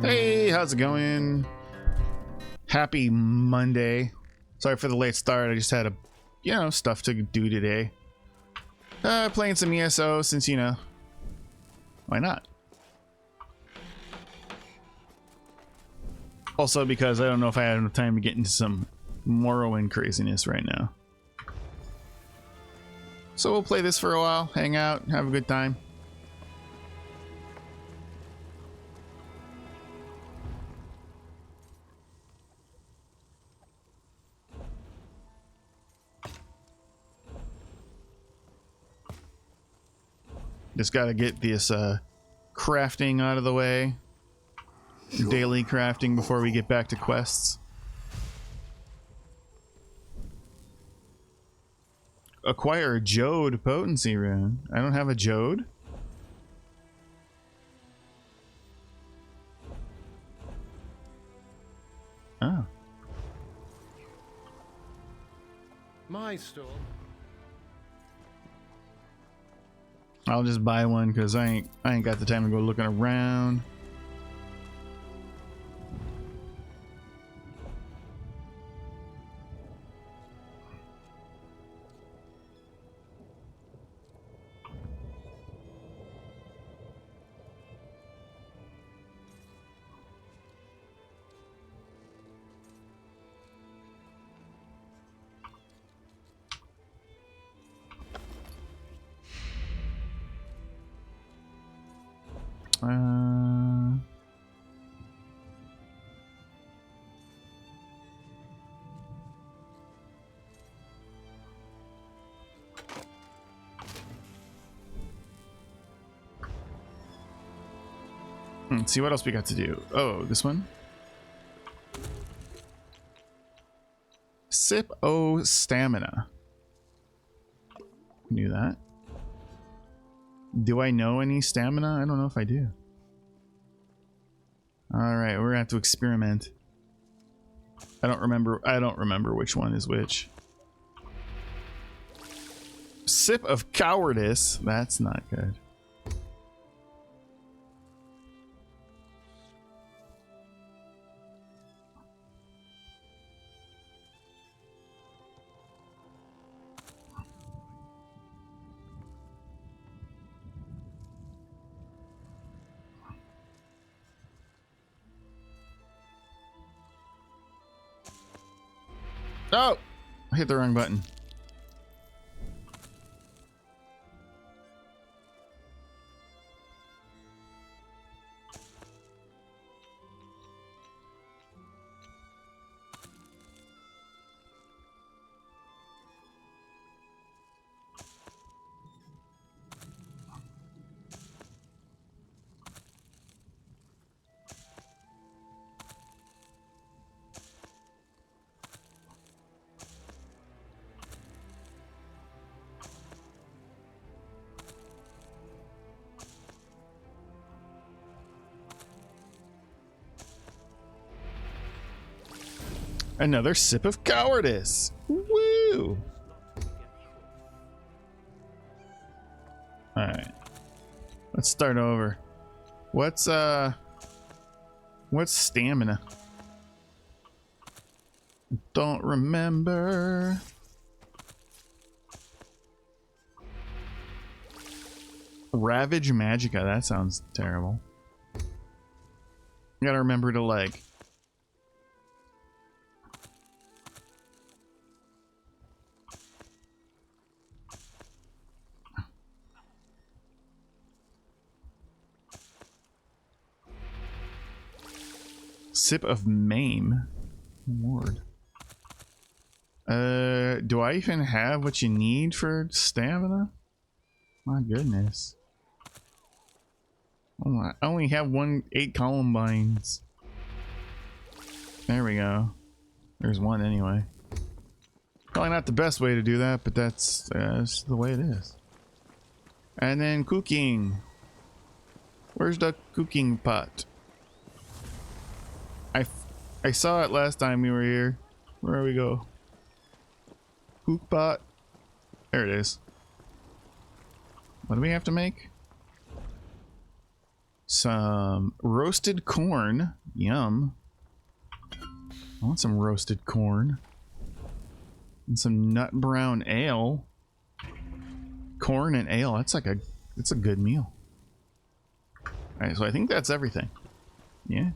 Hey, how's it going? Happy Monday. Sorry for the late start. I just had stuff to do today. Playing some ESO since, why not? Also because I don't know if I have enough time to get into some Morrowind craziness right now. So we'll play this for a while, hang out, have a good time. Just gotta get this crafting out of the way. Daily crafting before we get back to quests. Acquire a Jode potency rune. I don't have a Jode. Oh. My store. I'll just buy one because I ain't got the time to go looking around. Let's see what else we got to do. Oh, this one. Sip O stamina. Knew that. Do I know any stamina? I don't know if I do. Alright, we're gonna have to experiment. I don't remember which one is which. Sip of cowardice. That's not good. Oh! I hit the wrong button. Another sip of cowardice. Woo! Alright. Let's start over. What's stamina? Don't remember. Ravage Magica, that sounds terrible. You gotta remember to like Sip of Maim. Lord. Do I even have what you need for stamina? My goodness. Oh, I only have 8 columbines. There we go. There's one anyway. Probably not the best way to do that, but that's the way it is. And then cooking. Where's the cooking pot? I saw it last time we were here. Where do we go? Cook pot. There it is. What do we have to make? Some roasted corn. Yum. I want some roasted corn. And some nut brown ale. Corn and ale. That's a good meal. Alright, so I think that's everything. Yeah.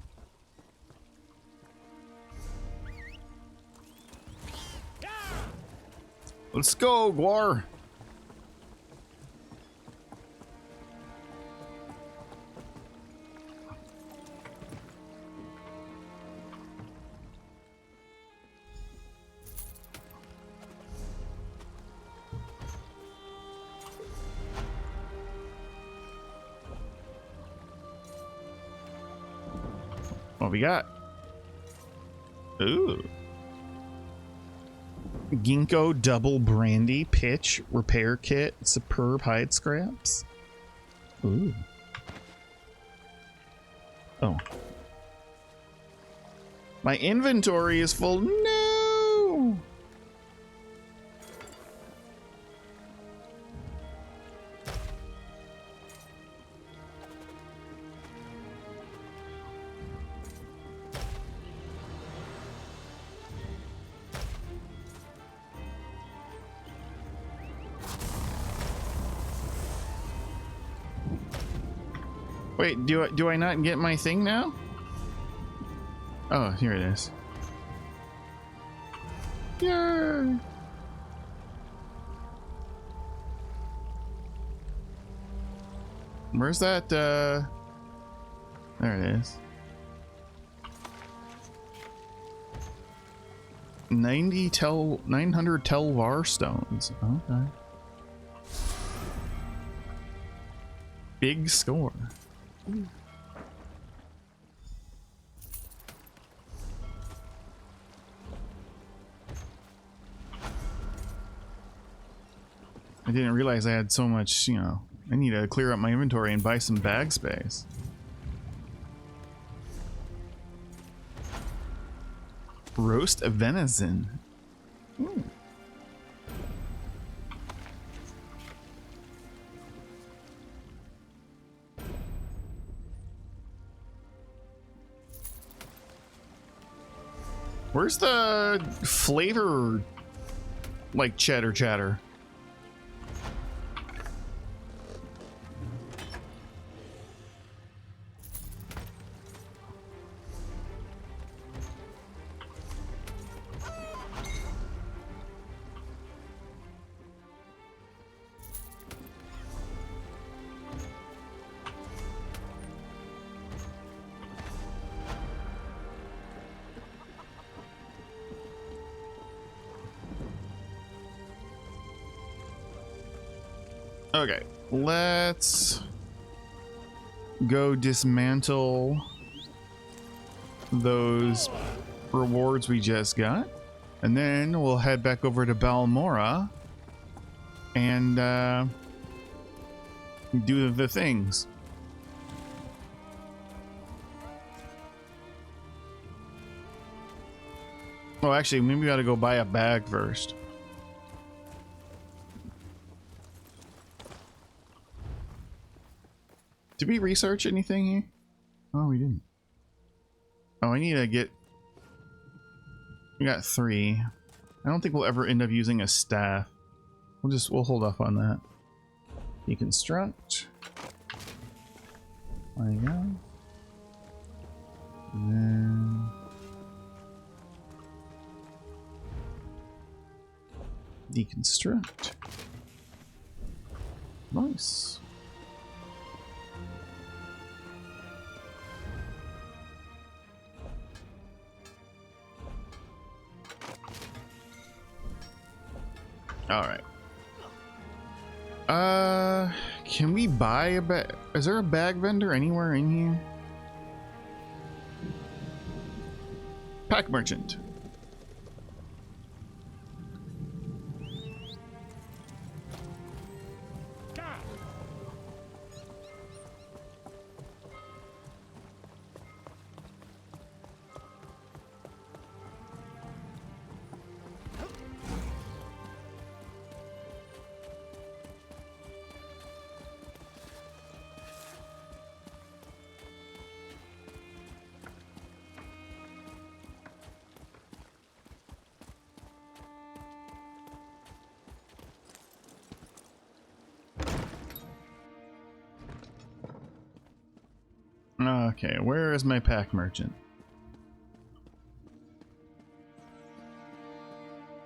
Let's go, Guar. What we got? Ooh. Ginkgo double brandy pitch repair kit, superb hide scraps. Ooh. Oh. My inventory is full. No. Wait, do I not get my thing now? Oh, here it is. Yay! Where's that, there it is. 900 Telvar stones. Okay. Big score. I didn't realize I had so much, you know. I need to clear up my inventory and buy some bag space. Roast venison. Ooh. Where's the flavor, like, cheddar chatter? Okay, let's go dismantle those rewards we just got, and then we'll head back over to Balmora and do the things. Oh, actually, maybe we gotta go buy a bag first. Did we research anything here? Oh, we didn't. Oh, I need to get... We got 3. I don't think we'll ever end up using a staff. We'll hold off on that. Deconstruct. There you go. And then... Deconstruct. Nice. All right. Can we buy a bag? Is there a bag vendor anywhere in here? Pack merchant. Okay, where is my pack merchant?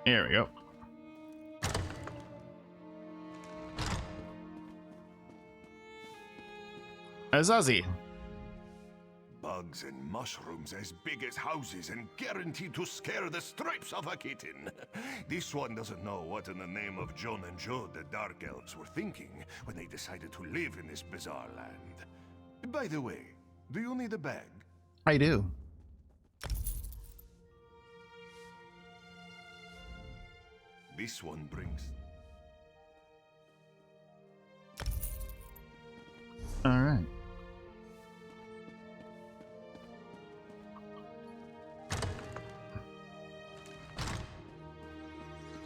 There we go. Azazi. Bugs and mushrooms as big as houses and guaranteed to scare the stripes off a kitten. This one doesn't know what in the name of John and Joe the Dark Elves were thinking when they decided to live in this bizarre land. By the way, do you need a bag? I do. This one brings... Alright.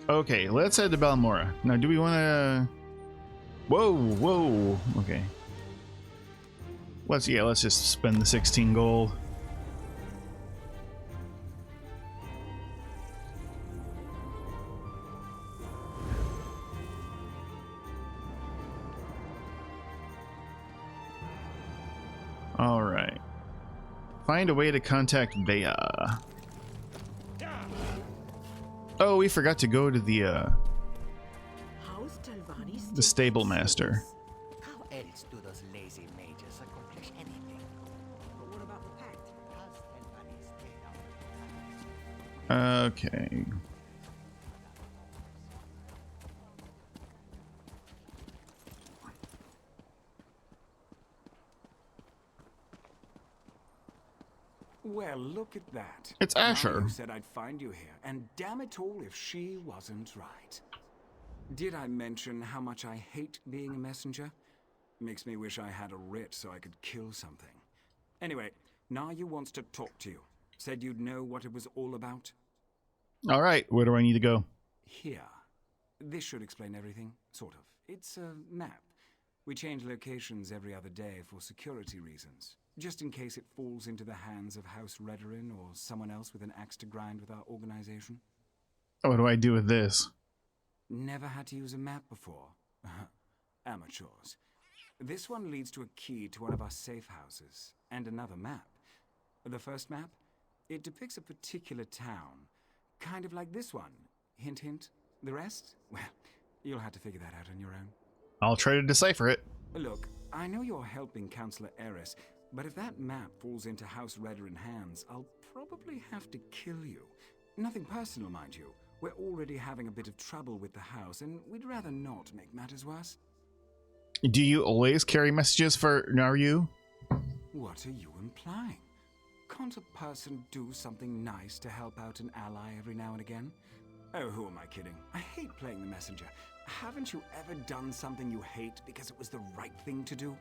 Okay, let's head to Balmora. Now, do we want to... Whoa, whoa. Okay. Let's just spend the 16 gold. All right. Find a way to contact Bea. Oh, we forgot to go to the stable master. How else do those lazy mages accomplish anything? But what about the pact? Has Telvanni stayed out? Okay. Well, look at that. It's Now Asher. you said I'd find you here, and damn it all if she wasn't right. Did I mention how much I hate being a messenger? Makes me wish I had a writ so I could kill something. Anyway, Naya wants to talk to you. Said you'd know what it was all about. All right, where do I need to go? Here. This should explain everything, sort of. It's a map. We change locations every other day for security reasons. Just in case it falls into the hands of House Redorin or someone else with an axe to grind with our organization. What do I do with this? Never had to use a map before. Amateurs. This one leads to a key to one of our safe houses, and another map. The first map, it depicts a particular town. Kind of like this one. Hint, hint. The rest? Well, you'll have to figure that out on your own. I'll try to decipher it. Look, I know you're helping Councillor Eris, but if that map falls into House Redorin hands, I'll probably have to kill you. Nothing personal, mind you. We're already having a bit of trouble with the house, and we'd rather not make matters worse. Do you always carry messages for Naru? What are you implying? Can't a person do something nice to help out an ally every now and again? Oh, who am I kidding? I hate playing the messenger. Haven't you ever done something you hate because it was the right thing to do?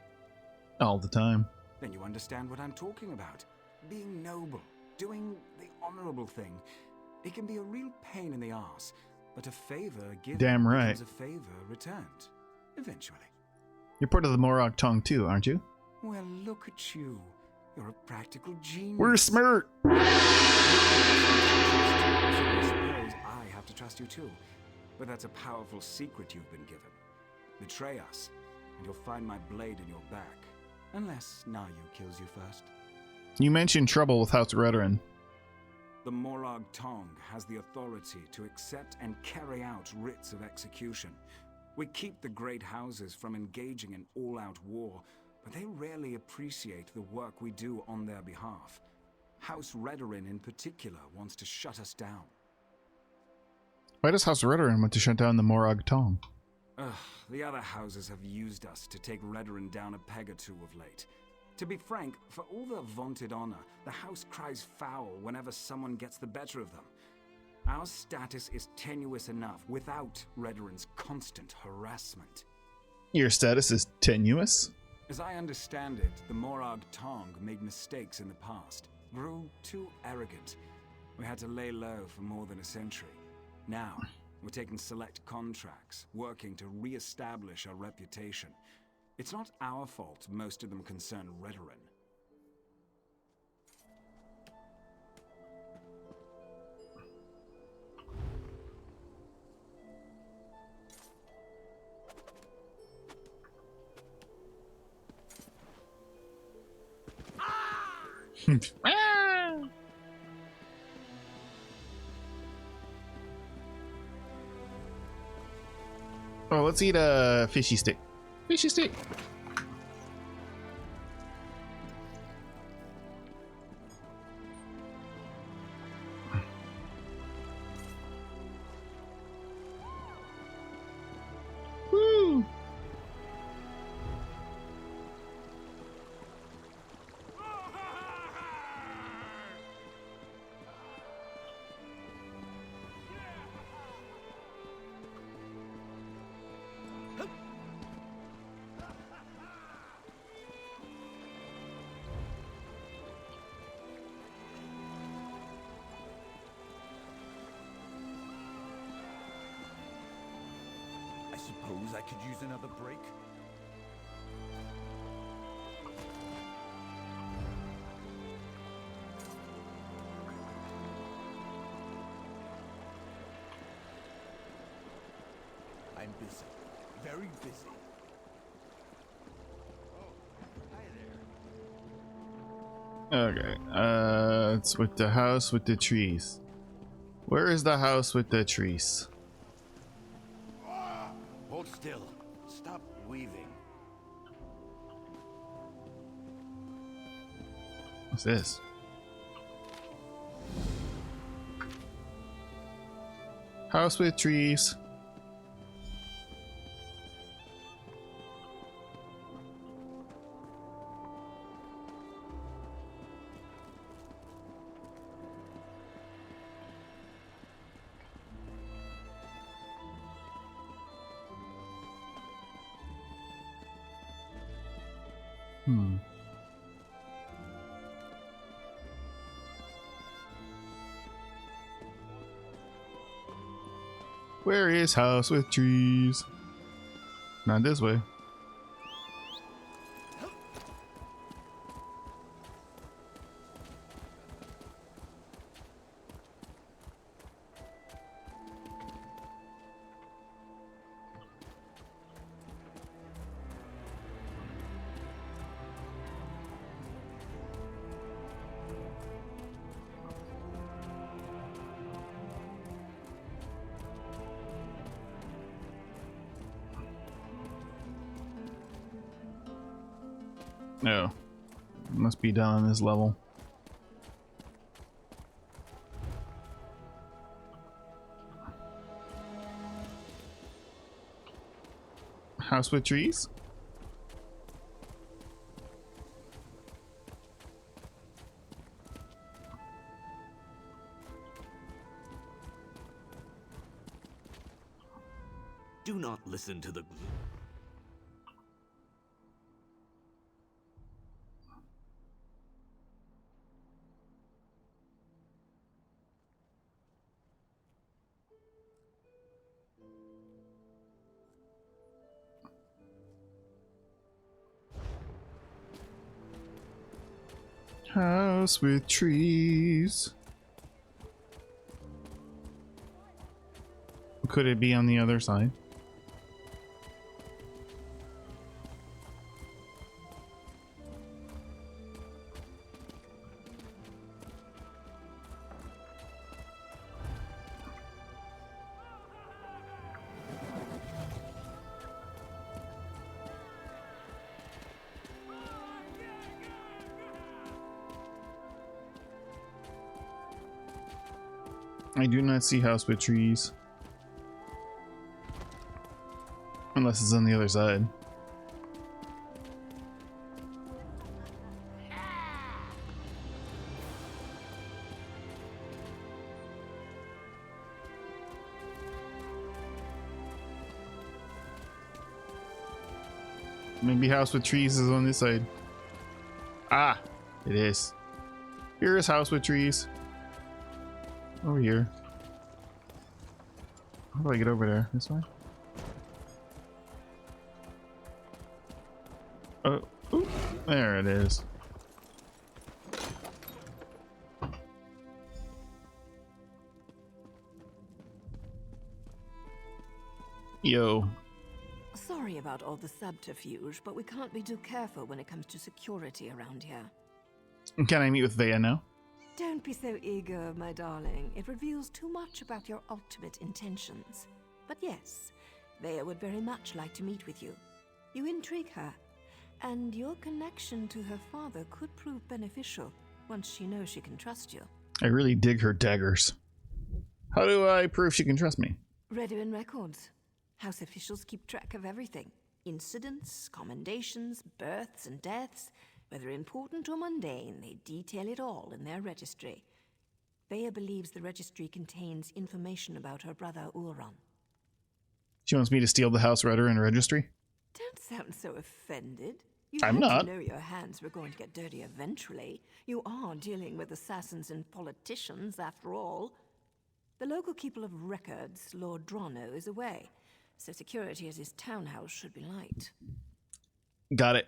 All the time. Then you understand what I'm talking about. Being noble, doing the honorable thing. It can be a real pain in the arse, but a favor given Damn right. becomes a favor returned. Eventually. You're part of the Morag Tong too, aren't you? Well, look at you. You're a practical genius. We're smart. So I suppose I have to trust you too. But that's a powerful secret you've been given. Betray us, and you'll find my blade in your back. Unless Nayu kills you first. You mentioned trouble with House Redorin. The Morag Tong has the authority to accept and carry out writs of execution. We keep the great houses from engaging in all-out war, but they rarely appreciate the work we do on their behalf. House Redorin in particular wants to shut us down. Why does House Redorin want to shut down the Morag Tong? Ugh, the other houses have used us to take Redorin down a peg or two of late. To be frank, for all their vaunted honor, the house cries foul whenever someone gets the better of them. Our status is tenuous enough without Redorin's constant harassment. Your status is tenuous? As I understand it, the Morag Tong made mistakes in the past, grew too arrogant. We had to lay low for more than a century. Now, we're taking select contracts, working to re-establish our reputation. It's not our fault most of them concern Redorin. Oh, let's eat a fishy stick. Fishy stick. Woo! I suppose I could use another break. I'm busy. Very busy. Okay. It's with the house with the trees. Where is the house with the trees? Hold still. Stop weaving. What's this? House with trees. Hmm. Where is house with trees? Not this way. No. Must be down on this level. House with trees? Do not listen to the... House with trees. Could it be on the other side? I do not see house with trees. Unless it's on the other side. Maybe house with trees is on this side. Ah, it is. Here is house with trees. Over here. How do I get over there? This way? Oh, ooh, there it is. Yo. Sorry about all the subterfuge, but we can't be too careful when it comes to security around here. Can I meet with Vea now? Don't be so eager, my darling. It reveals too much about your ultimate intentions. But yes, Vea would very much like to meet with you. You intrigue her, and your connection to her father could prove beneficial once she knows she can trust you. I really dig her daggers. How do I prove she can trust me? Redwin records. House officials keep track of everything. Incidents, commendations, births and deaths. Whether important or mundane, they detail it all in their registry. Vea believes the registry contains information about her brother Ulron. She wants me to steal the House Veteran registry? Don't sound so offended. You I'm had not. to know your hands were going to get dirty eventually. You are dealing with assassins and politicians, after all. The local keeper of records, Lord Drono, is away, so security at his townhouse should be light. Got it.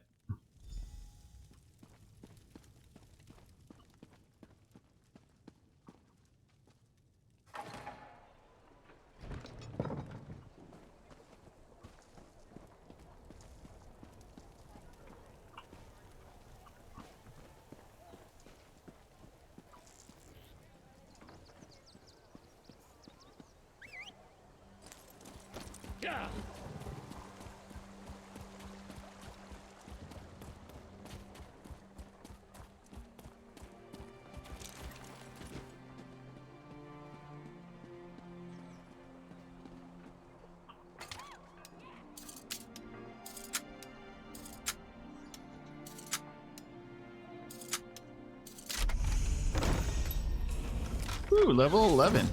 Ooh, level 11.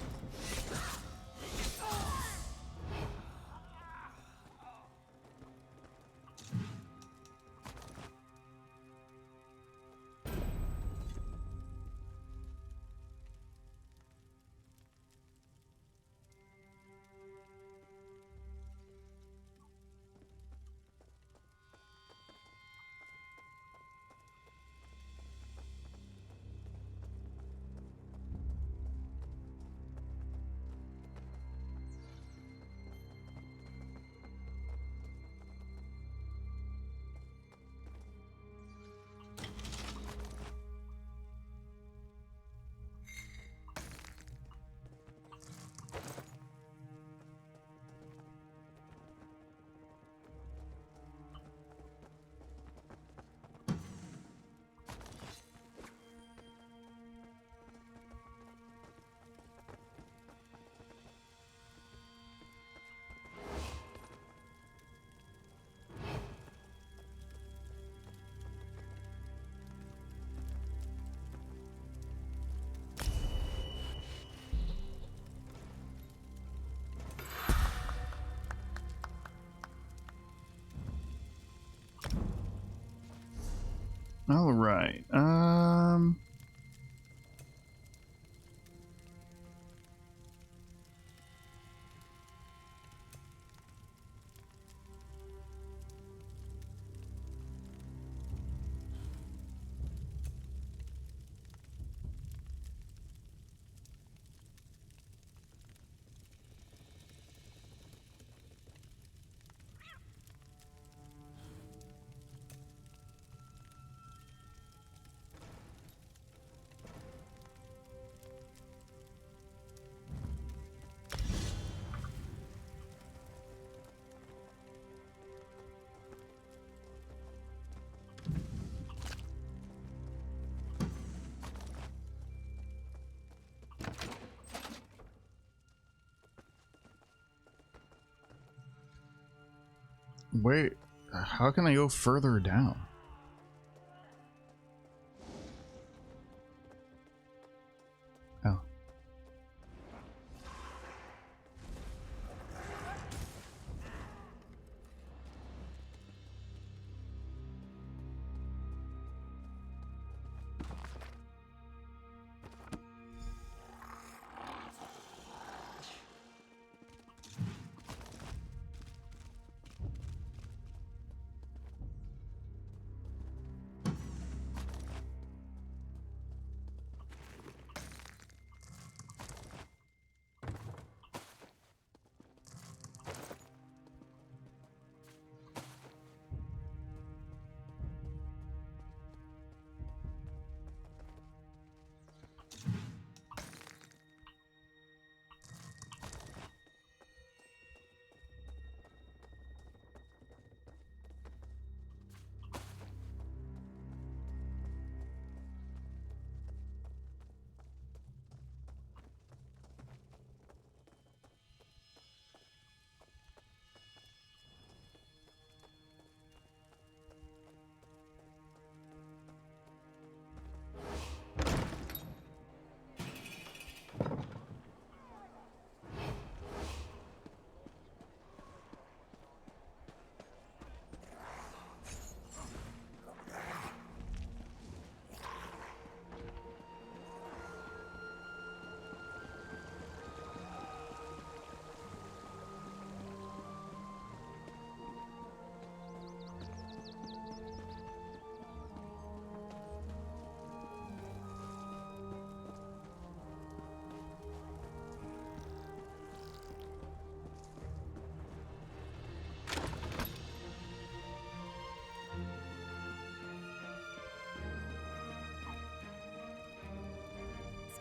All right. Wait, how can I go further down? Oh.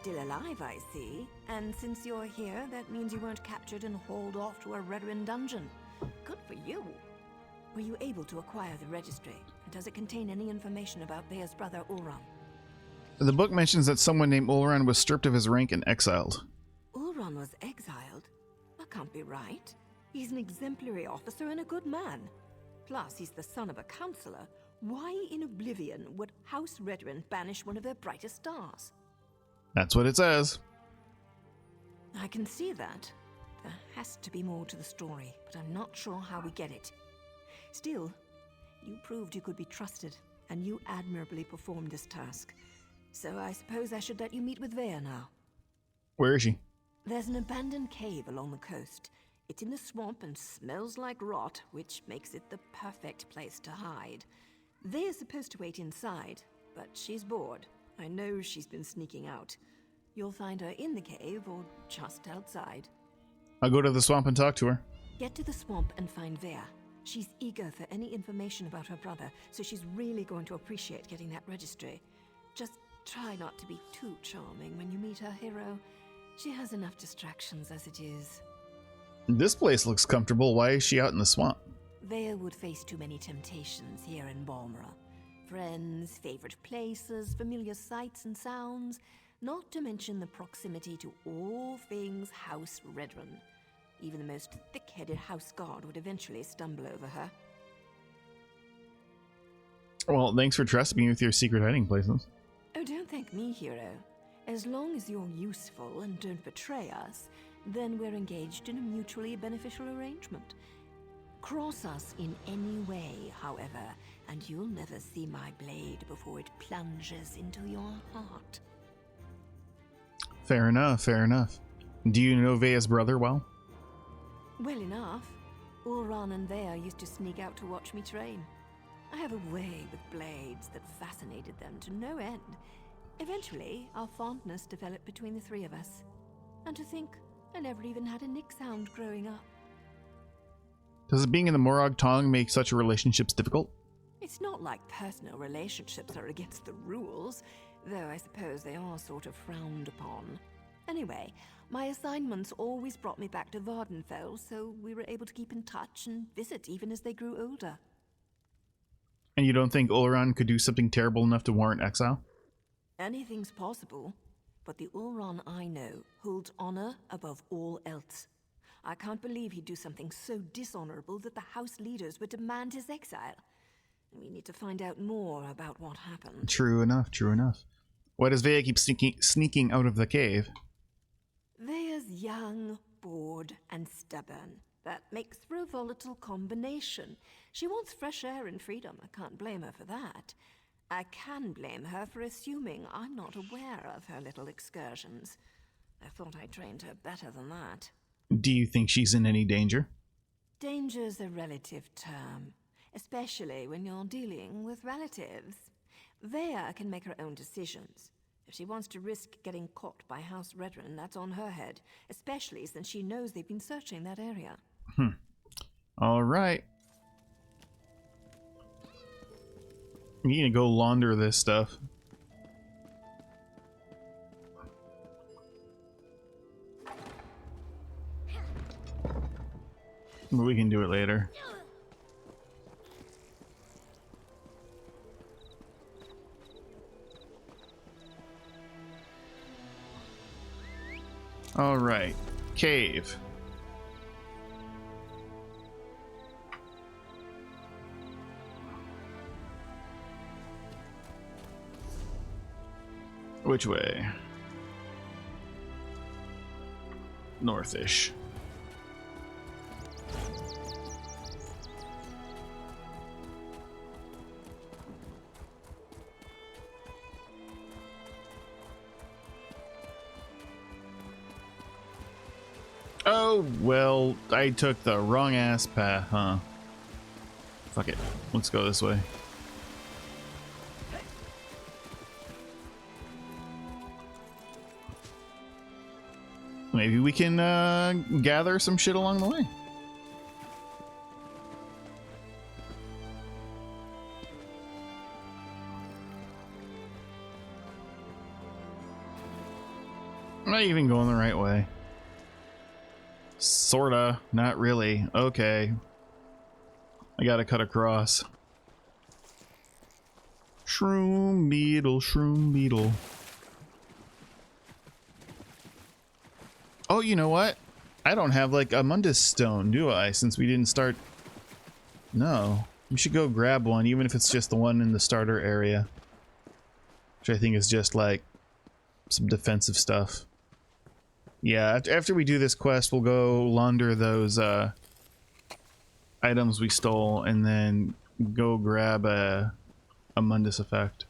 still alive, I see. And since you're here, that means you weren't captured and hauled off to a Redoran dungeon. Good for you. Were you able to acquire the registry? Does it contain any information about Thea's brother, Ulron? The book mentions that someone named Ulran was stripped of his rank and exiled. Ulron was exiled? That can't be right. He's an exemplary officer and a good man. Plus, he's the son of a counselor. Why in oblivion would House Redoran banish one of their brightest stars? That's what it says. I can see that. There has to be more to the story, but I'm not sure how we get it. Still, you proved you could be trusted, and you admirably performed this task. So I suppose I should let you meet with Vea now. Where is she? There's an abandoned cave along the coast. It's in the swamp and smells like rot, which makes it the perfect place to hide. Vea's supposed to wait inside, but she's bored. I know she's been sneaking out. You'll find her in the cave or just outside. I'll go to the swamp and talk to her. Get to the swamp and find Vea. She's eager for any information about her brother, so she's really going to appreciate getting that registry. Just try not to be too charming when you meet her hero. She has enough distractions as it is. This place looks comfortable. Why is she out in the swamp? Vea would face too many temptations here in Balmora. Friends, favorite places, familiar sights and sounds, not to mention the proximity to all things House Redoran. Even the most thick-headed house guard would eventually stumble over her. Well, thanks for trusting me with your secret hiding places. Oh, don't thank me, hero. As long as you're useful and don't betray us, then we're engaged in a mutually beneficial arrangement. Cross us in any way, however, and you'll never see my blade before it plunges into your heart. Fair enough, fair enough. Do you know Vea's brother well? Well enough. Ulron and Vea used to sneak out to watch me train. I have a way with blades that fascinated them to no end. Eventually, our fondness developed between the three of us. And to think, I never even had a nick sound growing up. Does being in the Morag Tong make such relationships difficult? It's not like personal relationships are against the rules, though I suppose they are sort of frowned upon. Anyway, my assignments always brought me back to Vardenfell, so we were able to keep in touch and visit even as they grew older. And you don't think Ulran could do something terrible enough to warrant exile? Anything's possible, but the Ulron I know holds honor above all else. I can't believe he'd do something so dishonorable that the house leaders would demand his exile. We need to find out more about what happened. True enough, true enough. Why does Vea keep sneaking out of the cave? Vea's young, bored, and stubborn. That makes for a volatile combination. She wants fresh air and freedom. I can't blame her for that. I can blame her for assuming I'm not aware of her little excursions. I thought I trained her better than that. Do you think she's in any danger? Danger's a relative term, especially when you're dealing with relatives. Vea can make her own decisions. If she wants to risk getting caught by House Redoran, that's on her head, especially since she knows they've been searching that area. All right. You need to go launder this stuff. But we can do it later. All right, cave. Which way? Northish. Oh, well, I took the wrong ass path, huh? Fuck it. Let's go this way. Maybe we can gather some shit along the way. I even going the right way? Sorta. Not really. Okay. I gotta cut across. Shroom beetle, shroom beetle. Oh, you know what? I don't have like a Mundus stone, do I? Since we didn't start... No. We should go grab one, even if it's just the one in the starter area. Which I think is just like some defensive stuff. Yeah, after we do this quest, we'll go launder those items we stole and then go grab a Mundus effect.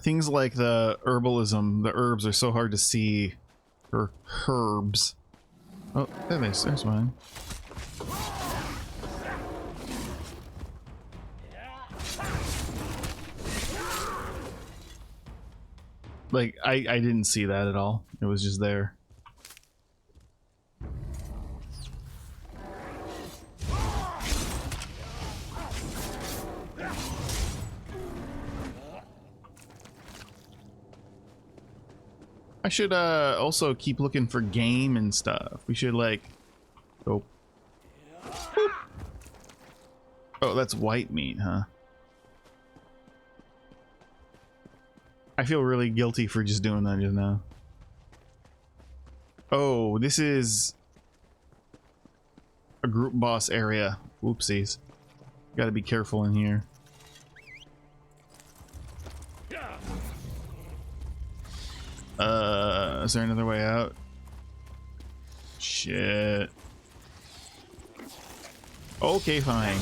Things like the herbalism, the herbs are so hard to see. Or herbs. Oh, there's one. Like, I didn't see that at all. It was just there. I should also keep looking for game and stuff. We should like go. Boop. Oh, that's white meat, huh? I feel really guilty for just doing that just now. Oh, this is a group boss area. Whoopsies. Gotta be careful in here. Is there another way out? Shit. Okay, fine.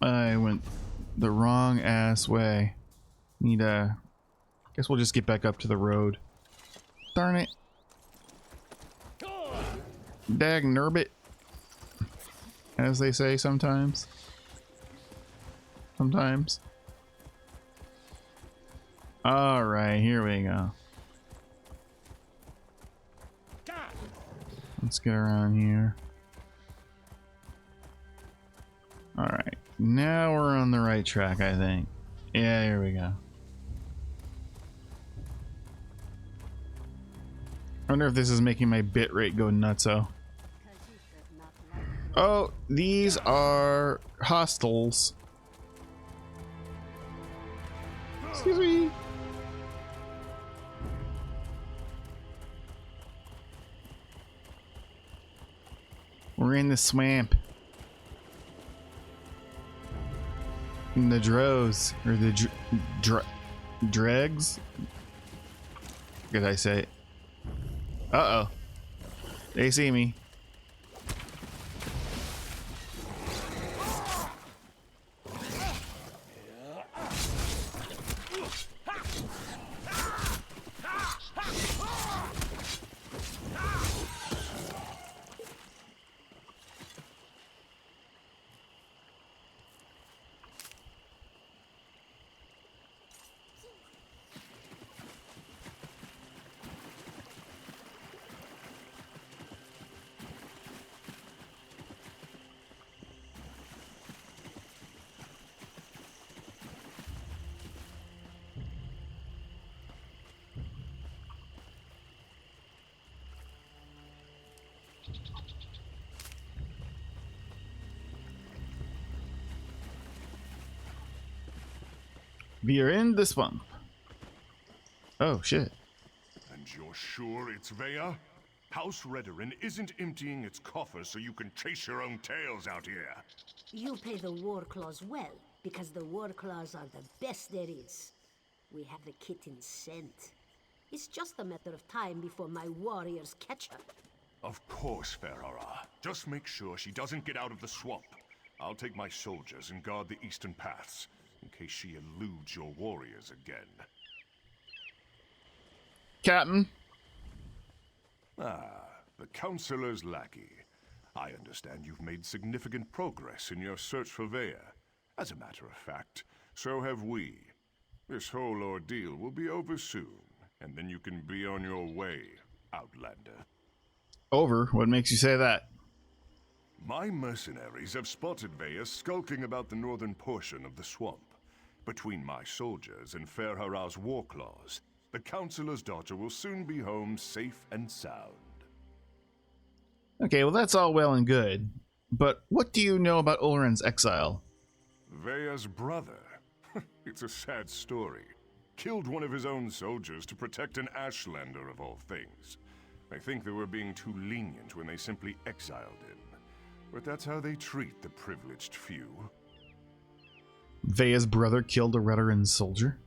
I went the wrong ass way. Need guess we'll just get back up to the road. Darn it. Dag nurbit. As they say sometimes. Sometimes. Alright, here we go. Let's get around here. Alright, now we're on the right track, I think. Yeah, here we go. I wonder if this is making my bitrate go nutso. Oh, these are hostels. Excuse me. We're in the swamp. In the drows, or the dregs? Did I say it? Uh-oh. They see me. We are in the swamp. Oh, shit. And you're sure it's Vea? House Redoran isn't emptying its coffers so you can chase your own tails out here. You pay the war claws well, because the war claws are the best there is. We have the kitten's scent. It's just a matter of time before my warriors catch her. Of course, Ferrara. Just make sure she doesn't get out of the swamp. I'll take my soldiers and guard the eastern paths, in case she eludes your warriors again. Captain. Ah, the Counselor's lackey. I understand you've made significant progress in your search for Vea. As a matter of fact, so have we. This whole ordeal will be over soon. and then you can be on your way, Outlander. Over? What makes you say that? My mercenaries have spotted Vaya skulking about the northern portion of the swamp. Between my soldiers and Fair Hara's war claws, the Councilor's daughter will soon be home safe and sound. Okay, well that's all well and good. But what do you know about Ulren's exile? Vaya's brother. It's a sad story. Killed one of his own soldiers to protect an Ashlander of all things. I think they were being too lenient when they simply exiled him. But that's how they treat the privileged few. Vaya's brother killed a Redoran soldier?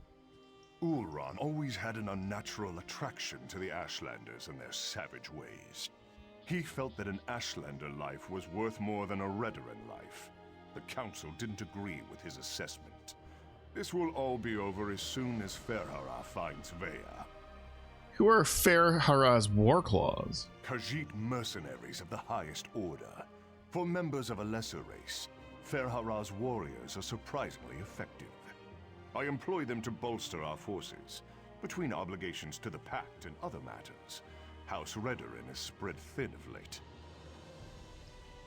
Ulron always had an unnatural attraction to the Ashlanders and their savage ways. He felt that an Ashlander life was worth more than a Redoran life. The Council didn't agree with his assessment. This will all be over as soon as Fair Hara finds Vaya. Who are Fair Hara's war claws? Khajiit mercenaries of the highest order. For members of a lesser race, Fair Hara's warriors are surprisingly effective. I employ them to bolster our forces. Between obligations to the Pact and other matters, House Redoran is spread thin of late.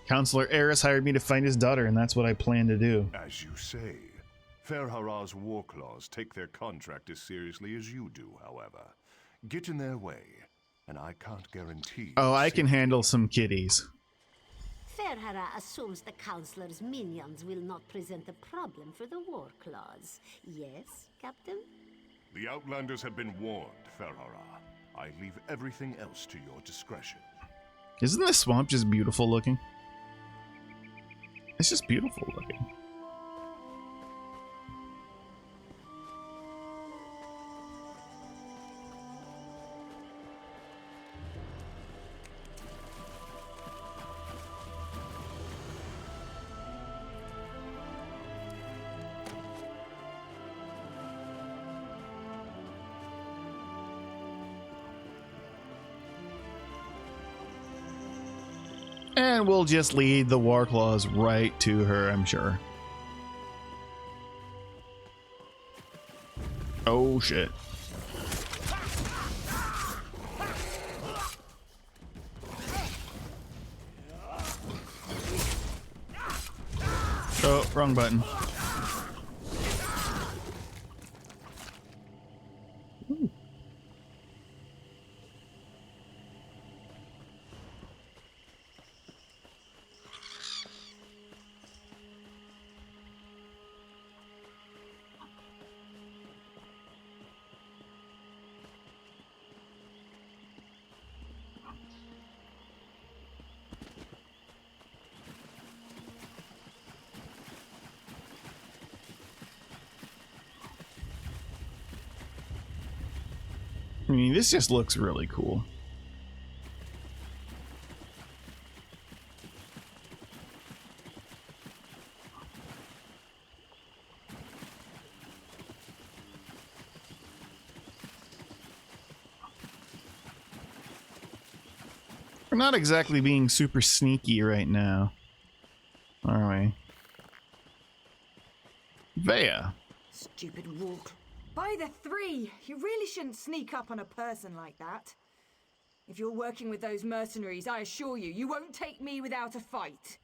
Counselor Eris hired me to find his daughter, and that's what I plan to do. As you say, Fair Hara's war claws take their contract as seriously as you do, however. Get in their way, and I can't guarantee... Oh, I can handle some kitties. Fair Hara assumes the Councilor's minions will not present a problem for the war clause. Yes, Captain? The Outlanders have been warned, Fair Hara. I leave everything else to your discretion. Isn't this swamp just beautiful looking? It's just beautiful looking. And we'll just lead the war claws right to her, I'm sure. Oh shit. Oh, wrong button. Ooh. I mean, this just looks really cool. We're not exactly being super sneaky right now, are we? Vaya. Stupid walk. By the three! You really shouldn't sneak up on a person like that. If you're working with those mercenaries, I assure you, you won't take me without a fight.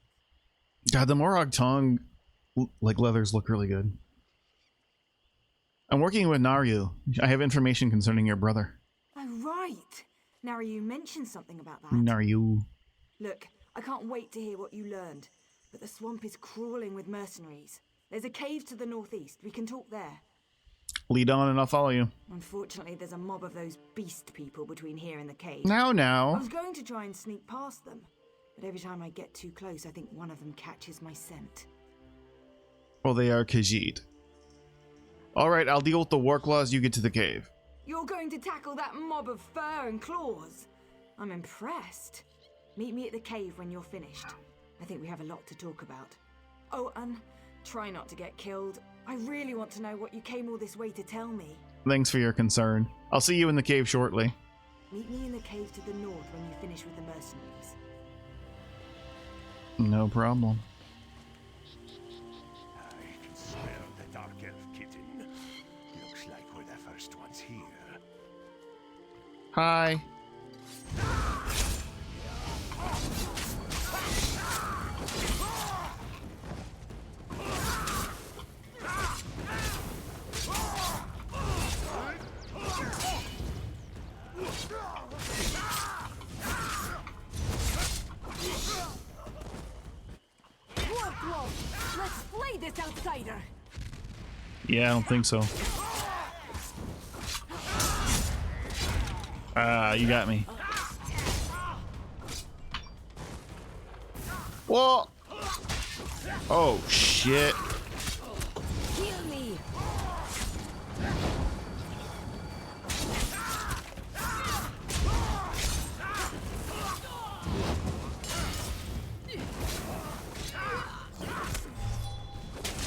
God, the Morag Tong like leathers look really good. I'm working with Naryu. I have information concerning your brother. Oh, right. Naryu mentioned something about that. Naryu. Look, I can't wait to hear what you learned, but the swamp is crawling with mercenaries. There's a cave to the northeast. We can talk there. Lead on and I'll follow you. Unfortunately, there's a mob of those beast people between here and the cave. Now. I was going to try and sneak past them, but every time I get too close, I think one of them catches my scent. Well, they are Khajiit. Alright, I'll deal with the war claws, you get to the cave. You're going to tackle that mob of fur and claws? I'm impressed. Meet me at the cave when you're finished. I think we have a lot to talk about. Oh, and try not to get killed. I really want to know what you came all this way to tell me. Thanks for your concern. I'll see you in the cave shortly. Meet me in the cave to the north when you finish with the mercenaries. No problem. I can smell the dark elf kitten. Looks like we're the first ones here. Hi. Let's flay this outsider. Yeah, I don't think so. Ah, you got me. Whoa! Oh, shit. Kill me.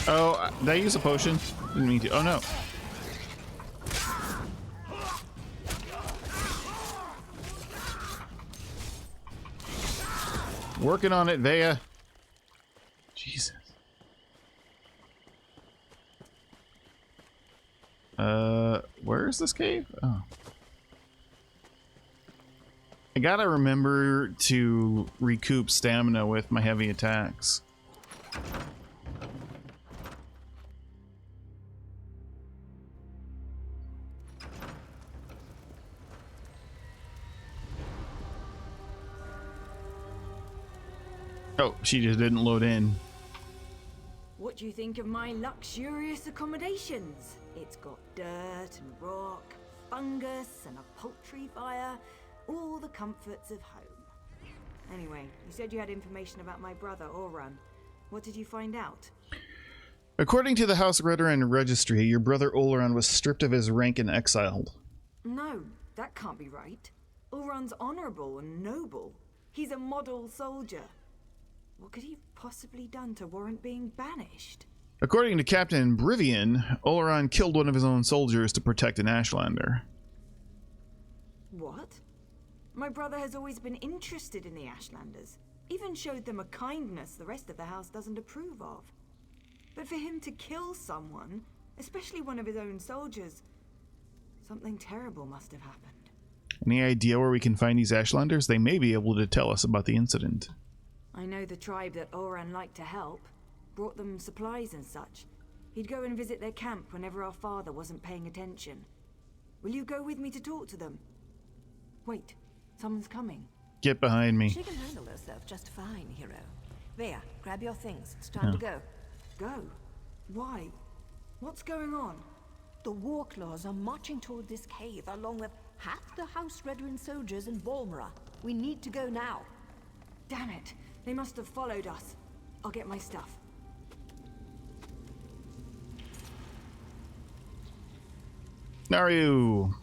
Oh, did I use a potion? Didn't mean to. Oh, no. Working on it, Vea. Jesus. Where is this cave? Oh. I gotta remember to recoup stamina with my heavy attacks. Oh, she just didn't load in. What do you think of my luxurious accommodations? It's got dirt and rock, fungus and a poultry fire, all the comforts of home. Anyway, you said you had information about my brother, Oran. What did you find out? According to the House Redoran Registry, your brother Oleron was stripped of his rank and exiled. No, that can't be right. Oran's honorable and noble. He's a model soldier. What could he have possibly done to warrant being banished? According to Captain Brivian, Oleron killed one of his own soldiers to protect an Ashlander. What? My brother has always been interested in the Ashlanders. Even showed them a kindness the rest of the house doesn't approve of. But for him to kill someone, especially one of his own soldiers, something terrible must have happened. Any idea where we can find these Ashlanders? They may be able to tell us about the incident. I know the tribe that Oran liked to help. Brought them supplies and such. He'd go and visit their camp whenever our father wasn't paying attention. Will you go with me to talk to them? Wait, someone's coming. Get behind me. She can handle herself just fine, hero. Vea, grab your things. It's time to go. Go? Why? What's going on? The war claws are marching toward this cave along with half the House Redoran soldiers in Balmora. We need to go now. Damn it. They must have followed us. I'll get my stuff. Naru!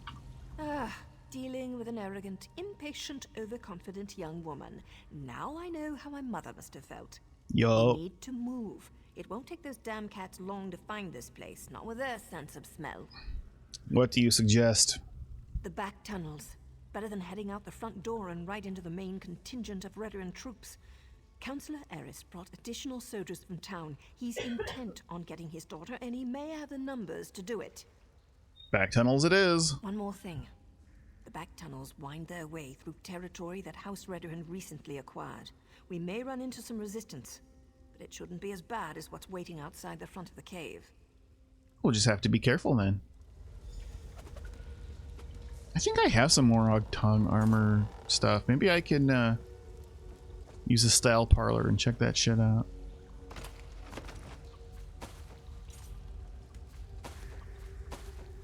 Dealing with an arrogant, impatient, overconfident young woman. Now I know how my mother must have felt. Yo. We need to move. It won't take those damn cats long to find this place, not with their sense of smell. What do you suggest? The back tunnels. Better than heading out the front door and right into the main contingent of Redoran troops. Councillor Eris brought additional soldiers from town. He's intent on getting his daughter, and he may have the numbers to do it. Back tunnels it is. One more thing. The back tunnels wind their way through territory that House Redoran recently acquired. We may run into some resistance, but it shouldn't be as bad as what's waiting outside the front of the cave. We'll just have to be careful then. I think I have some more Ogtong armor stuff. Maybe I can use a style parlor and check that shit out.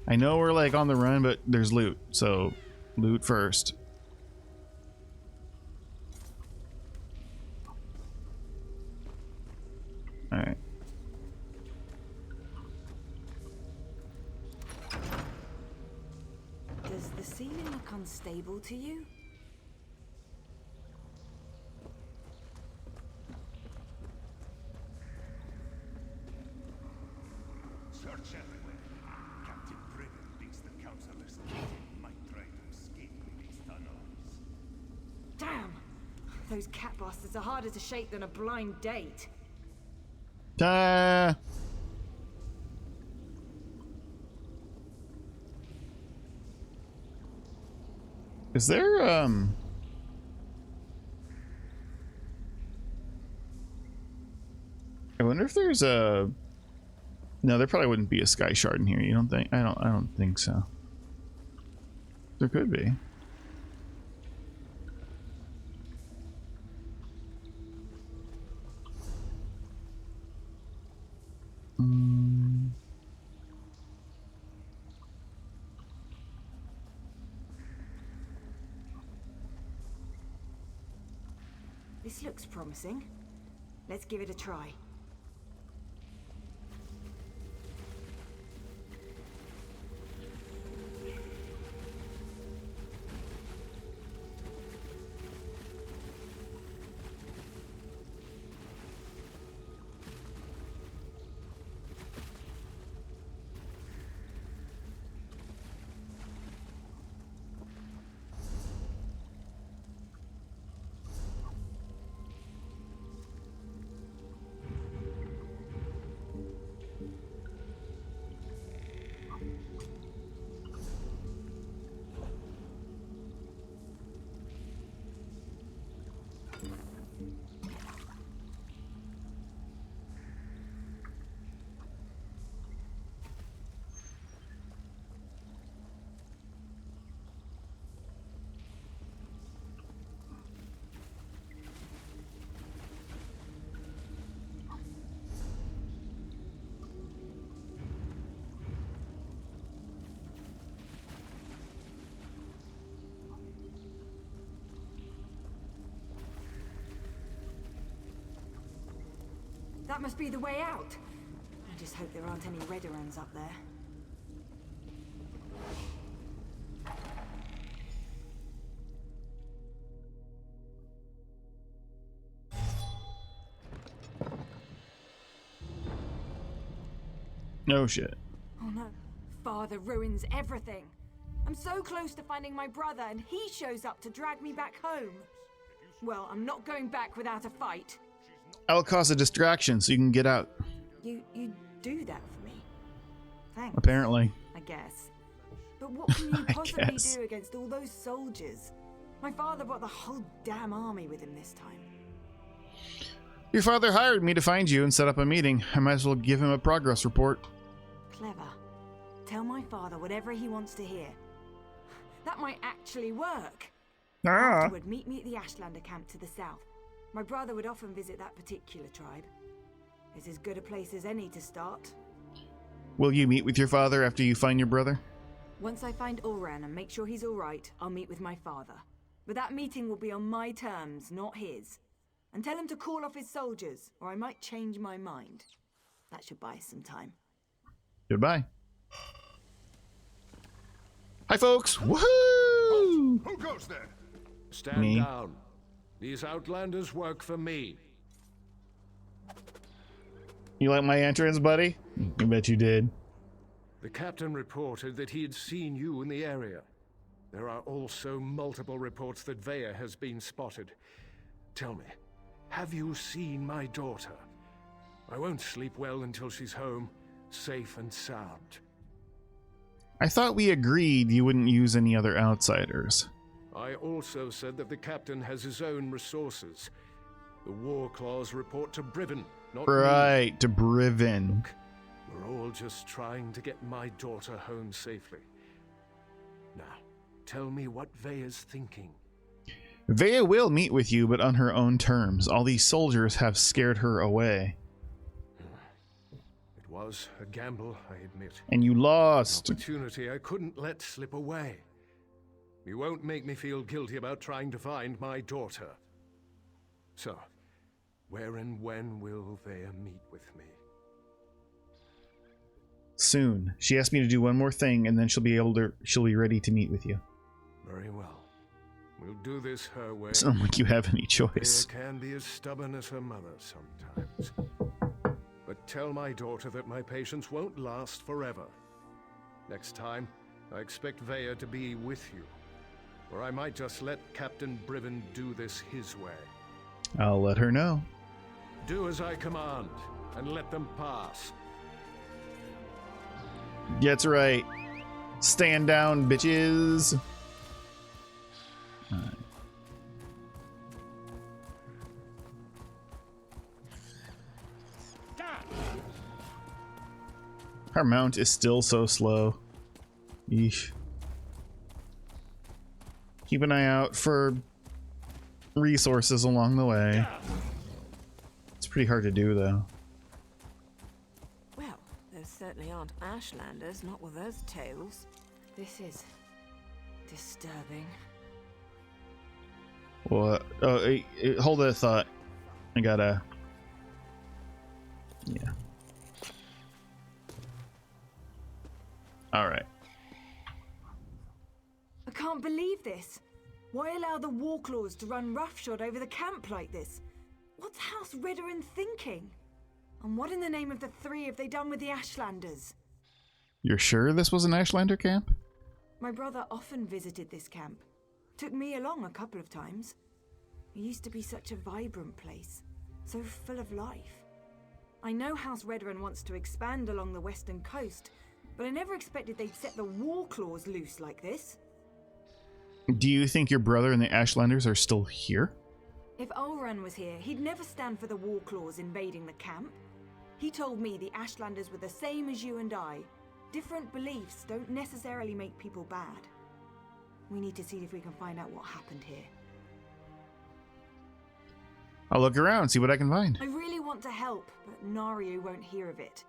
I know we're like on the run, but there's loot, so loot first. Alright. Does the ceiling look unstable to you? Search everywhere. Captain Brigham thinks the councillors might try to escape these tunnels. Damn! Those cat bastards are harder to shake than a blind date. Is there, I wonder if there's a... No, there probably wouldn't be a sky shard in here. You don't think? I don't think so. There could be. This looks promising. Let's give it a try. That must be the way out. I just hope there aren't any Redderons up there. No shit. Oh no. Father ruins everything. I'm so close to finding my brother and he shows up to drag me back home. Well, I'm not going back without a fight. I'll cause a distraction so you can get out. You do that for me? Thanks. Apparently. I guess. But what can you possibly do against all those soldiers? My father brought the whole damn army with him this time. Your father hired me to find you and set up a meeting. I might as well give him a progress report. Clever. Tell my father whatever he wants to hear. That might actually work. Afterward, meet me at the Ashlander camp to the south. My brother would often visit that particular tribe. It's as good a place as any to start. Will you meet with your father after you find your brother? Once I find Ulran and make sure he's alright, I'll meet with my father. But that meeting will be on my terms, not his. And tell him to call off his soldiers, or I might change my mind. That should buy us some time. Goodbye. Hi, folks. Woohoo! Who goes there? Stand Me. down. These outlanders work for me. You like my entrance, buddy? I bet you did. The captain reported that he had seen you in the area. There are also multiple reports that Vea has been spotted. Tell me, have you seen my daughter? I won't sleep well until she's home, safe and sound. I thought we agreed you wouldn't use any other outsiders. I also said that the captain has his own resources. The war claws report to Briven, not me. Right, to Briven. We're all just trying to get my daughter home safely. Now, tell me what Vea's thinking. Vea will meet with you, but on her own terms. All these soldiers have scared her away. It was a gamble, I admit. And you lost. An opportunity I couldn't let slip away. You won't make me feel guilty about trying to find my daughter. So, where and when will Vea meet with me? Soon. She asked me to do one more thing, and then she'll be ready to meet with you. Very well. We'll do this her way. It's not like you have any choice. Vea can be as stubborn as her mother sometimes. But tell my daughter that my patience won't last forever. Next time, I expect Vea to be with you. Or I might just let Captain Briven do this his way. I'll let her know. Do as I command, and let them pass. That's right. Stand down, bitches. Alright. Our mount is still so slow. Yeesh. Keep an eye out for resources along the way. It's pretty hard to do, though. Well, those certainly aren't Ashlanders, not with those tails. This is disturbing. What? Oh, hold that thought. I gotta... Yeah. Alright. I can't believe this. Why allow the Warclaws to run roughshod over the camp like this? What's House Redoran thinking? And what in the name of the three have they done with the Ashlanders? You're sure this was an Ashlander camp? My brother often visited this camp. Took me along a couple of times. It used to be such a vibrant place, so full of life. I know House Redoran wants to expand along the western coast, but I never expected they'd set the Warclaws loose like this. Do you think your brother and the Ashlanders are still here? If Ulran was here, he'd never stand for the Warclaws invading the camp. He told me the Ashlanders were the same as you and I. Different beliefs don't necessarily make people bad. We need to see if we can find out what happened here. I'll look around, see what I can find. I really want to help, but Nario won't hear of it.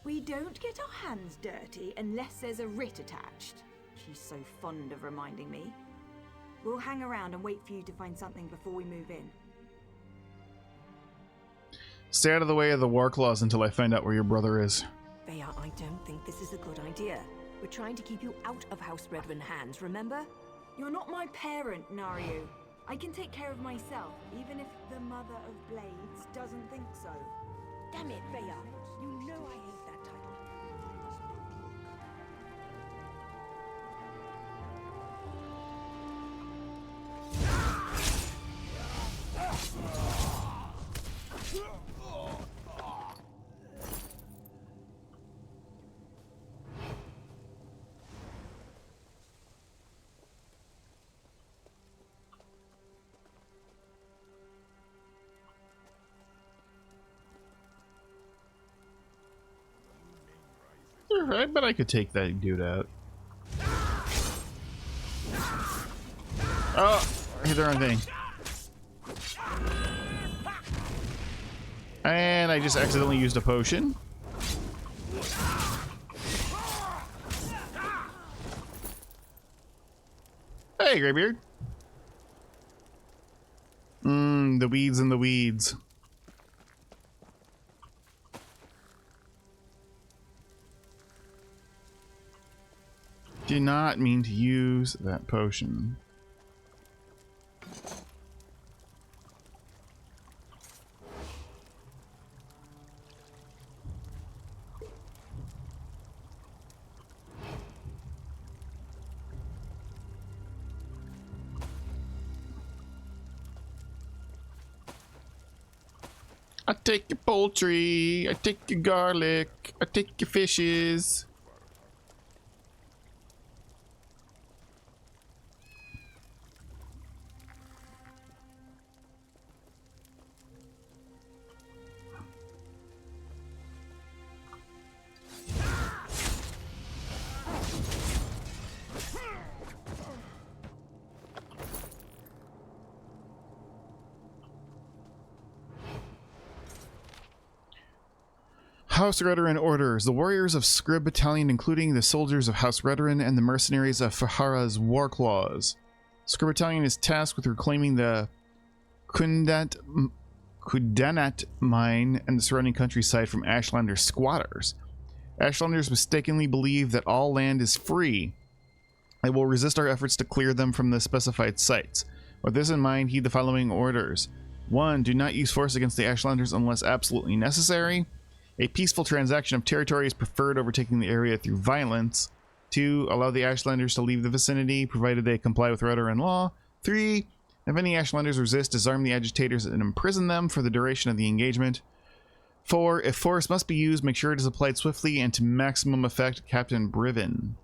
We don't get our hands dirty unless there's a writ attached. She's so fond of reminding me. We'll hang around and wait for you to find something before we move in. Stay out of the way of the Warclaws until I find out where your brother is. Bea, I don't think this is a good idea. We're trying to keep you out of House Redoran hands, remember? You're not my parent, Nario. I can take care of myself, even if the Mother of Blades doesn't think so. Damn it, Bea. You know I hate that title. I bet I could take that dude out. Oh, I hit the wrong thing. And I just accidentally used a potion. Hey, Greybeard. The weeds in the weeds. Did not mean to use that potion. I take your poultry, I take your garlic, I take your fishes. House Redoran orders. The warriors of Scrib Battalion, including the soldiers of House Redoran and the mercenaries of Fahara's Warclaws. Scrib Battalion is tasked with reclaiming the Kudanat mine and the surrounding countryside from Ashlander squatters. Ashlanders mistakenly believe that all land is free. They will resist our efforts to clear them from the specified sites. With this in mind, heed the following orders. 1. Do not use force against the Ashlanders unless absolutely necessary. A peaceful transaction of territory is preferred over taking the area through violence. 2. Allow the Ashlanders to leave the vicinity, provided they comply with Redoran law. 3. If any Ashlanders resist, disarm the agitators and imprison them for the duration of the engagement. 4. If force must be used, make sure it is applied swiftly and to maximum effect. Captain Briven.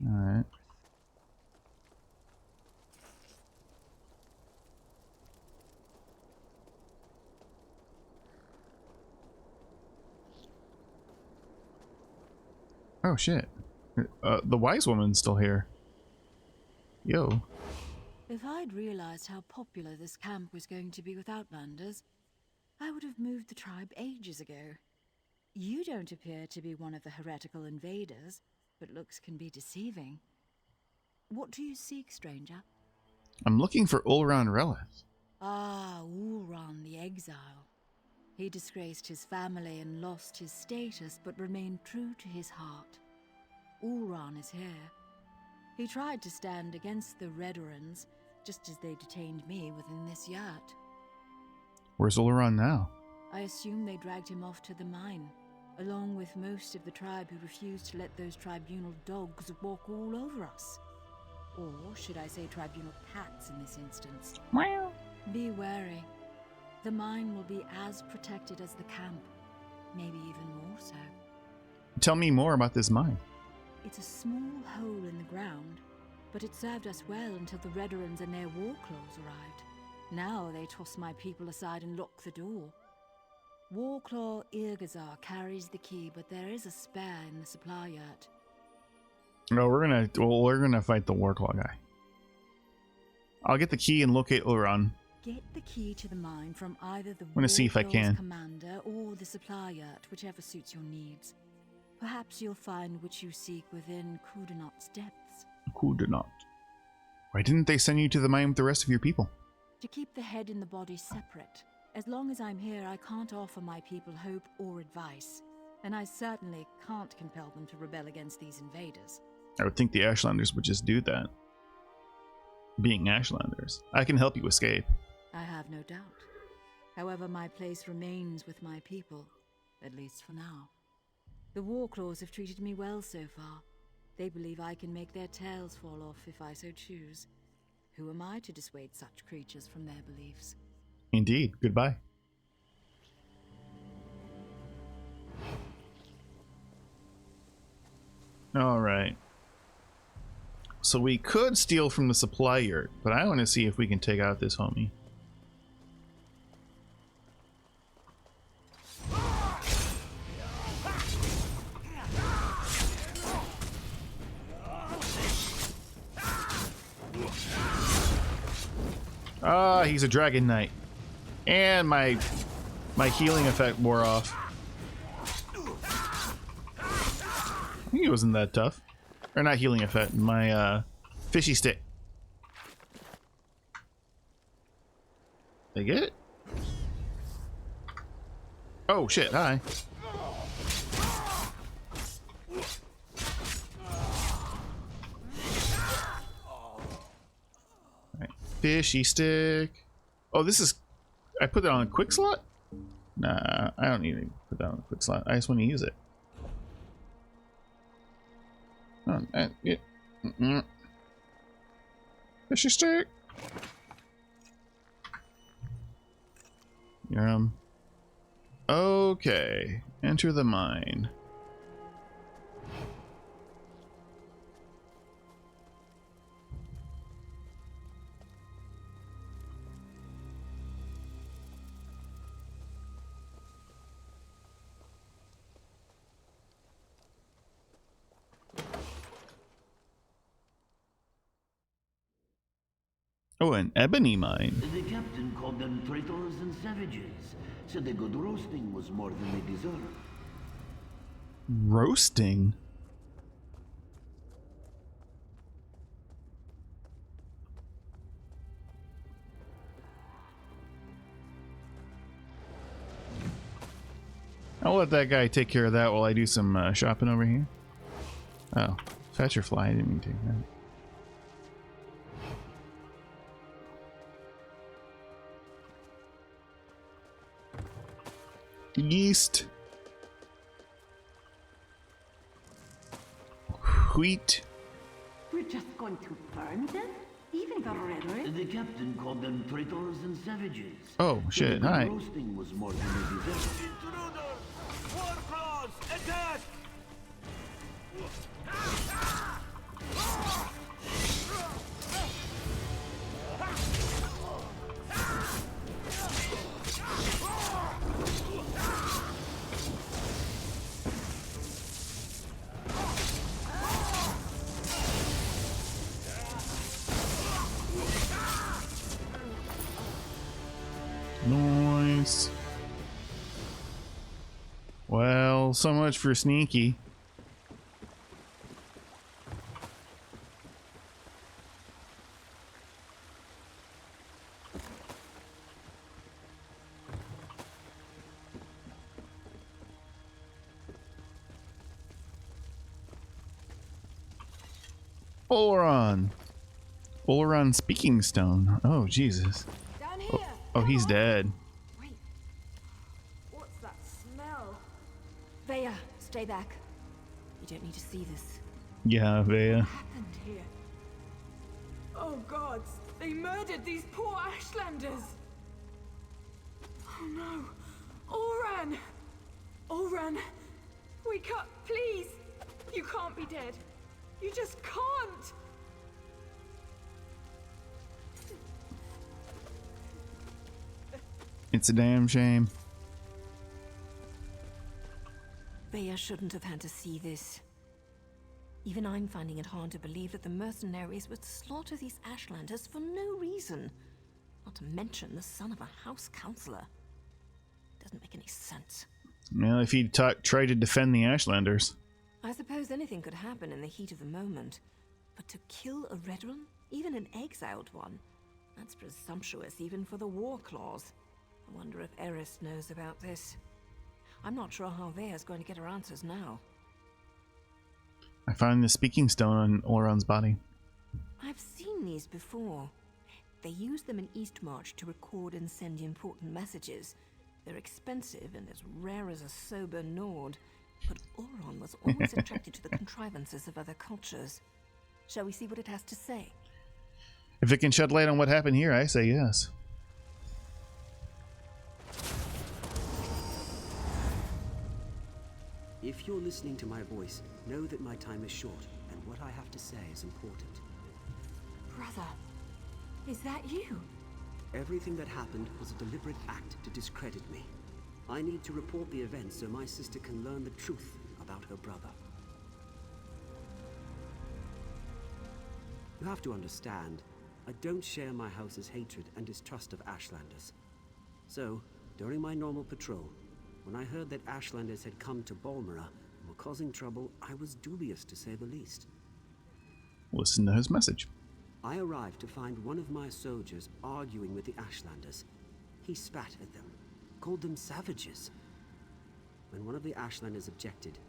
Alright. Oh shit. The wise woman's still here. Yo. If I'd realized how popular this camp was going to be with Outlanders, I would have moved the tribe ages ago. You don't appear to be one of the heretical invaders, but looks can be deceiving. What do you seek, stranger? I'm looking for Ulran Relith. Ah, Ulran the Exile. He disgraced his family and lost his status, but remained true to his heart. Ulran is here. He tried to stand against the Redorans, just as they detained me within this yurt. Where's Ulran now? I assume they dragged him off to the mine, along with most of the tribe who refused to let those tribunal dogs walk all over us. Or should I say tribunal cats in this instance? Meow. Be wary. The mine will be as protected as the camp, maybe even more so. Tell me more about this mine. It's a small hole in the ground, but it served us well until the Redorans and their war claws arrived. Now they toss my people aside and lock the door. Warclaw Irgazar carries the key, but there is a spare in the supply yurt. No, we're gonna fight the Warclaw guy. I'll get the key and locate Ulran. Get the key to the mine from either the gonna see if I Warclaw's can. commander or the supply yurt, whichever suits your needs. Perhaps you'll find what you seek within Kudanot's depths. Kudanot. Why didn't they send you to the mine with the rest of your people? To keep the head and the body separate. As long as I'm here, I can't offer my people hope or advice. And I certainly can't compel them to rebel against these invaders. I would think the Ashlanders would just do that. Being Ashlanders. I can help you escape. I have no doubt. However, my place remains with my people, at least for now. The Warclaws have treated me well so far. They believe I can make their tails fall off if I so choose. Who am I to dissuade such creatures from their beliefs? Indeed. Goodbye. Alright. So we could steal from the supply yurt, but I want to see if we can take out this homie. Ah, he's a dragon knight. And my healing effect wore off. He wasn't that tough. Or not healing effect, my fishy stick. Did I get it? Oh shit, hi. Alright, fishy stick. Oh, this is... I put that on a quick slot? Nah, I don't need to put that on a quick slot. I just want to use it. Oh, fishy stick. Okay. Enter the mine. Oh, an ebony mine. The captain called them traitors and savages. Said the good roasting was more than they deserved. Roasting? I'll let that guy take care of that while I do some shopping over here. Oh, fetcher fly. I didn't mean to take that. Yeast. Wheat. We're just going to burn them? Even the Redder? The captain called them traitors and savages. Oh shit, the hi. roasting was more than they deserved. Intruders! Warclaws, attack! Nice. Well, so much for sneaky. Oleron speaking stone. Oh, Jesus. Down here. Oh, he's dead. Wait. What's that smell? Vea, stay back. You don't need to see this. Yeah, Vea. What happened here? Oh gods, they murdered these poor Ashlanders. Oh no. Oran! Oran! Wake up, please! You can't be dead. You just can't! It's a damn shame. Vea shouldn't have had to see this. Even I'm finding it hard to believe that the mercenaries would slaughter these Ashlanders for no reason. Not to mention the son of a house counselor. Doesn't make any sense. Well, if he'd tried to defend the Ashlanders. I suppose anything could happen in the heat of the moment. But to kill a Redrun, even an exiled one, that's presumptuous even for the war clause. I wonder if Eris knows about this. I'm not sure how Vea's going to get her answers now. I found the speaking stone on Oron's body. I've seen these before. They use them in Eastmarch to record and send important messages. They're expensive and as rare as a sober Nord. But Oron was always attracted to the contrivances of other cultures. Shall we see what it has to say? If it can shed light on what happened here, I say yes. If you're listening to my voice, know that my time is short, and what I have to say is important. Brother, is that you? Everything that happened was a deliberate act to discredit me. I need to report the events so my sister can learn the truth about her brother. You have to understand, I don't share my house's hatred and distrust of Ashlanders. So, during my normal patrol, when I heard that Ashlanders had come to Balmora and were causing trouble, I was dubious to say the least. Listen to his message. I arrived to find one of my soldiers arguing with the Ashlanders. He spat at them, called them savages. When one of the Ashlanders objected,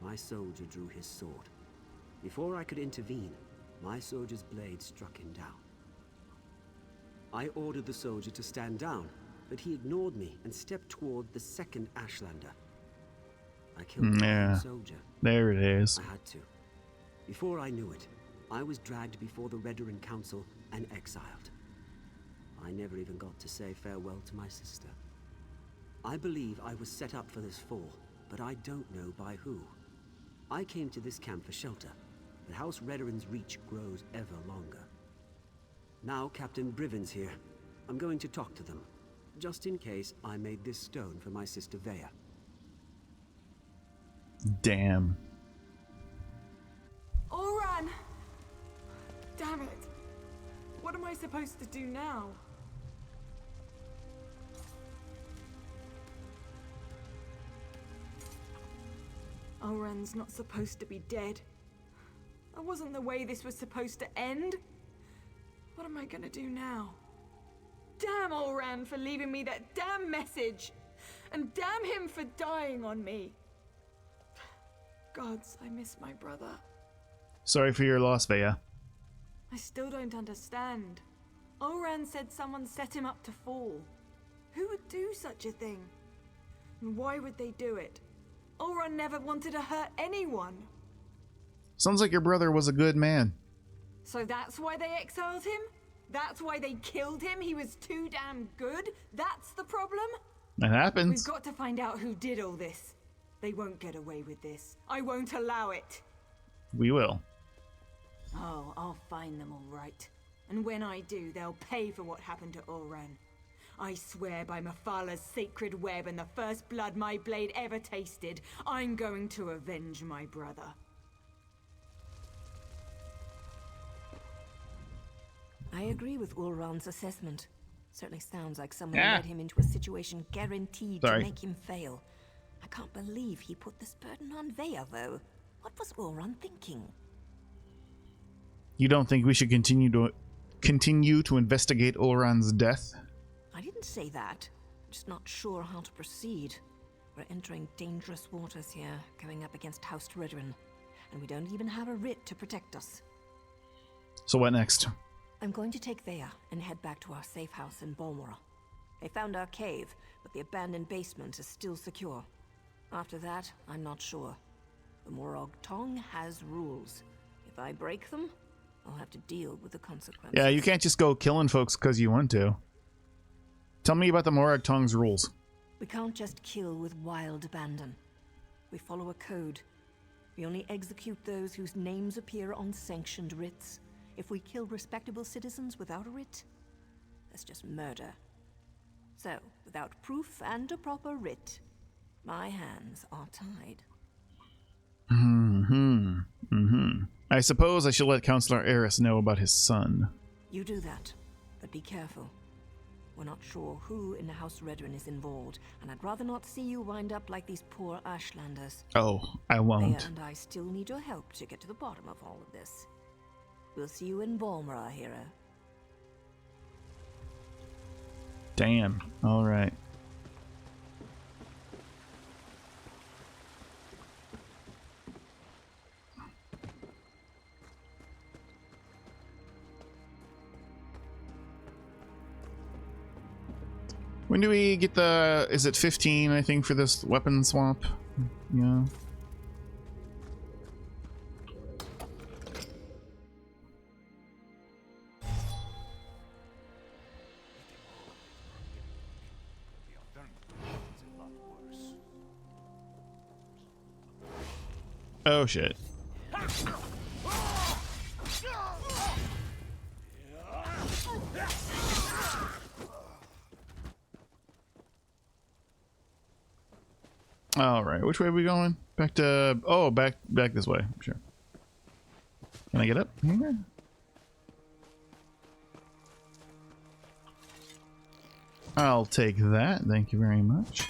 my soldier drew his sword. Before I could intervene, my soldier's blade struck him down. I ordered the soldier to stand down, but he ignored me and stepped toward the second Ashlander. I killed the soldier. There it is. I had to. Before I knew it, I was dragged before the Redoran Council and exiled. I never even got to say farewell to my sister. I believe I was set up for this fall, but I don't know by who. I came to this camp for shelter, but House Redoran's reach grows ever longer. Now Captain Briven's here. I'm going to talk to them, just in case I made this stone for my sister Vea. Damn. Oran! Damn it. What am I supposed to do now? Oran's not supposed to be dead. That wasn't the way this was supposed to end. What am I gonna do now? Damn Oran for leaving me that damn message! And damn him for dying on me! Gods, I miss my brother. Sorry for your loss, Vea. I still don't understand. Oran said someone set him up to fall. Who would do such a thing? And why would they do it? Oran never wanted to hurt anyone. Sounds like your brother was a good man. So that's why they exiled him? That's why they killed him? He was too damn good? That's the problem? That happens. We've got to find out who did all this. They won't get away with this. I won't allow it. We will. Oh, I'll find them all right. And when I do, they'll pay for what happened to Oran. I swear by Mafala's sacred web and the first blood my blade ever tasted, I'm going to avenge my brother. I agree with Ulron's assessment. Certainly sounds like someone led him into a situation guaranteed to make him fail. I can't believe he put this burden on Vea, though. What was Oran thinking? You don't think we should continue to investigate Oran's death? I didn't say that. I'm just not sure how to proceed. We're entering dangerous waters here, going up against House Redrin, and we don't even have a writ to protect us. So what next? I'm going to take Vea and head back to our safe house in Balmora. They found our cave, but the abandoned basement is still secure. After that, I'm not sure. The Morag Tong has rules. If I break them, I'll have to deal with the consequences. Yeah, you can't just go killing folks because you want to. Tell me about the Morag Tong's rules. We can't just kill with wild abandon. We follow a code. We only execute those whose names appear on sanctioned writs. If we kill respectable citizens without a writ, that's just murder. So, without proof and a proper writ, my hands are tied. I suppose I should let Councillor Eris know about his son. You do that, but be careful. We're not sure who in the House Redrin is involved, and I'd rather not see you wind up like these poor Ashlanders. Oh, I won't. Vea and I still need your help to get to the bottom of all of this. We'll see you in Balmora, hero. Damn. All right. When do we get the... Is it 15, I think, for this weapon swap? Yeah. Oh, shit. All right, which way are we going? Back to... Oh, back this way. Sure. Can I get up here? I'll take that. Thank you very much.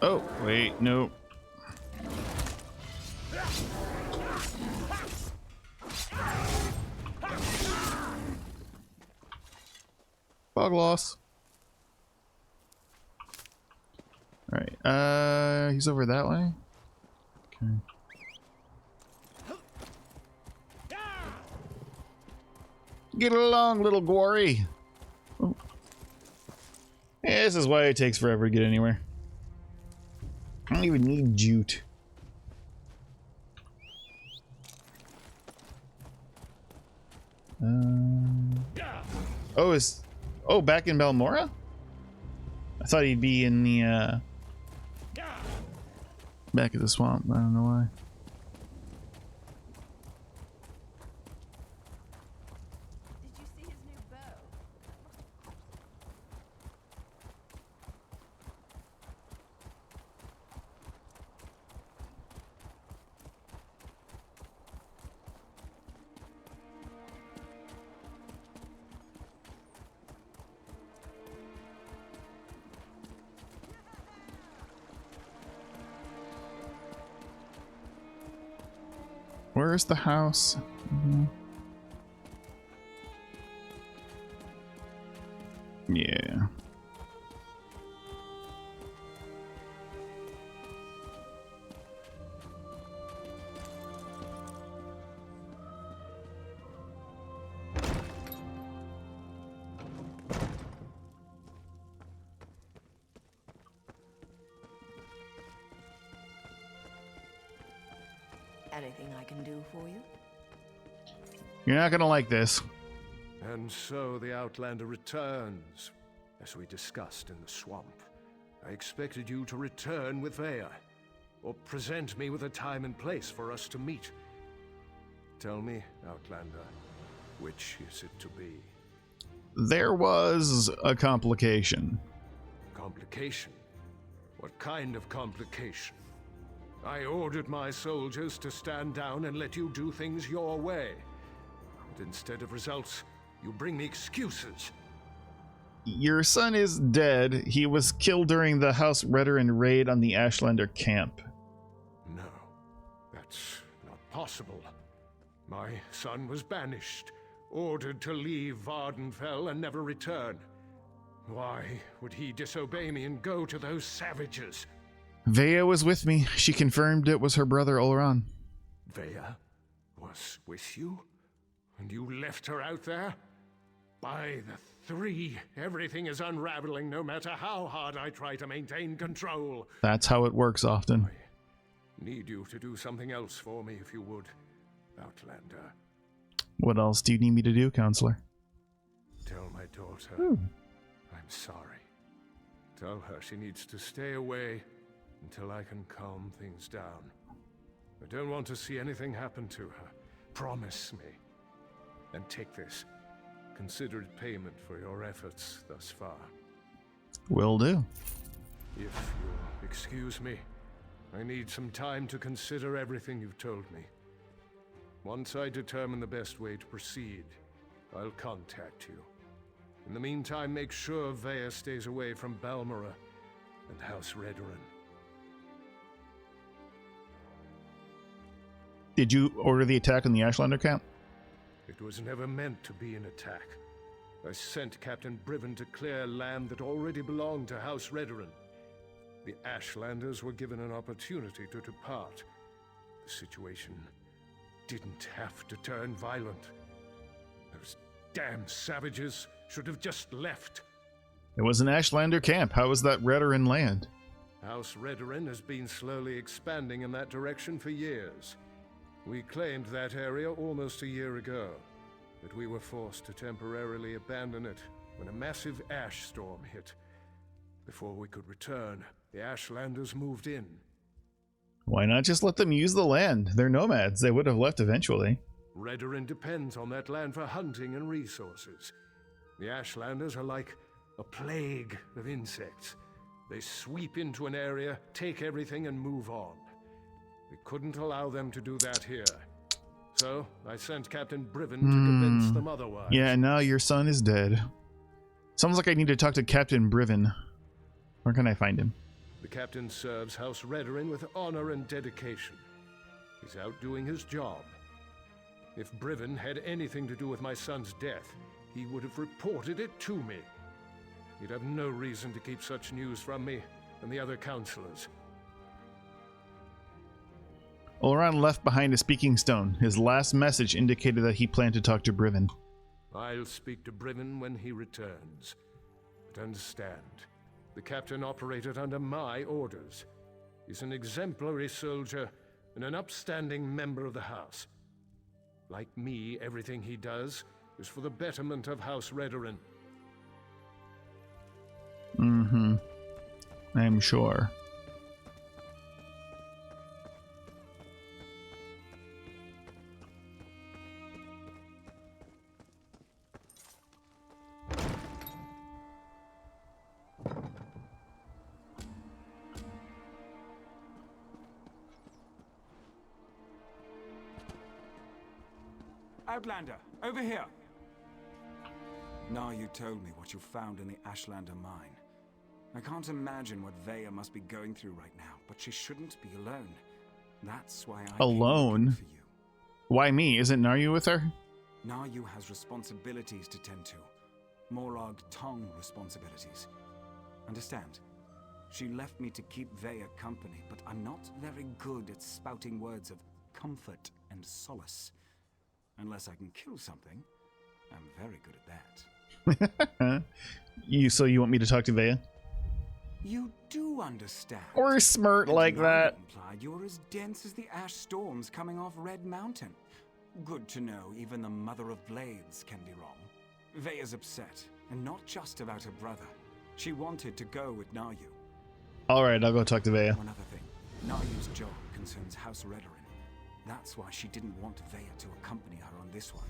Oh, wait, no. Fog loss. Alright, he's over that way? Okay. Get along, little Gwarry. Oh. Yeah, this is why it takes forever to get anywhere. I don't even need jute. Oh, back in Balmora? I thought he'd be in the back of the swamp. I don't know why. Did you see his new bow? Where's the house? Yeah. Anything I can do for you? You're not gonna like this. And so the Outlander returns, as we discussed in the swamp. I expected you to return with Vea, or present me with a time and place for us to meet. Tell me, Outlander, which is it to be? There was a complication. Complication? What kind of complication? I ordered my soldiers to stand down and let you do things your way. And instead of results, you bring me excuses. Your son is dead. He was killed during the House Redoran raid on the Ashlander camp. No, that's not possible. My son was banished, ordered to leave Vardenfell and never return. Why would he disobey me and go to those savages? Vea was with me. She confirmed it was her brother Olran. Vea was with you? And you left her out there? By the three, everything is unraveling no matter how hard I try to maintain control. That's how it works often. I need you to do something else for me if you would, Outlander. What else do you need me to do, Counselor? Tell my daughter I'm sorry. Tell her she needs to stay away until I can calm things down. I don't want to see anything happen to her. Promise me. And take this. Consider it payment for your efforts thus far. Will do. If you'll excuse me, I need some time to consider everything you've told me. Once I determine the best way to proceed, I'll contact you. In the meantime, make sure Vea stays away from Balmora and House Redoran. Did you order the attack on the Ashlander camp? It was never meant to be an attack. I sent Captain Briven to clear land that already belonged to House Redoran. The Ashlanders were given an opportunity to depart. The situation didn't have to turn violent. Those damn savages should have just left. It was an Ashlander camp. How was that Redoran land? House Redoran has been slowly expanding in that direction for years. We claimed that area almost a year ago, but we were forced to temporarily abandon it when a massive ash storm hit. Before we could return, the Ashlanders moved in. Why not just let them use the land? They're nomads. They would have left eventually. Redoran depends on that land for hunting and resources. The Ashlanders are like a plague of insects. They sweep into an area, take everything, and move on. We couldn't allow them to do that here. So, I sent Captain Briven to convince them otherwise. Yeah, and now your son is dead. Sounds like I need to talk to Captain Briven. Where can I find him? The captain serves House Redoran with honor and dedication. He's out doing his job. If Briven had anything to do with my son's death, he would have reported it to me. He'd have no reason to keep such news from me and the other counselors. Olran left behind a speaking stone. His last message indicated that he planned to talk to Briven. I'll speak to Briven when he returns. But understand, the captain operated under my orders. He's an exemplary soldier and an upstanding member of the House. Like me, everything he does is for the betterment of House Redoran. I'm sure. Outlander, over here! Now you told me what you found in the Ashlander mine. I can't imagine what Vea must be going through right now, but she shouldn't be alone. That's why I Alone? for you. Why me? Isn't Naryu with her? Naryu has responsibilities to tend to. Morag Tong responsibilities. Understand? She left me to keep Vea company, but I'm not very good at spouting words of comfort and solace. Unless I can kill something, I'm very good at that. So you want me to talk to Vea? You do understand. Or smirk like that. Implied you're as dense as the ash storms coming off Red Mountain. Good to know even the Mother of Blades can be wrong. Vea's upset, and not just about her brother. She wanted to go with Naryu. Alright, I'll go talk to Vea. One other thing. Nayu's job concerns House Redorin. That's why she didn't want Vea to accompany her on this one.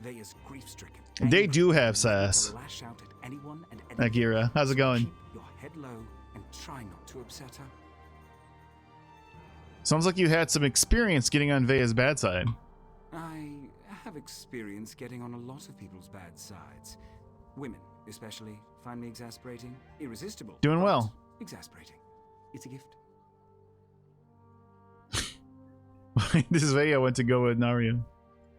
Vea's grief-stricken. They do have ready sass. to lash out at anyone and anything. Akira, how's it going? Keep your head low and try not to upset her. Sounds like you had some experience getting on Vea's bad side. I have experience getting on a lot of people's bad sides. Women, especially, find me exasperating. Irresistible. Doing but well. Exasperating. It's a gift. This is Vea went to go with Naru.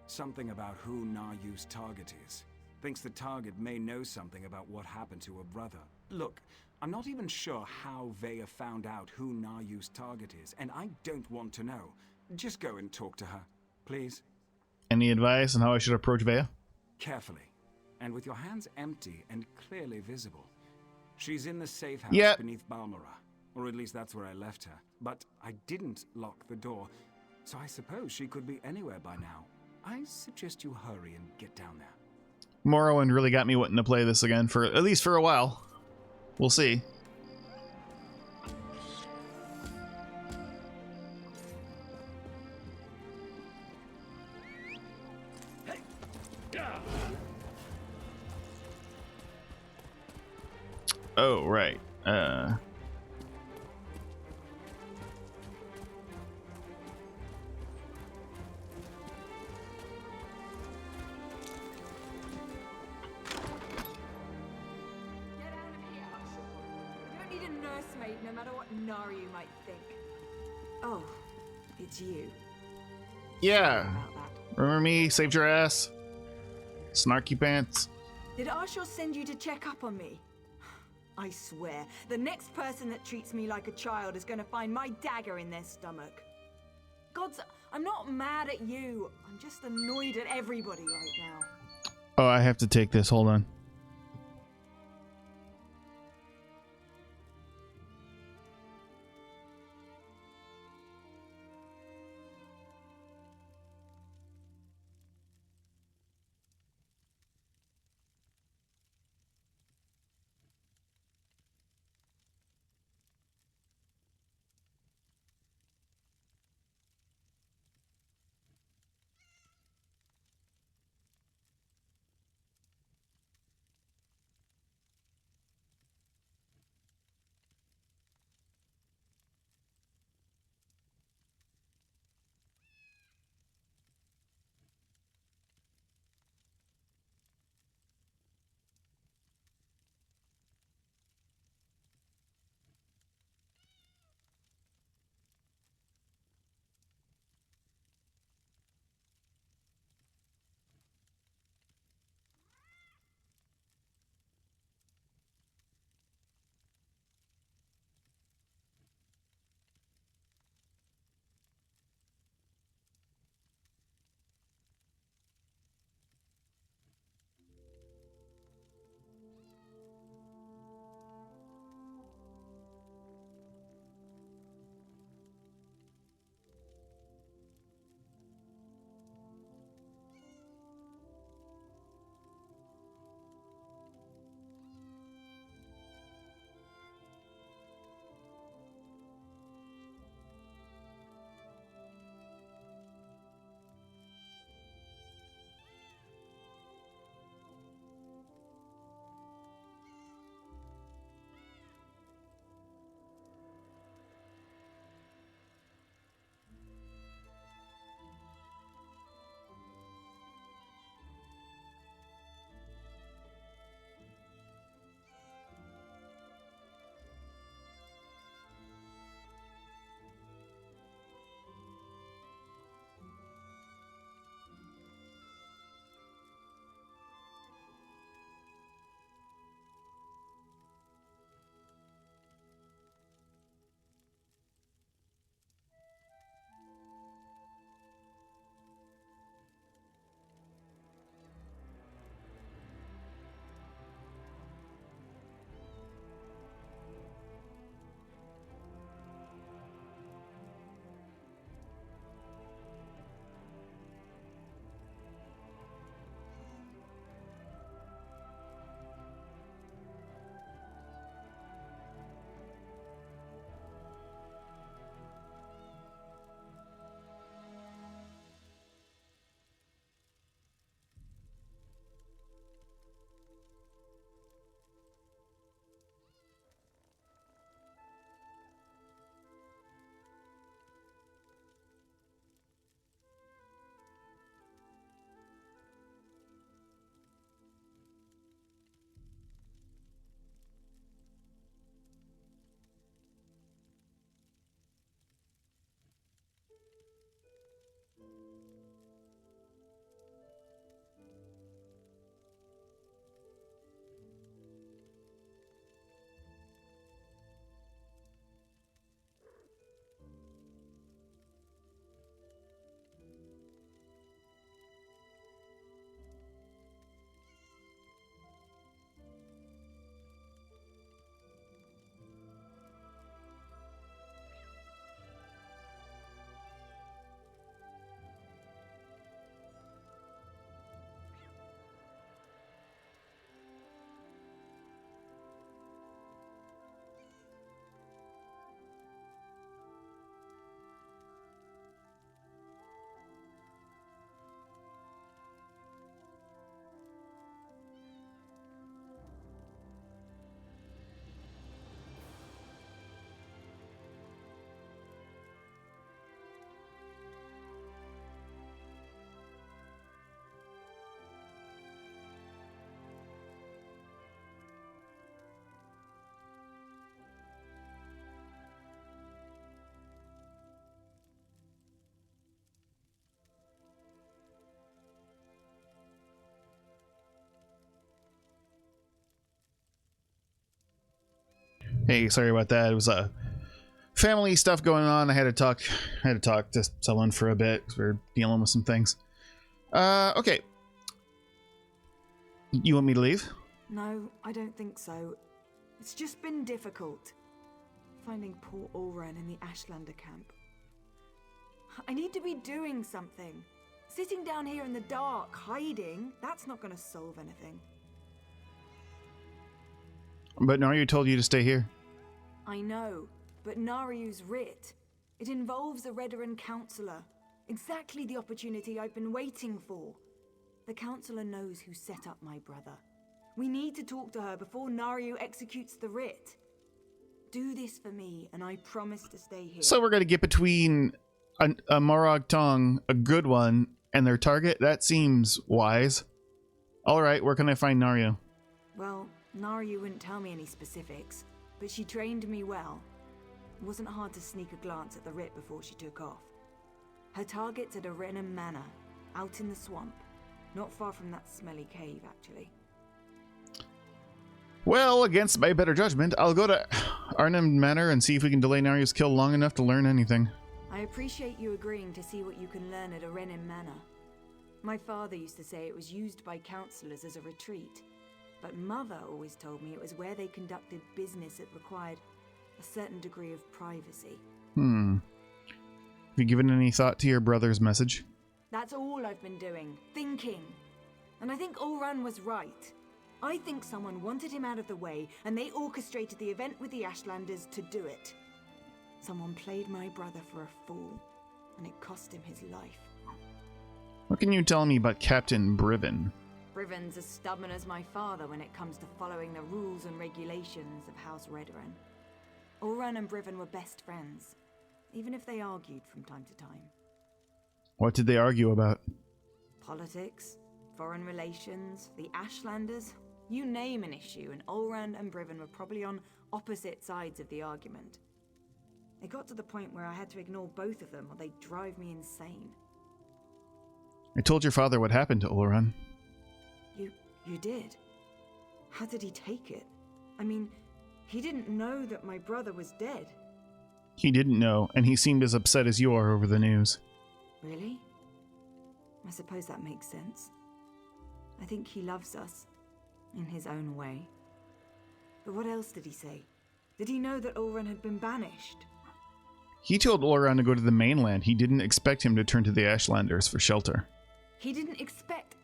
Something about who Nayu's target is. Thinks the target may know something about what happened to her brother. Look, I'm not even sure how Vea found out who Nayu's target is, and I don't want to know. Just go and talk to her, please. Any advice on how I should approach Vea? Carefully, and with your hands empty and clearly visible. She's in the safe house beneath Balmora, or at least that's where I left her. But I didn't lock the door, so I suppose she could be anywhere by now. I suggest you hurry and get down there. Morrowind really got me wanting to play this again for at least for a while. We'll see. Oh, right. No matter what Naru might think. Oh, it's you. Yeah. Remember me? Saved your ass? Snarky pants. Did Arshor send you to check up on me? I swear, the next person that treats me like a child is going to find my dagger in their stomach. Gods, I'm not mad at you. I'm just annoyed at everybody right now. Oh, I have to take this. Hold on. Hey, sorry about that. It was family stuff going on. I had to talk to someone for a bit because we were dealing with some things. Okay. You want me to leave? No, I don't think so. It's just been difficult. Finding poor Ulran in the Ashlander camp. I need to be doing something. Sitting down here in the dark, hiding, that's not going to solve anything. But Naryu told you to stay here. I know, but Naryu's writ. It involves a Redoran counselor. Exactly the opportunity I've been waiting for. The counselor knows who set up my brother. We need to talk to her before Naryu executes the writ. Do this for me, and I promise to stay here. So we're going to get between a Morag Tong, a good one, and their target? That seems wise. Alright, where can I find Naryu? Well, Naryu wouldn't tell me any specifics, but she trained me well. It wasn't hard to sneak a glance at the writ before she took off. Her target's at Arenum Manor, out in the swamp. Not far from that smelly cave, actually. Well, against my better judgment, I'll go to Arnhem Manor and see if we can delay Naryu's kill long enough to learn anything. I appreciate you agreeing to see what you can learn at Arenum Manor. My father used to say it was used by counselors as a retreat, but Mother always told me it was where they conducted business that required a certain degree of privacy. Have you given any thought to your brother's message? That's all I've been doing, thinking. And I think Ulran was right. I think someone wanted him out of the way, and they orchestrated the event with the Ashlanders to do it. Someone played my brother for a fool, and it cost him his life. What can you tell me about Captain Briven? Briven's as stubborn as my father when it comes to following the rules and regulations of House Redoran. Ulran and Briven were best friends, even if they argued from time to time. What did they argue about? Politics, foreign relations, the Ashlanders. You name an issue, and Ulran and Briven were probably on opposite sides of the argument. It got to the point where I had to ignore both of them or they'd drive me insane. I told your father what happened to Ulran. You did? How did he take it? I mean, he didn't know that my brother was dead. He didn't know, and he seemed as upset as you are over the news. Really? I suppose that makes sense. I think he loves us, in his own way. But what else did he say? Did he know that Ulran had been banished? He told Ulran to go to the mainland. He didn't expect him to turn to the Ashlanders for shelter. He didn't expect...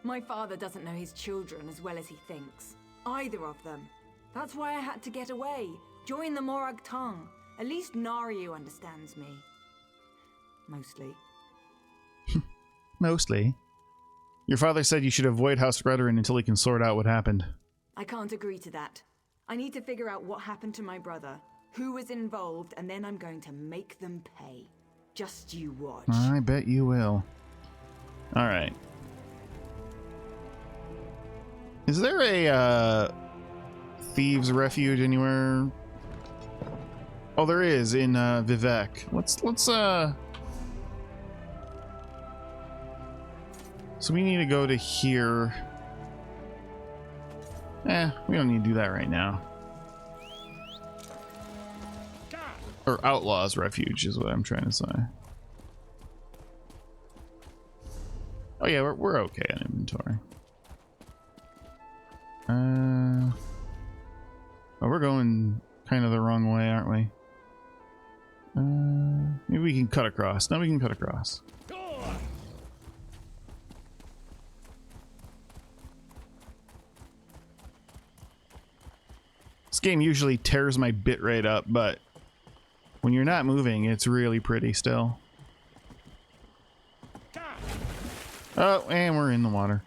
My father doesn't know his children as well as he thinks. Either of them. That's why I had to get away. Join the Morag Tong. At least Naryu understands me. Mostly. Mostly. Your father said you should avoid House Redoran until he can sort out what happened. I can't agree to that. I need to figure out what happened to my brother, who was involved, and then I'm going to make them pay. Just you watch. I bet you will. Alright. Is there a thieves' refuge anywhere? Oh, there is in Vivek. Let's So we need to go to here. We don't need to do that right now. Or Outlaws Refuge is what I'm trying to say. Oh yeah, we're okay on inventory. Oh, we're going kind of the wrong way, aren't we? Maybe we can cut across. Now we can cut across. This game usually tears my bitrate up, but when you're not moving, it's really pretty still. Oh, and we're in the water.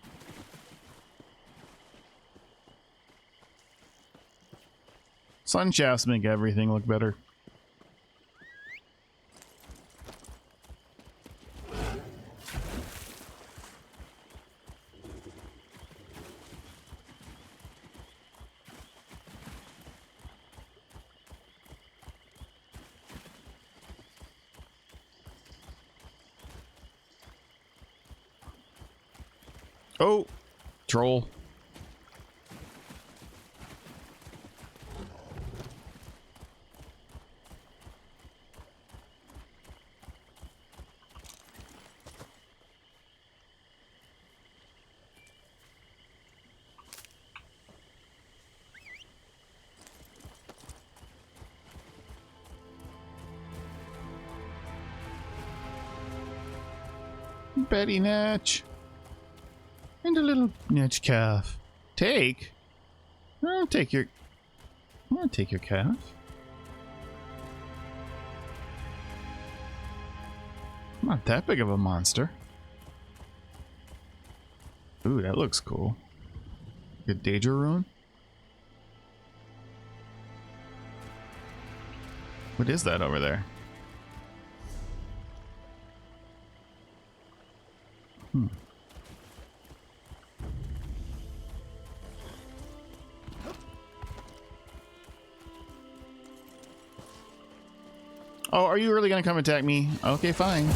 Sun shafts make everything look better. Oh, troll. Betty Natch. And a little Natch calf. Take? I'll take your calf. Not that big of a monster. Ooh, that looks cool. Good Danger Rune? What is that over there? Oh, are you really gonna come attack me? Okay, fine.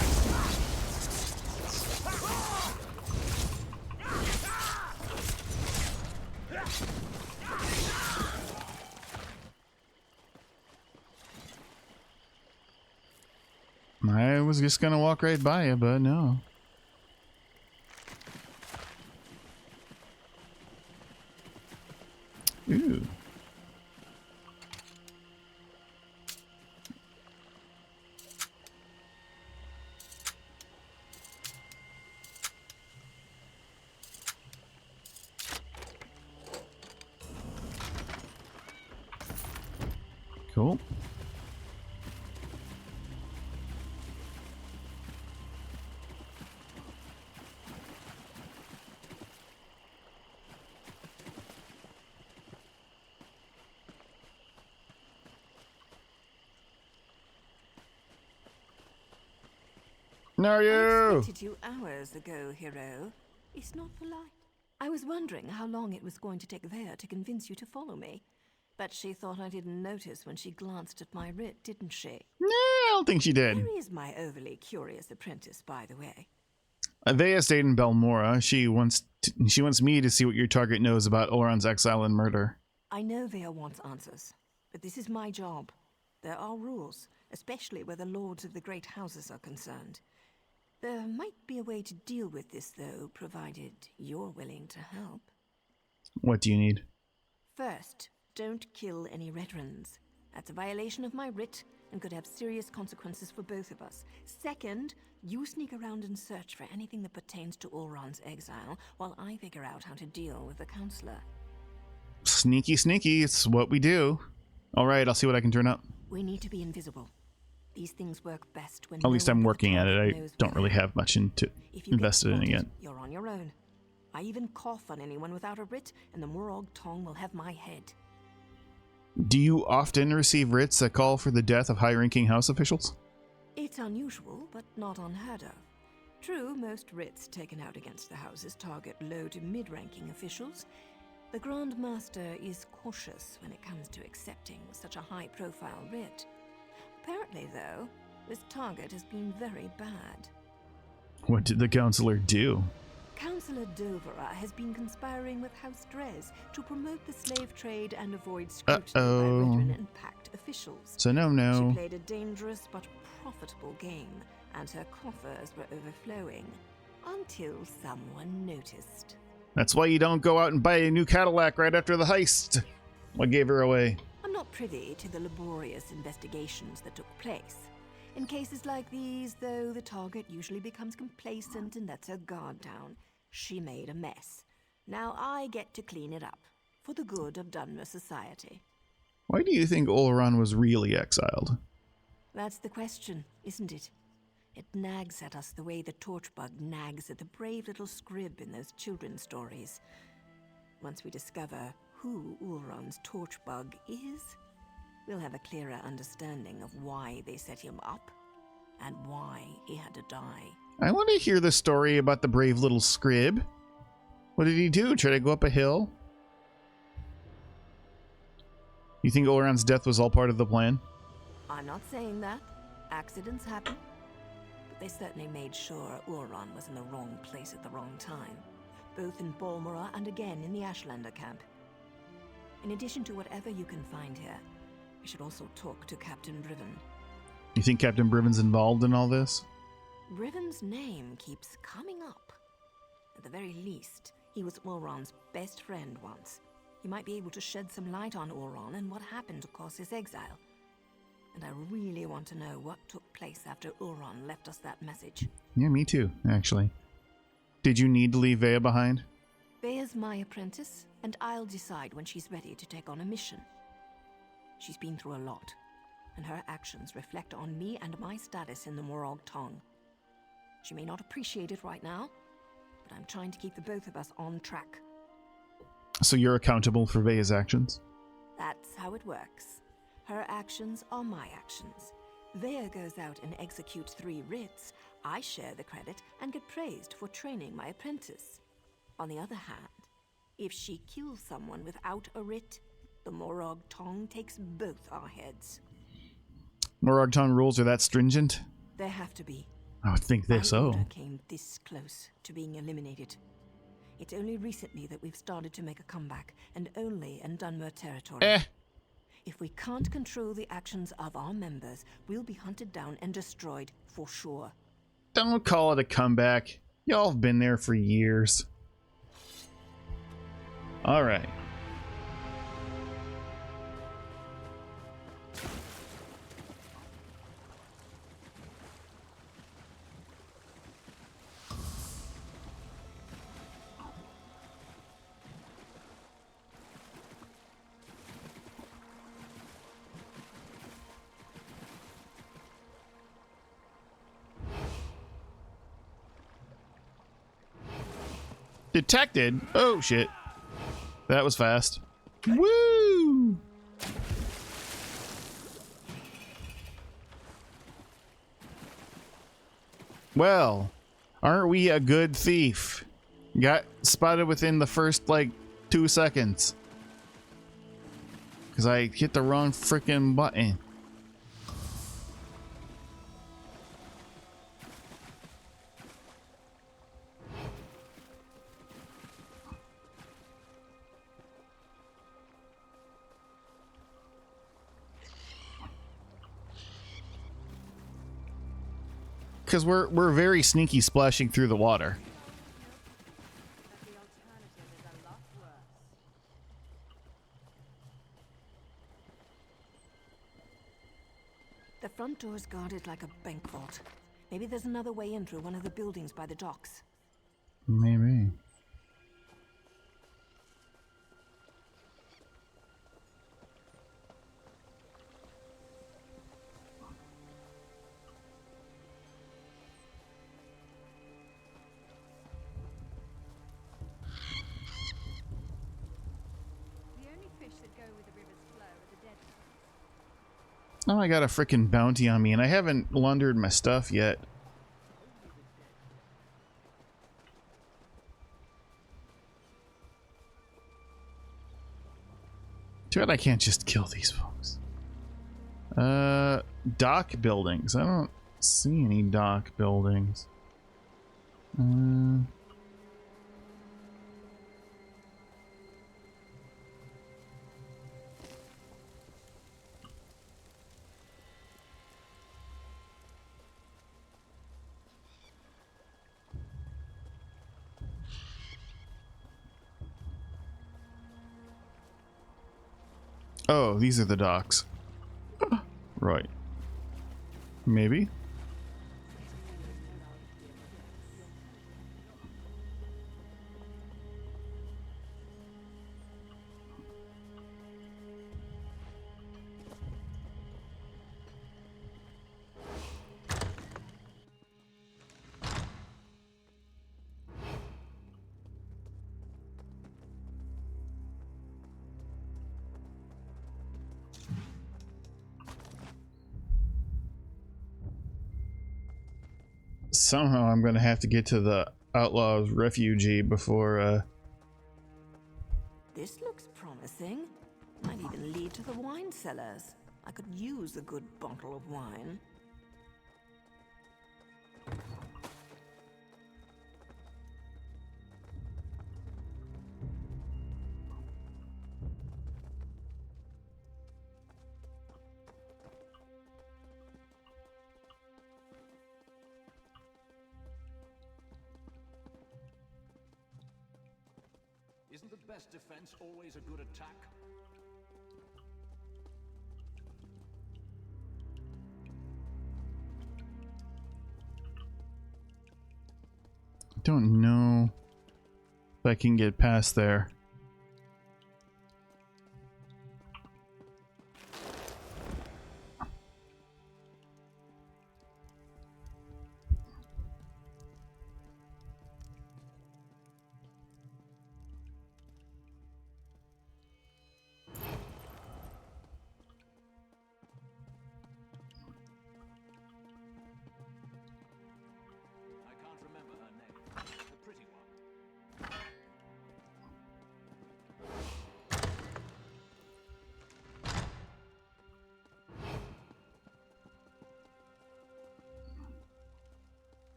I was just gonna walk right by you, but no. Ooh. Cool. No, you! I expected you hours ago, hero. It's not polite. I was wondering how long it was going to take Vea to convince you to follow me. But she thought I didn't notice when she glanced at my writ, didn't she? No, I don't think she did. Where is my overly curious apprentice, by the way? Vea stayed in Belmora. She wants me to see what your target knows about Oron's exile and murder. I know Vea wants answers, but this is my job. There are rules, especially where the lords of the great houses are concerned. There might be a way to deal with this, though, provided you're willing to help. What do you need? First, don't kill any Redrons. That's a violation of my writ and could have serious consequences for both of us. Second, you sneak around and search for anything that pertains to Oron's exile, while I figure out how to deal with the counselor. Sneaky, sneaky. It's what we do. All right, I'll see what I can turn up. We need to be invisible. These things work best when At least I'm working at it. I don't really have have much invested in it yet. You're on your own. I even cough on anyone without a writ, and the Murog tongue will have my head. Do you often receive writs that call for the death of high-ranking house officials? It's unusual, but not unheard of. True, most writs taken out against the houses target low to mid-ranking officials. The Grand Master is cautious when it comes to accepting such a high-profile writ. Apparently, though, this target has been very bad. What did the counselor do? Councillor Dovera has been conspiring with House Drez to promote the slave trade and avoid scrutiny by Redrin and Pact officials. So no. She played a dangerous but profitable game, and her coffers were overflowing, until someone noticed. That's why you don't go out and buy a new Cadillac right after the heist. What gave her away? I'm not privy to the laborious investigations that took place. In cases like these, though, the target usually becomes complacent and lets her guard down. She made a mess. Now I get to clean it up, for the good of Dunmer society. Why do you think Oleron was really exiled? That's the question, isn't it? It nags at us the way the torchbug nags at the brave little scrib in those children's stories. Once we discover who Ulron's torchbug is, we'll have a clearer understanding of why they set him up and why he had to die. I want to hear the story about the brave little scrib. What did he do? Try to go up a hill? You think Oleron's death was all part of the plan? I'm not saying that. Accidents happen. But they certainly made sure Ulron was in the wrong place at the wrong time, both in Balmora and again in the Ashlander camp. In addition to whatever you can find here, we should also talk to Captain Briven. You think Captain Briven's involved in all this? Briven's name keeps coming up. At the very least, he was Ulron's best friend once. He might be able to shed some light on Ulron and what happened to cause his exile. And I really want to know what took place after Uron left us that message. Yeah, me too, actually. Did you need to leave Vea behind? Vea's my apprentice, and I'll decide when she's ready to take on a mission. She's been through a lot, and her actions reflect on me and my status in the Morag Tong. She may not appreciate it right now, but I'm trying to keep the both of us on track. So you're accountable for Vea's actions? That's how it works. Her actions are my actions. Vea goes out and executes 3 writs. I share the credit and get praised for training my apprentice. On the other hand, if she kills someone without a writ, the Morag Tong takes both our heads. Morag Tong rules are that stringent? There have to be. I would think this, My order came this close to being eliminated. It's only recently that we've started to make a comeback, and only in Dunmer territory. If we can't control the actions of our members, we'll be hunted down and destroyed for sure. Don't call it a comeback. Y'all have been there for years. Alright. Detected? Oh shit. That was fast. Woo! Well, aren't we a good thief? Got spotted within the first, like, 2 seconds. Because I hit the wrong freaking button. Because we're very sneaky splashing through the water. The front door's guarded like a bank vault. Maybe there's another way in through one of the buildings by the docks. Maybe. Oh, I got a freaking bounty on me, and I haven't laundered my stuff yet. Too bad I can't just kill these folks. Dock buildings. I don't see any dock buildings. Oh, these are the docks. Right. Maybe. Somehow I'm gonna have to get to the Outlaw's Refugee before, This looks promising. Might even lead to the wine cellars. I could use a good bottle of wine. Isn't the best defense always a good attack? don't know if I can get past there.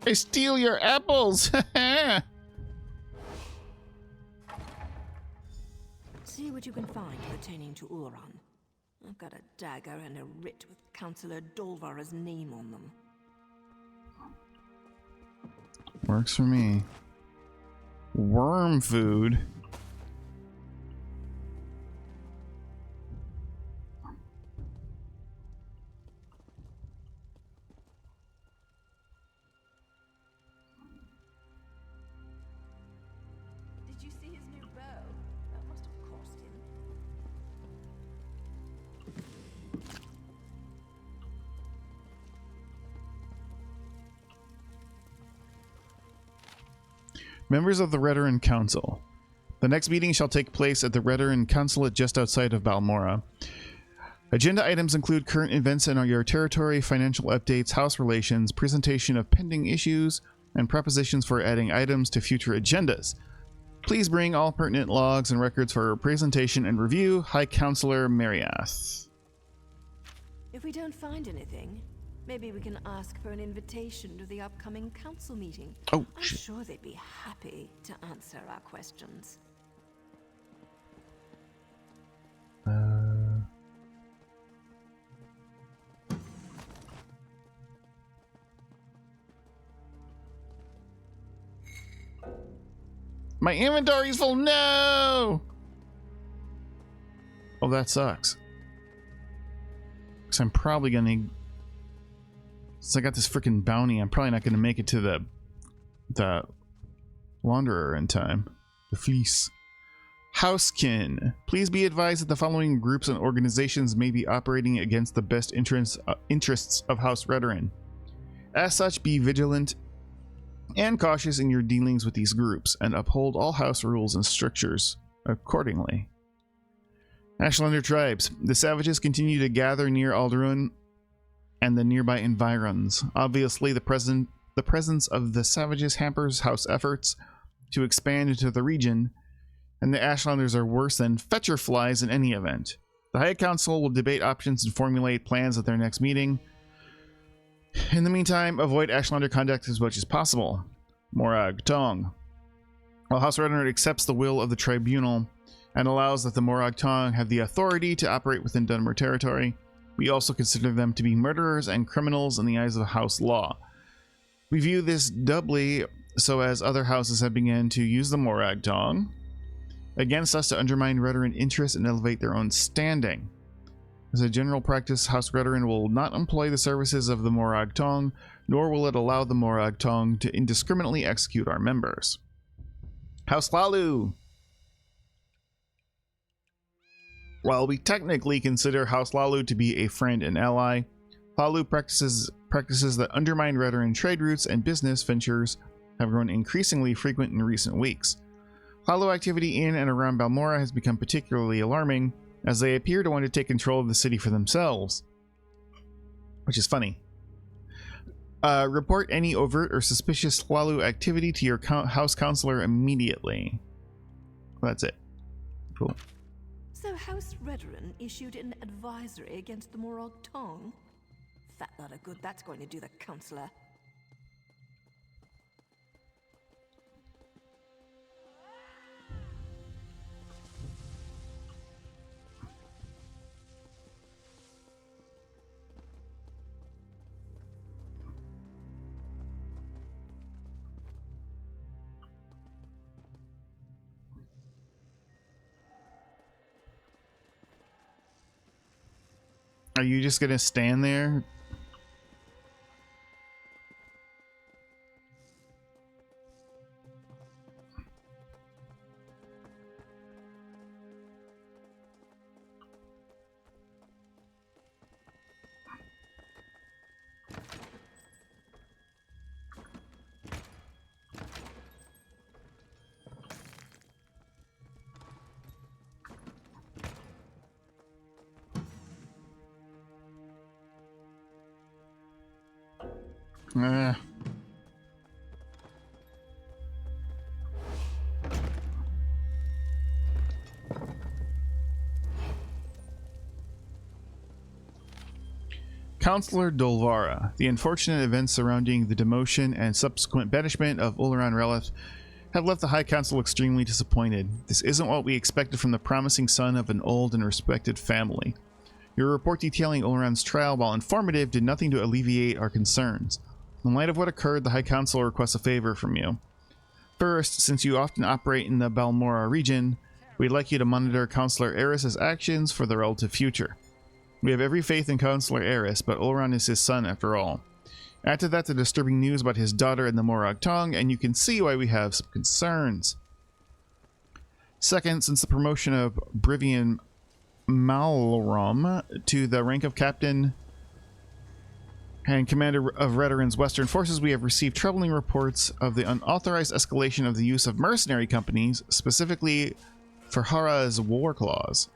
I steal your apples! See what you can find pertaining to Uran. I've got a dagger and a writ with Councillor Dolvara's name on them. Works for me. Worm food. Did you see his new bow? That must have cost him. Members of the Redoran Council. The next meeting shall take place at the Redoran Consulate just outside of Balmora. Agenda items include current events in your territory, financial updates, house relations, presentation of pending issues, and propositions for adding items to future agendas. Please bring all pertinent logs and records for presentation and review. High Counselor Mariath. If we don't find anything, maybe we can ask for an invitation to the upcoming council meeting. Oh, I'm shit. sure they'd be happy to answer our questions. My inventory's full. No! Oh, that sucks. Because I'm probably gonna... Since I got this freaking bounty, I'm probably not gonna make it to the Wanderer in time. The Fleece. Housekin. Please be advised that the following groups and organizations may be operating against the best interests of House Redoran. As such, be vigilant and cautious in your dealings with these groups, and uphold all house rules and strictures accordingly. Ashlander tribes. The savages continue to gather near Alderun and the nearby environs. Obviously, the presence of the savages hampers house efforts to expand into the region, and the Ashlanders are worse than fetcher flies in any event. The High Council will debate options and formulate plans at their next meeting. In the meantime, avoid Ashlander conduct as much as possible. Morag Tong. While House Redoran accepts the will of the tribunal and allows that the Morag Tong have the authority to operate within Dunmer territory, we also consider them to be murderers and criminals in the eyes of house law. We view this doubly so as other houses have begun to use the Morag Tong against us to undermine Redoran interests and elevate their own standing. As a general practice, House Redoran will not employ the services of the Morag Tong, nor will it allow the Morag Tong to indiscriminately execute our members. House Lalu! While we technically consider House Lalu to be a friend and ally, Lalu practices that undermine Redoran trade routes and business ventures have grown increasingly frequent in recent weeks. Lalu activity in and around Balmora has become particularly alarming, as they appear to want to take control of the city for themselves. Which is funny. Report any overt or suspicious Lalu activity to your house counselor immediately. That's it. Cool. So House Redoran issued an advisory against the Morag Tong? Fat lot of good that's going to do the councillor. Are you just gonna stand there? Uh. Counselor Dolvara. The unfortunate events surrounding the demotion and subsequent banishment of Oleron Relith have left the High Council extremely disappointed. This isn't what we expected from the promising son of an old and respected family. Your report detailing Oleron's trial, while informative, did nothing to alleviate our concerns. In light of what occurred, the High Council requests a favor from you. First, since you often operate in the Balmora region, we'd like you to monitor Counselor Eris's actions for the relative future. We have every faith in Counselor Eris, but Oleron is his son after all. Add to that the disturbing news about his daughter in the Morag tongue, and you can see why we have some concerns. Second, since the promotion of Brivian Malrum to the rank of Captain and Commander of Redoran's Western Forces, we have received troubling reports of the unauthorized escalation of the use of mercenary companies, specifically Ferhara's war clause.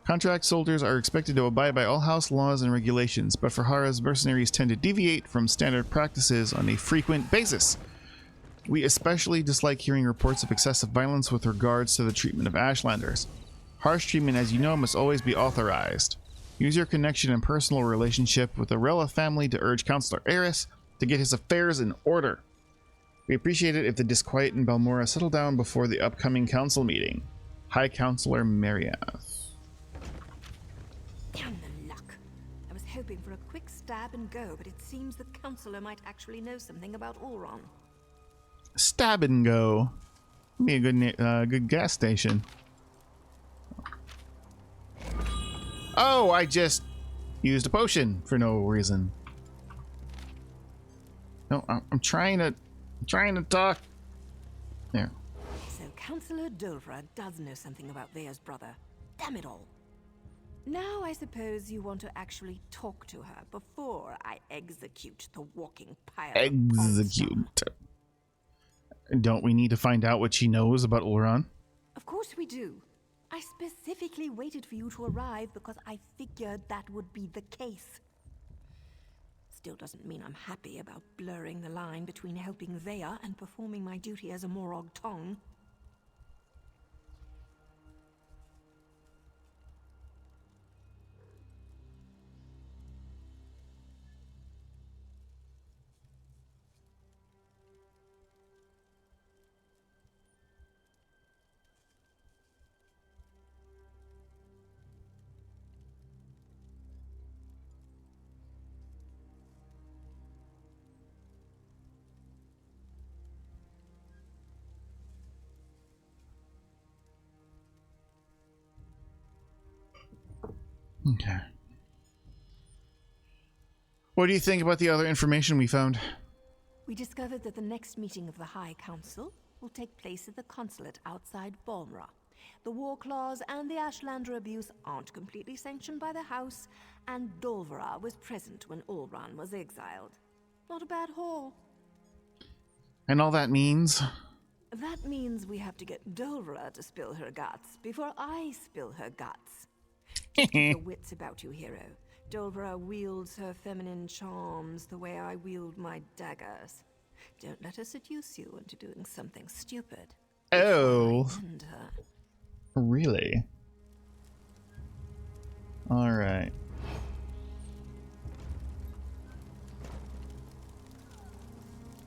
Contract soldiers are expected to abide by all house laws and regulations, but Ferhara's mercenaries tend to deviate from standard practices on a frequent basis. We especially dislike hearing reports of excessive violence with regards to the treatment of Ashlanders. Harsh treatment, as you know, must always be authorized. Use your connection and personal relationship with the Rella family to urge Counselor Eris to get his affairs in order. We appreciate it if the disquiet in Balmora settle down before the upcoming council meeting. High Counselor Mariath. Damn the luck. I was hoping for a quick stab and go, but it seems the Counselor might actually know something about Oleron. Stab and go. Be a good gas station. Oh, I just used a potion for no reason. No, I'm trying to talk. There. So Counselor Dolvra does know something about Vea's brother. Damn it all. Now I suppose you want to actually talk to her before I execute the walking pile. Execute. Don't we need to find out what she knows about Oleron? Of course we do. I specifically waited for you to arrive because I figured that would be the case. Still doesn't mean I'm happy about blurring the line between helping Vea and performing my duty as a Morag Tong. Okay. What do you think about the other information we found? We discovered that the next meeting of the High Council will take place at the consulate outside Balmora. The war clause and the Ashlander abuse aren't completely sanctioned by the House, and Dolvara was present when Oleron was exiled. Not a bad haul. And all that means? That means we have to get Dolvara to spill her guts before I spill her guts. Keep your wits about you, hero. Dolvara wields her feminine charms the way I wield my daggers. Don't let her seduce you into doing something stupid. Oh. Really? Alright.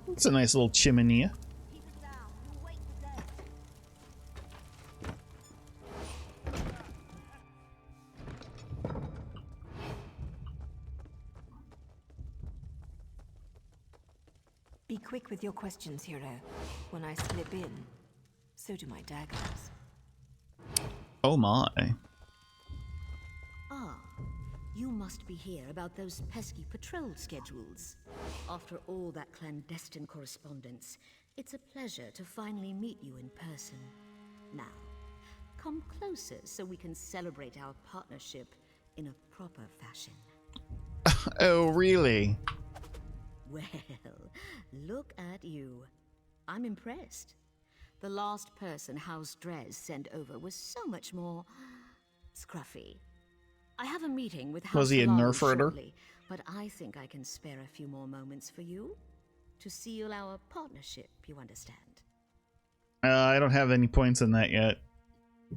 It's a nice little chimney. Be quick with your questions, hero. When I slip in, so do my daggers. Oh my. Ah, you must be here about those pesky patrol schedules. After all that clandestine correspondence, it's a pleasure to finally meet you in person. Now, come closer so we can celebrate our partnership in a proper fashion. Oh, really? Well, look at you. I'm impressed. The last person House Drez sent over was so much more scruffy. I have a meeting with House Was he a Halalu nerf herder? shortly, but I think I can spare a few more moments for you to seal our partnership, you understand? I don't have any points on that yet.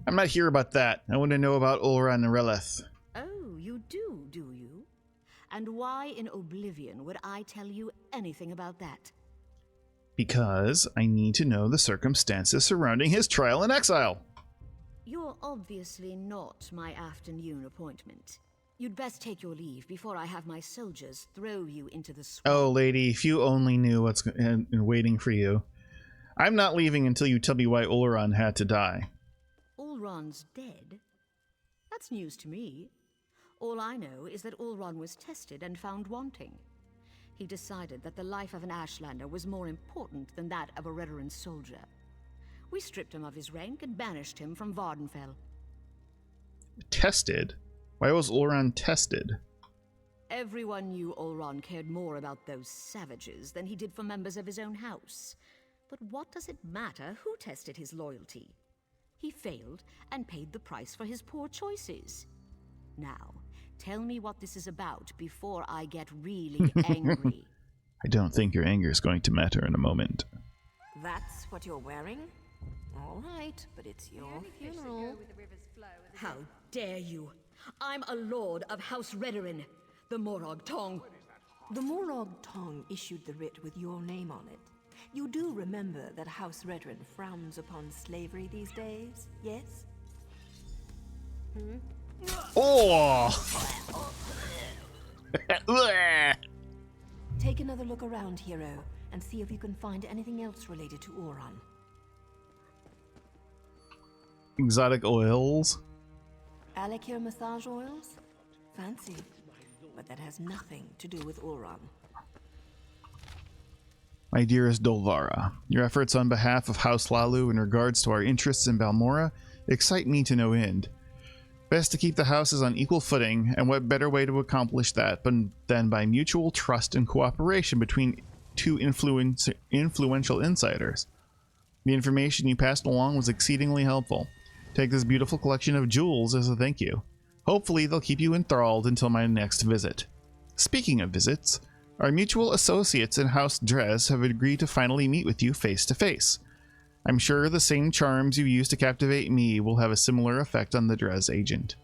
I'm not here about that. I want to know about Ulra and Releth. Oh, you do you? And why in oblivion would I tell you anything about that? Because I need to know the circumstances surrounding his trial in exile. You're obviously not my afternoon appointment. You'd best take your leave before I have my soldiers throw you into the swamp. Oh, lady, if you only knew what's waiting for you. I'm not leaving until you tell me why Ulran had to die. Ulron's dead? That's news to me. All I know is that Ulron was tested and found wanting. He decided that the life of an Ashlander was more important than that of a Redoran soldier. We stripped him of his rank and banished him from Vardenfell. Tested? Why was Ulran tested? Everyone knew Ulron cared more about those savages than he did for members of his own house. But what does it matter who tested his loyalty? He failed and paid the price for his poor choices. Now, tell me what this is about before I get really angry. I don't think your anger is going to matter in a moment. That's what you're wearing? All right, but it's your funeral. How dare you? I'm a lord of House Redoran, the Morag Tong. The Morag Tong issued the writ with your name on it. You do remember that House Redoran frowns upon slavery these days, yes? Oh! Take another look around, hero, and see if you can find anything else related to Ulran. Exotic oils? Alakir massage oils? Fancy. But that has nothing to do with Ulran. My dearest Dolvara, your efforts on behalf of House Lalu in regards to our interests in Balmora excite me to no end. Best to keep the houses on equal footing, and what better way to accomplish that than by mutual trust and cooperation between two influential insiders. The information you passed along was exceedingly helpful. Take this beautiful collection of jewels as a thank you. Hopefully they'll keep you enthralled until my next visit. Speaking of visits, our mutual associates in House Drez have agreed to finally meet with you face to face. I'm sure the same charms you used to captivate me will have a similar effect on the Drez agent.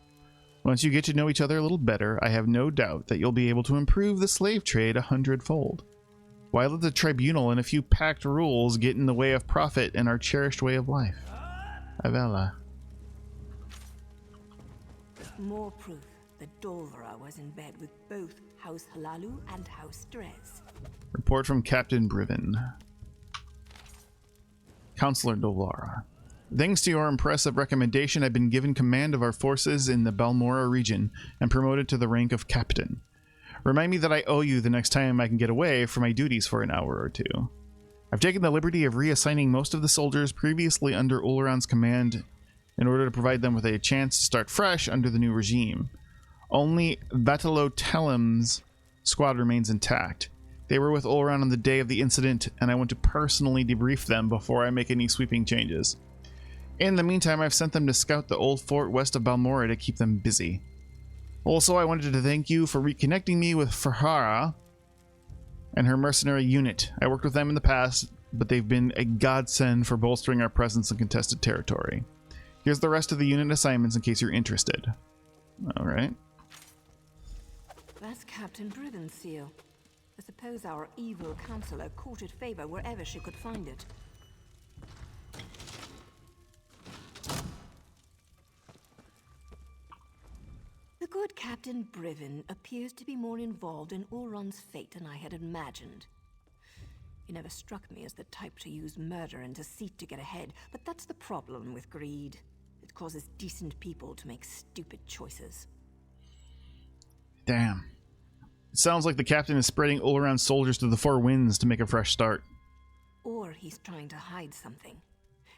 Once you get to know each other a little better, I have no doubt that you'll be able to improve the slave trade 100-fold. Why let the tribunal and a few packed rules get in the way of profit and our cherished way of life? Avella. More proof that Dolvara was in bed with both House Halalu and House Drez. Report from Captain Briven. Counselor Dolvara. Thanks to your impressive recommendation, I've been given command of our forces in the Balmora region and promoted to the rank of captain. Remind me that I owe you the next time I can get away from my duties for an hour or two. I've taken the liberty of reassigning most of the soldiers previously under Ulran's command in order to provide them with a chance to start fresh under the new regime. Only Vatalo Telem's squad remains intact. They were with Ulran on the day of the incident, and I want to personally debrief them before I make any sweeping changes. In the meantime, I've sent them to scout the old fort west of Balmora to keep them busy. Also, I wanted to thank you for reconnecting me with Ferhara and her mercenary unit. I worked with them in the past, but they've been a godsend for bolstering our presence in contested territory. Here's the rest of the unit assignments in case you're interested. Alright. That's Captain Briven's seal. I suppose our evil counselor courted favor wherever she could find it. The good Captain Briven appears to be more involved in Ulron's fate than I had imagined. He never struck me as the type to use murder and deceit to get ahead, but that's the problem with greed. It causes decent people to make stupid choices. Damn. It sounds like the captain is spreading all-around soldiers to the four winds to make a fresh start. Or he's trying to hide something.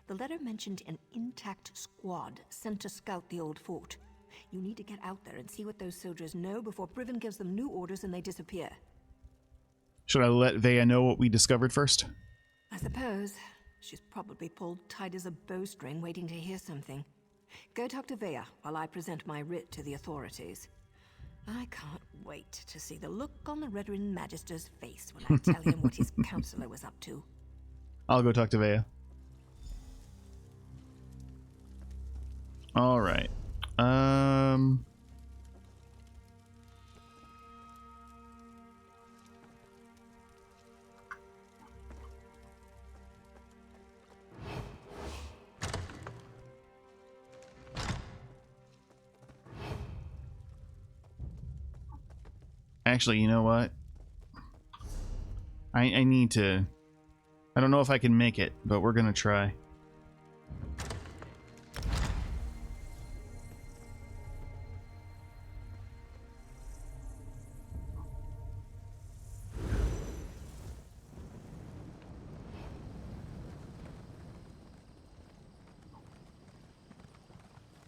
The letter mentioned an intact squad sent to scout the old fort. You need to get out there and see what those soldiers know before Priven gives them new orders and they disappear. Should I let Vea know what we discovered first? I suppose. She's probably pulled tight as a bowstring waiting to hear something. Go talk to Vea while I present my writ to the authorities. I can't wait to see the look on the Redoran Magister's face when I tell him what his counselor was up to. I'll go talk to Vea. All right. Actually, you know what? I need to... I don't know if I can make it, but we're gonna try.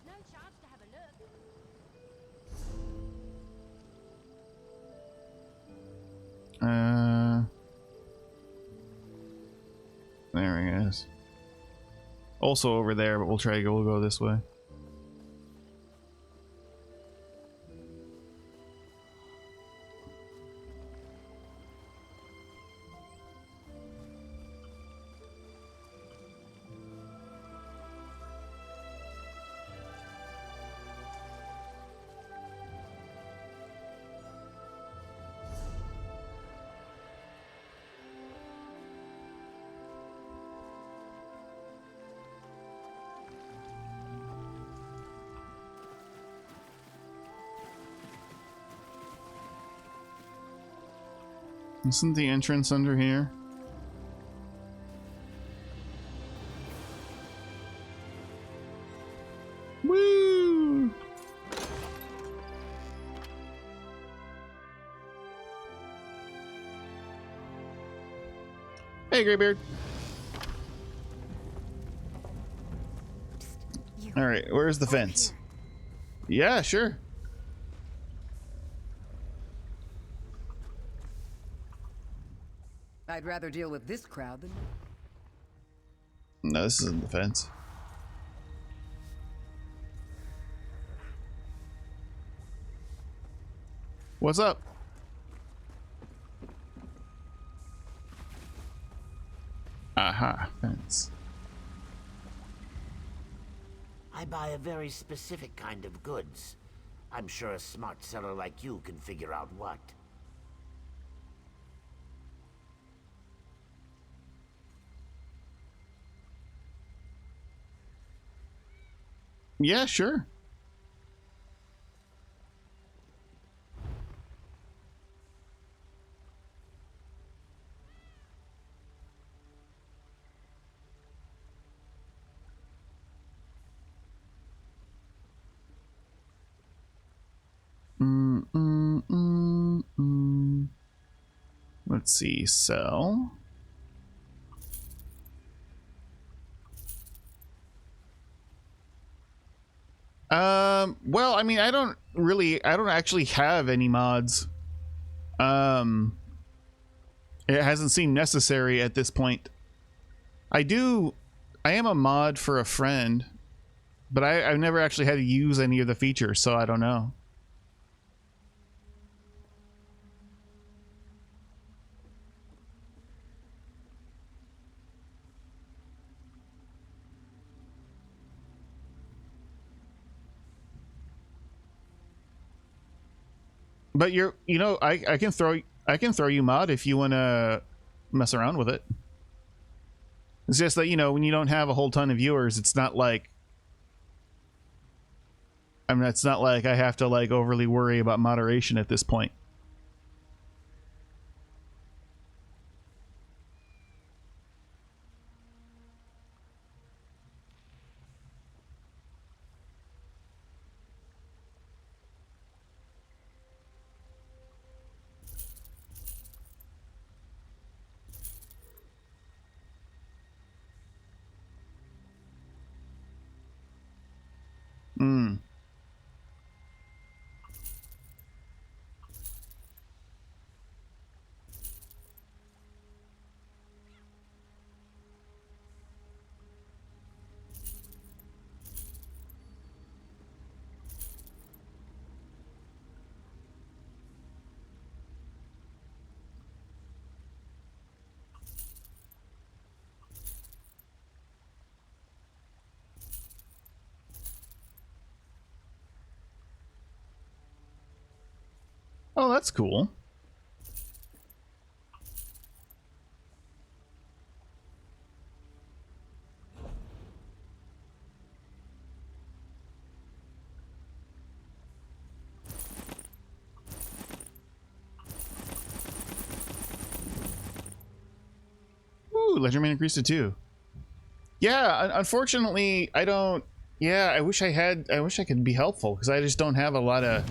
No chance to have a look. There he is. Also over there, but we'll try to go. We'll go this way. Isn't the entrance under here? Woo! Hey, Greybeard. All right, where's the fence? Yeah, sure. I'd rather deal with this crowd than... No, this isn't the fence. What's up? Aha, fence. I buy a very specific kind of goods. I'm sure a smart seller like you can figure out what. Yeah, sure. Let's see, sell. Well, I mean, I don't actually have any mods. It hasn't seemed necessary at this point. I am a mod for a friend, but I've never actually had to use any of the features, so I don't know. But I can throw you mod if you want to mess around with it. It's just that, when you don't have a whole ton of viewers, it's not like, it's not like I have to like overly worry about moderation at this point. Oh, that's cool. Ooh, Legendman increased to 2. Yeah, unfortunately, I don't... Yeah, I wish I could be helpful, because I just don't have a lot of...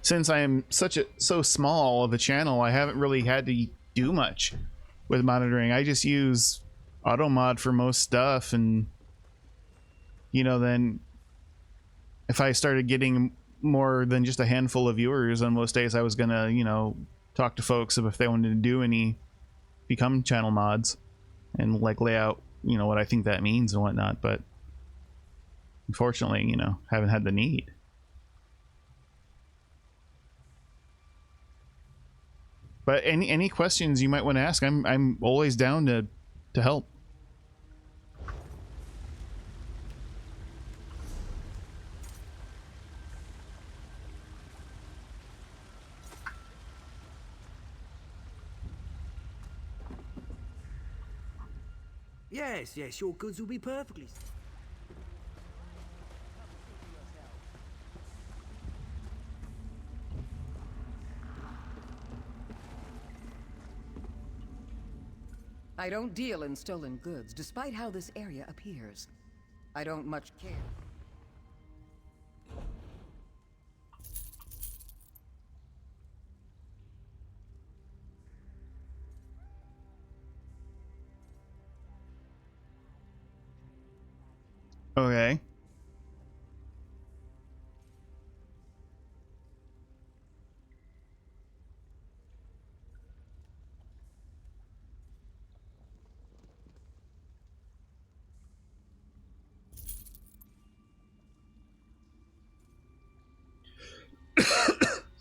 Since I am so small of a channel, I haven't really had to do much with monitoring. I just use AutoMod for most stuff, and... You know, then... If I started getting more than just a handful of viewers on most days, I was gonna, you know, talk to folks if they wanted to do any... Become channel mods. And, like, lay out, you know, what I think that means and whatnot, but... Unfortunately, you know, haven't had the need. But any questions you might want to ask, I'm always down to help. Yes, yes, your goods will be perfectly... I don't deal in stolen goods, despite how this area appears. I don't much care. Okay.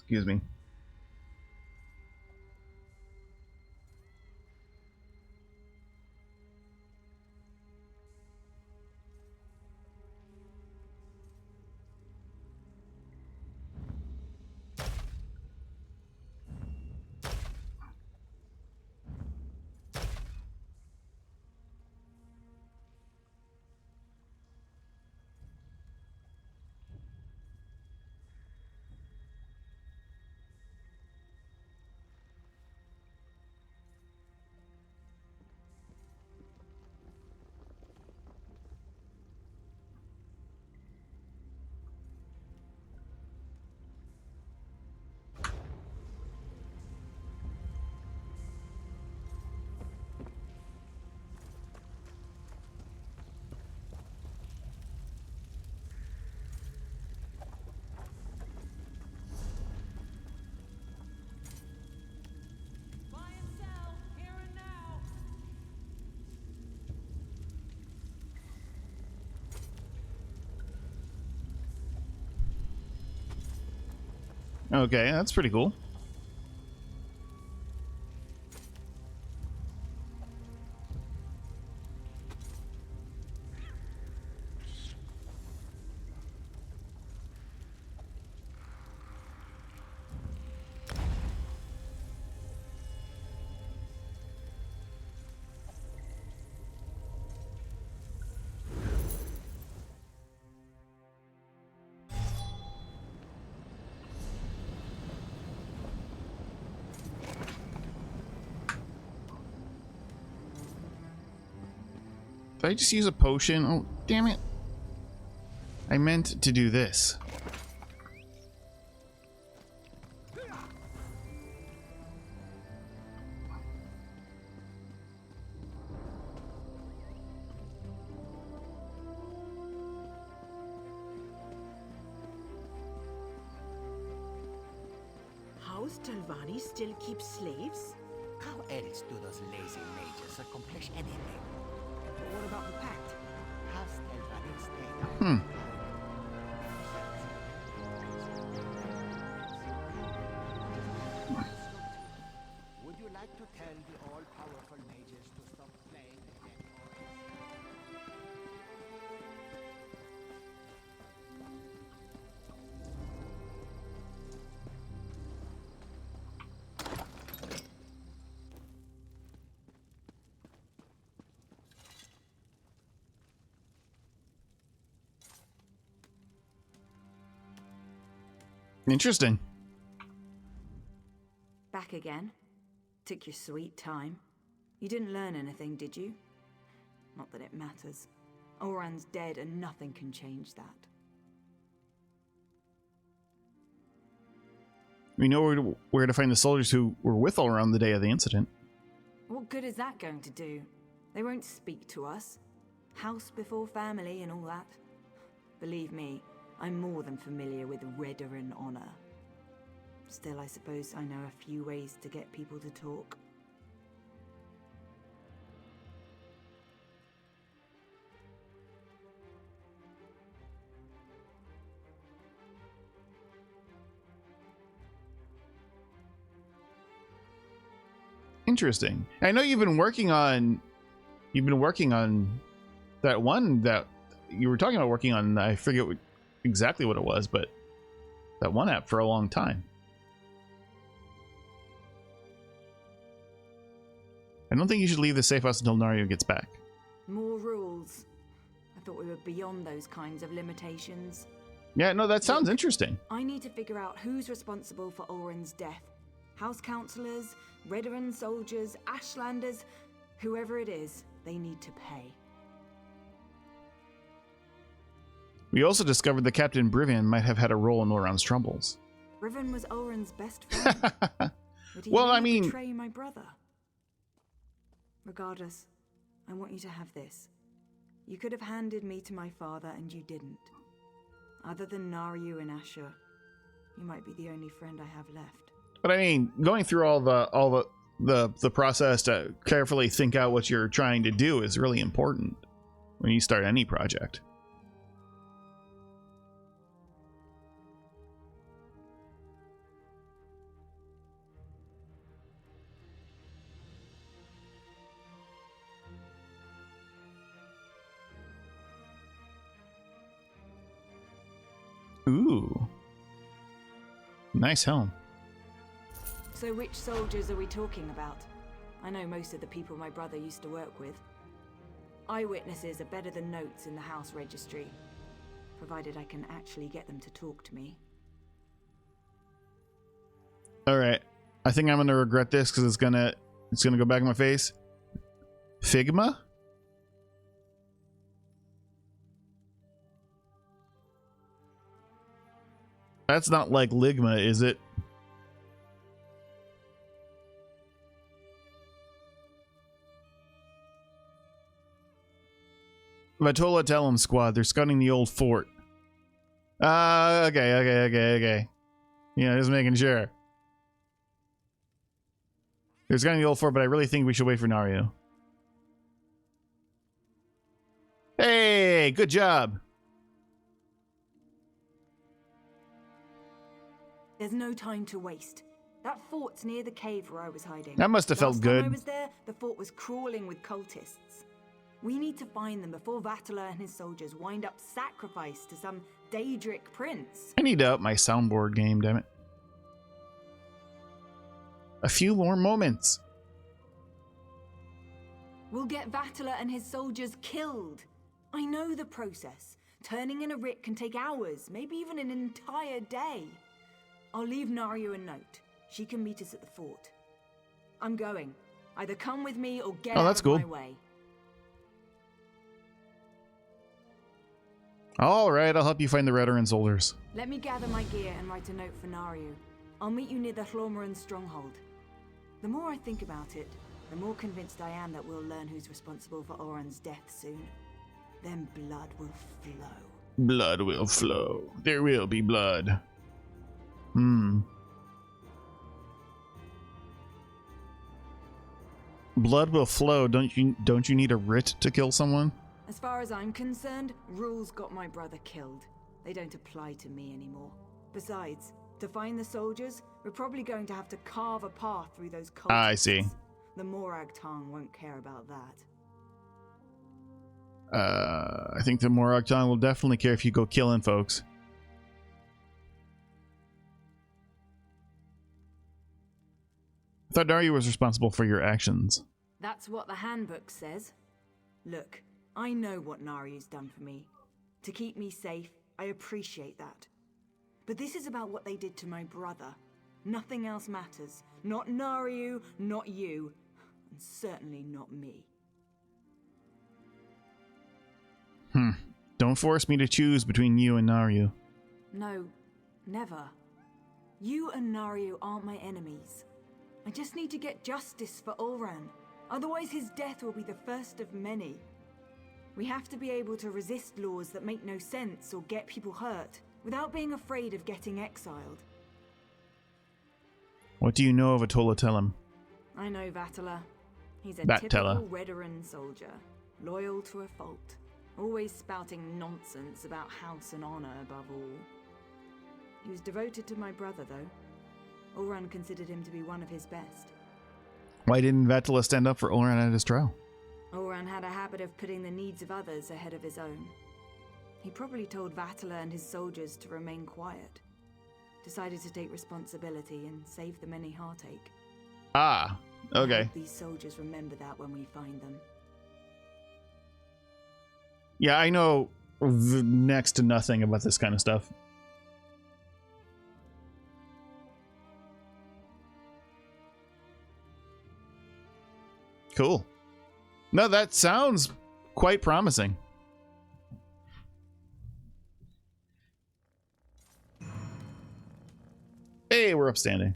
Excuse me. Okay, that's pretty cool. Did I just use a potion? Oh, damn it. I meant to do this. House Talvani still keeps slaves? How else do those lazy mages accomplish anything? But what about the pact? House Talvani stayed up. Hmm. Would you like to tell the all-powerful mages to stop playing the dead horse? Interesting. Back again. Took your sweet time. You didn't learn anything, did you? Not that it matters. Oran's dead and nothing can change that. We know where to find the soldiers who were with Olran the day of the incident. What good is that going to do? They won't speak to us. House before family and all that. Believe me, I'm more than familiar with Redarin honor. Still, I suppose I know a few ways to get people to talk. Interesting. I know you've been working on that one that you were talking about working on. I forget exactly what it was, but that one app for a long time. I don't think you should leave the safe house until Nario gets back. More rules. I thought we were beyond those kinds of limitations. Yeah, no, that sounds interesting. I need to figure out who's responsible for Oren's death. House councillors, Redarin soldiers, Ashlanders, whoever it is, they need to pay. We also discovered that Captain Brivian might have had a role in Oran's troubles. Riven was Oren's best friend. Would he Well, really I mean... betray my brother? Regardless, I want you to have this. You could have handed me to my father and you didn't. Other than Naryu and Asher, you might be the only friend I have left. But I mean, going through all the process to carefully think out what you're trying to do is really important when you start any project. Ooh. Nice helm. So which soldiers are we talking about? I know most of the people my brother used to work with. Eyewitnesses are better than notes in the house registry, provided I can actually get them to talk to me. Alright. I think I'm gonna regret this because it's gonna go back in my face. Figma? That's not like Ligma, is it? Vatola Tellum squad, they're scouting the old fort. Okay. Yeah, just making sure. They're scouting the old fort, but I really think we should wait for Nario. Hey, good job. There's no time to waste. That fort's near the cave where I was hiding. That must have felt Last good. time I was there, the fort was crawling with cultists. We need to find them before Vatala and his soldiers wind up sacrificed to some Daedric prince. I need to up my soundboard game, damn it. A few more moments. We'll get Vatala and his soldiers killed. I know the process. Turning in a writ can take hours, maybe even an entire day. I'll leave Nario a note. She can meet us at the fort. I'm going. Either come with me or get out of my way. Alright, I'll help you find the Redarin soldiers. Let me gather my gear and write a note for Nario. I'll meet you near the Hlormaran stronghold. The more I think about it, the more convinced I am that we'll learn who's responsible for Oran's death soon. Then blood will flow. Blood will flow. There will be blood. Blood will flow. Don't you need a writ to kill someone? As far as I'm concerned, rules got my brother killed. They don't apply to me anymore. Besides, to find the soldiers, we're probably going to have to carve a path through those cultists. I see. The Morag Tong won't care about that. I think the Morag Tong will definitely care if you go killing folks. I thought Dario was responsible for your actions. That's what the handbook says. Look, I know what Nari's done for me. To keep me safe, I appreciate that. But this is about what they did to my brother. Nothing else matters. Not Naryu, not you, and certainly not me. Don't force me to choose between you and Naryu. No, never. You and Naryu aren't my enemies. I just need to get justice for Ulran. Otherwise his death will be the first of many. We have to be able to resist laws that make no sense or get people hurt, without being afraid of getting exiled. What do you know of Atola Telem? I know Vatala. He's a Vatala. typical Redoran soldier, loyal to a fault, always spouting nonsense about house and honor above all. He was devoted to my brother, though. Ulran considered him to be one of his best. Why didn't Vatala stand up for Ulran at his trial? Ulran had a habit of putting the needs of others ahead of his own. He probably told Vatala and his soldiers to remain quiet. Decided to take responsibility and save them any heartache. Ah, okay. I hope these soldiers remember that when we find them. Yeah, I know next to nothing about this kind of stuff. Cool. No, that sounds quite promising. Hey, we're upstanding.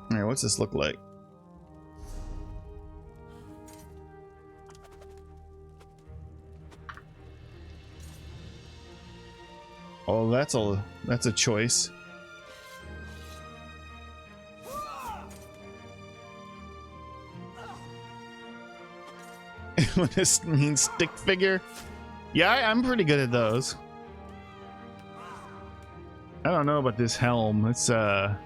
All right, what's this look like? Oh, that's a choice. What this means, stick figure? Yeah, I'm pretty good at those. I don't know about this helm. It's no.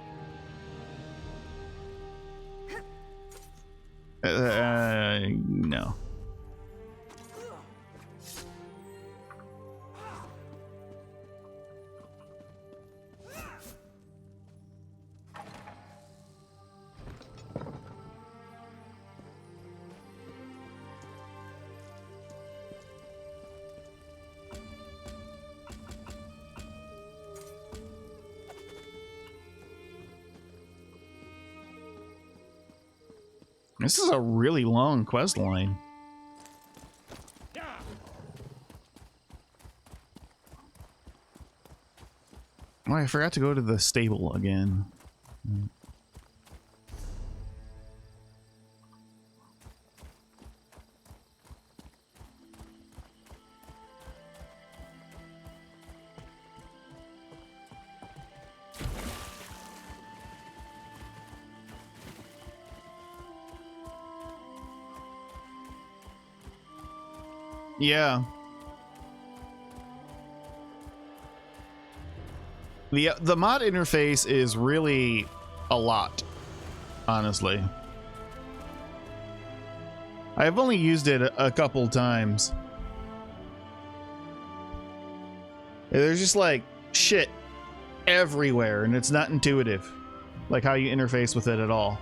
This is a really long quest line. Oh, I forgot to go to the stable again. Yeah. The mod interface is really a lot, honestly. I've only used it a couple times. There's just like shit everywhere and it's not intuitive, like how you interface with it at all.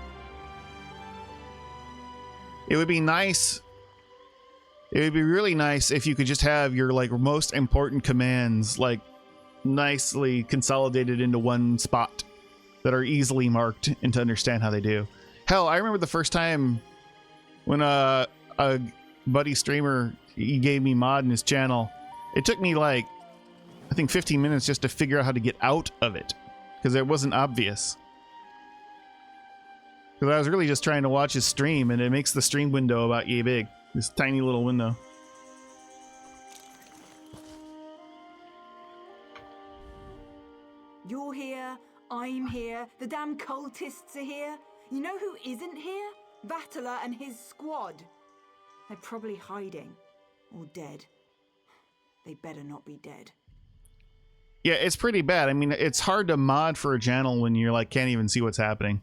It would be nice. It would be really nice if you could just have your like most important commands like nicely consolidated into one spot that are easily marked and to understand how they do. Hell, I remember the first time when a buddy streamer, he gave me mod in his channel. It took me like I think 15 minutes just to figure out how to get out of it because it wasn't obvious. Because I was really just trying to watch his stream and it makes the stream window about yay big. This tiny little window. You're here, I'm here, the damn cultists are here. You know who isn't here? Vatala and his squad. They're probably hiding. Or dead. They better not be dead. Yeah, it's pretty bad. I mean, it's hard to mod for a channel when you're like can't even see what's happening.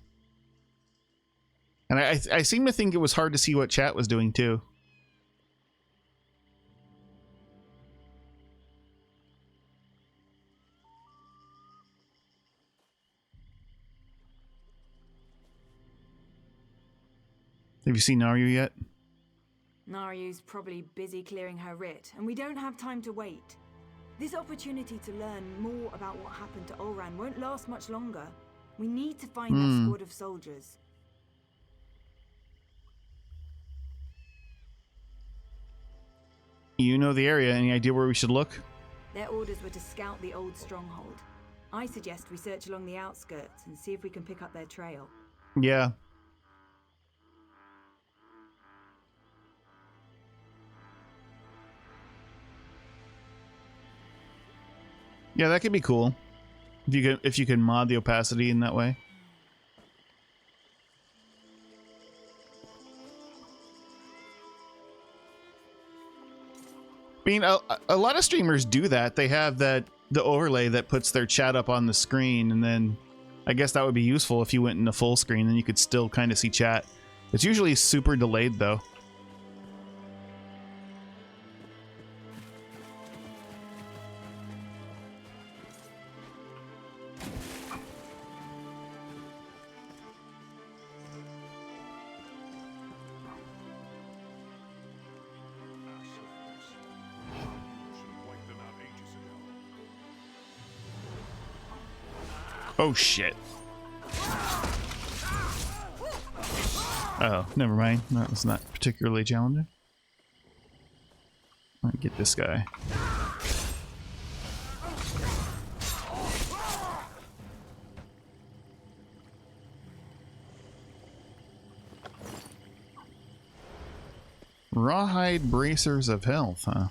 And I seem to think it was hard to see what chat was doing too. Have you seen Naryu yet? Naryu's probably busy clearing her writ, and we don't have time to wait. This opportunity to learn more about what happened to Olran won't last much longer. We need to find that squad of soldiers. You know the area. Any idea where we should look? Their orders were to scout the old stronghold. I suggest we search along the outskirts and see if we can pick up their trail. Yeah. Yeah, that could be cool. If you can mod the opacity in that way. I mean, a lot of streamers do that. They have the overlay that puts their chat up on the screen, and then I guess that would be useful if you went into full screen, and you could still kind of see chat. It's usually super delayed, though. Oh shit. Oh, never mind. That was not particularly challenging. Let me get this guy. Rawhide bracers of health, huh?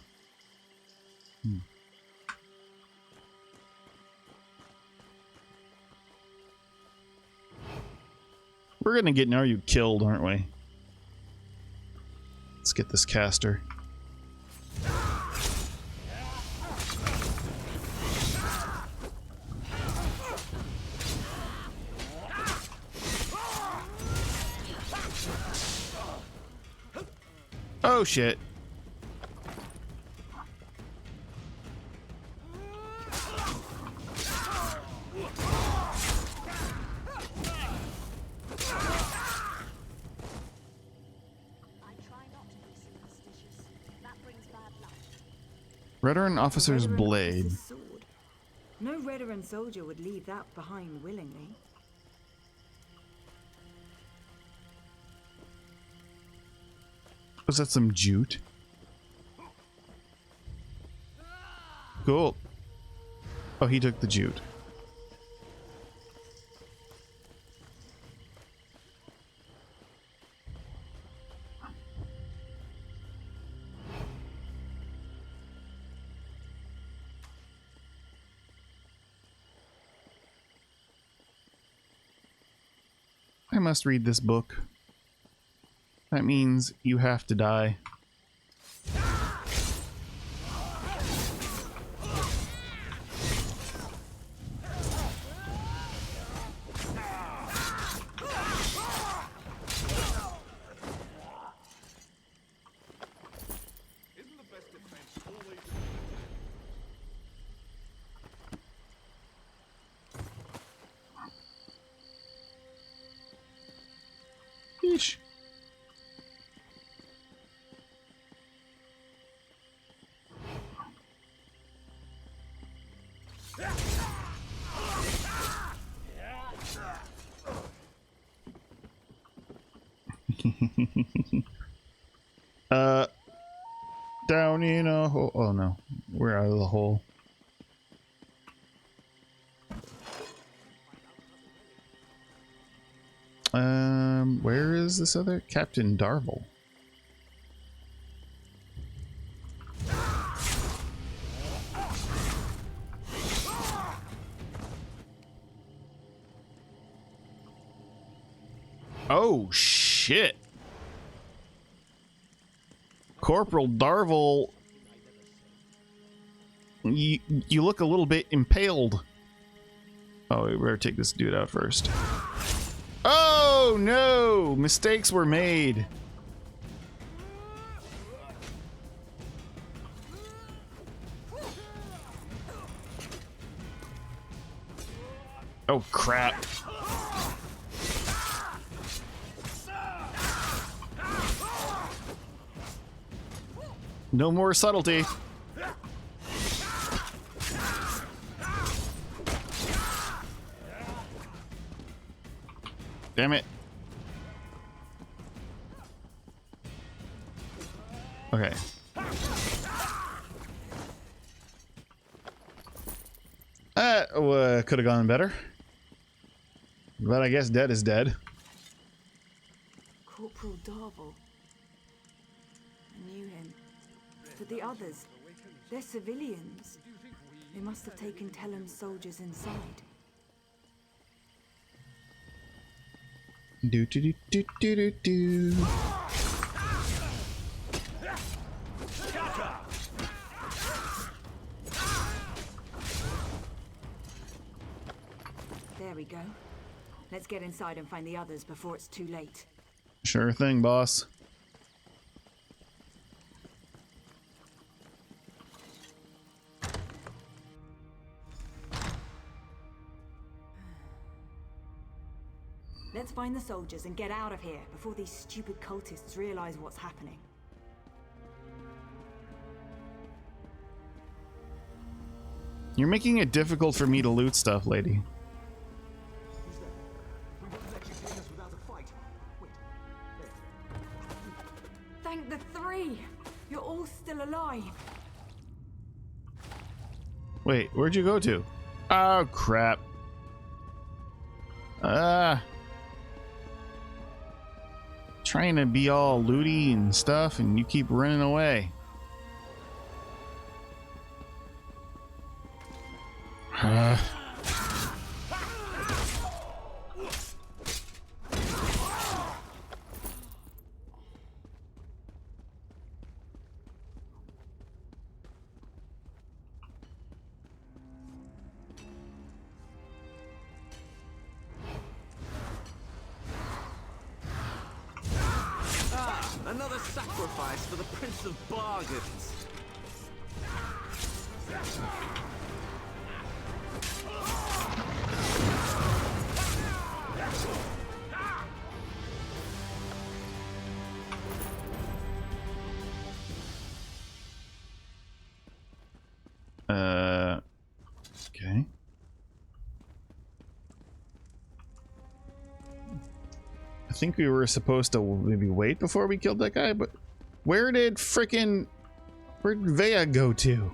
We're gonna get Naryu killed, aren't we? Let's get this caster. Oh shit. Veteran officer's blade. No veteran soldier would leave that behind willingly. Was that some jute? Cool. Oh, he took the jute. I must read this book. That means you have to die. Yeesh. Down in a hole. Oh no, we're out of the hole. Where is this other Captain Darvel? Oh shit. Corporal Darvel, you look a little bit impaled. Oh, we better take this dude out first. Oh no! Mistakes were made. Oh crap. No more subtlety. Damn it. Okay. Could have gone better. But I guess dead is dead. Corporal Darvel. I knew him. But the others, they're civilians. They must have taken Tellem's soldiers inside. Do do do do do do do. There we go. Let's get inside and find the others before it's too late. Sure thing, boss. Let's find the soldiers and get out of here before these stupid cultists realize what's happening. You're making it difficult for me to loot stuff, lady. Thank the three! You're all still alive! Wait, where'd you go to? Oh, crap. Trying to be all looty and stuff, and you keep running away. Another sacrifice for the Prince of Bargains. Okay. I think we were supposed to maybe wait before we killed that guy, but where'd Vea go to?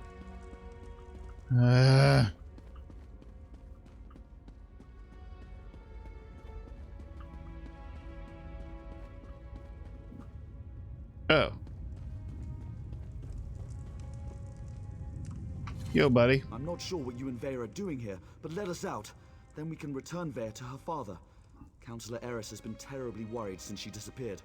Oh. Yo, buddy. I'm not sure what you and Vea are doing here, but let us out. Then we can return Vea to her father. Councillor Eris has been terribly worried since she disappeared.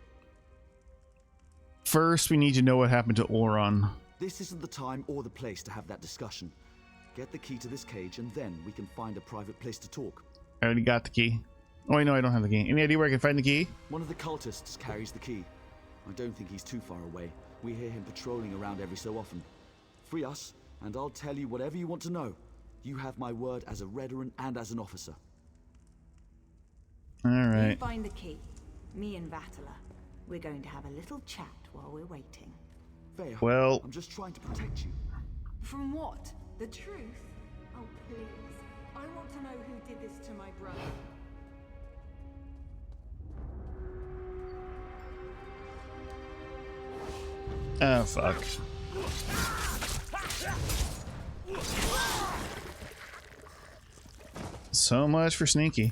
First, we need to know what happened to Oron. This isn't the time or the place to have that discussion. Get the key to this cage and then we can find a private place to talk. I already got the key. Oh, wait, no, I don't have the key. Any idea where I can find the key? One of the cultists carries the key. I don't think he's too far away. We hear him patrolling around every so often. Free us, and I'll tell you whatever you want to know. You have my word as a Redoran and as an officer. Alright. You find the key. Me and Vatala. We're going to have a little chat while we're waiting. Vea, well, I'm just trying to protect you. From what? The truth? Oh, please. I want to know who did this to my brother. Oh, fuck. So much for sneaky.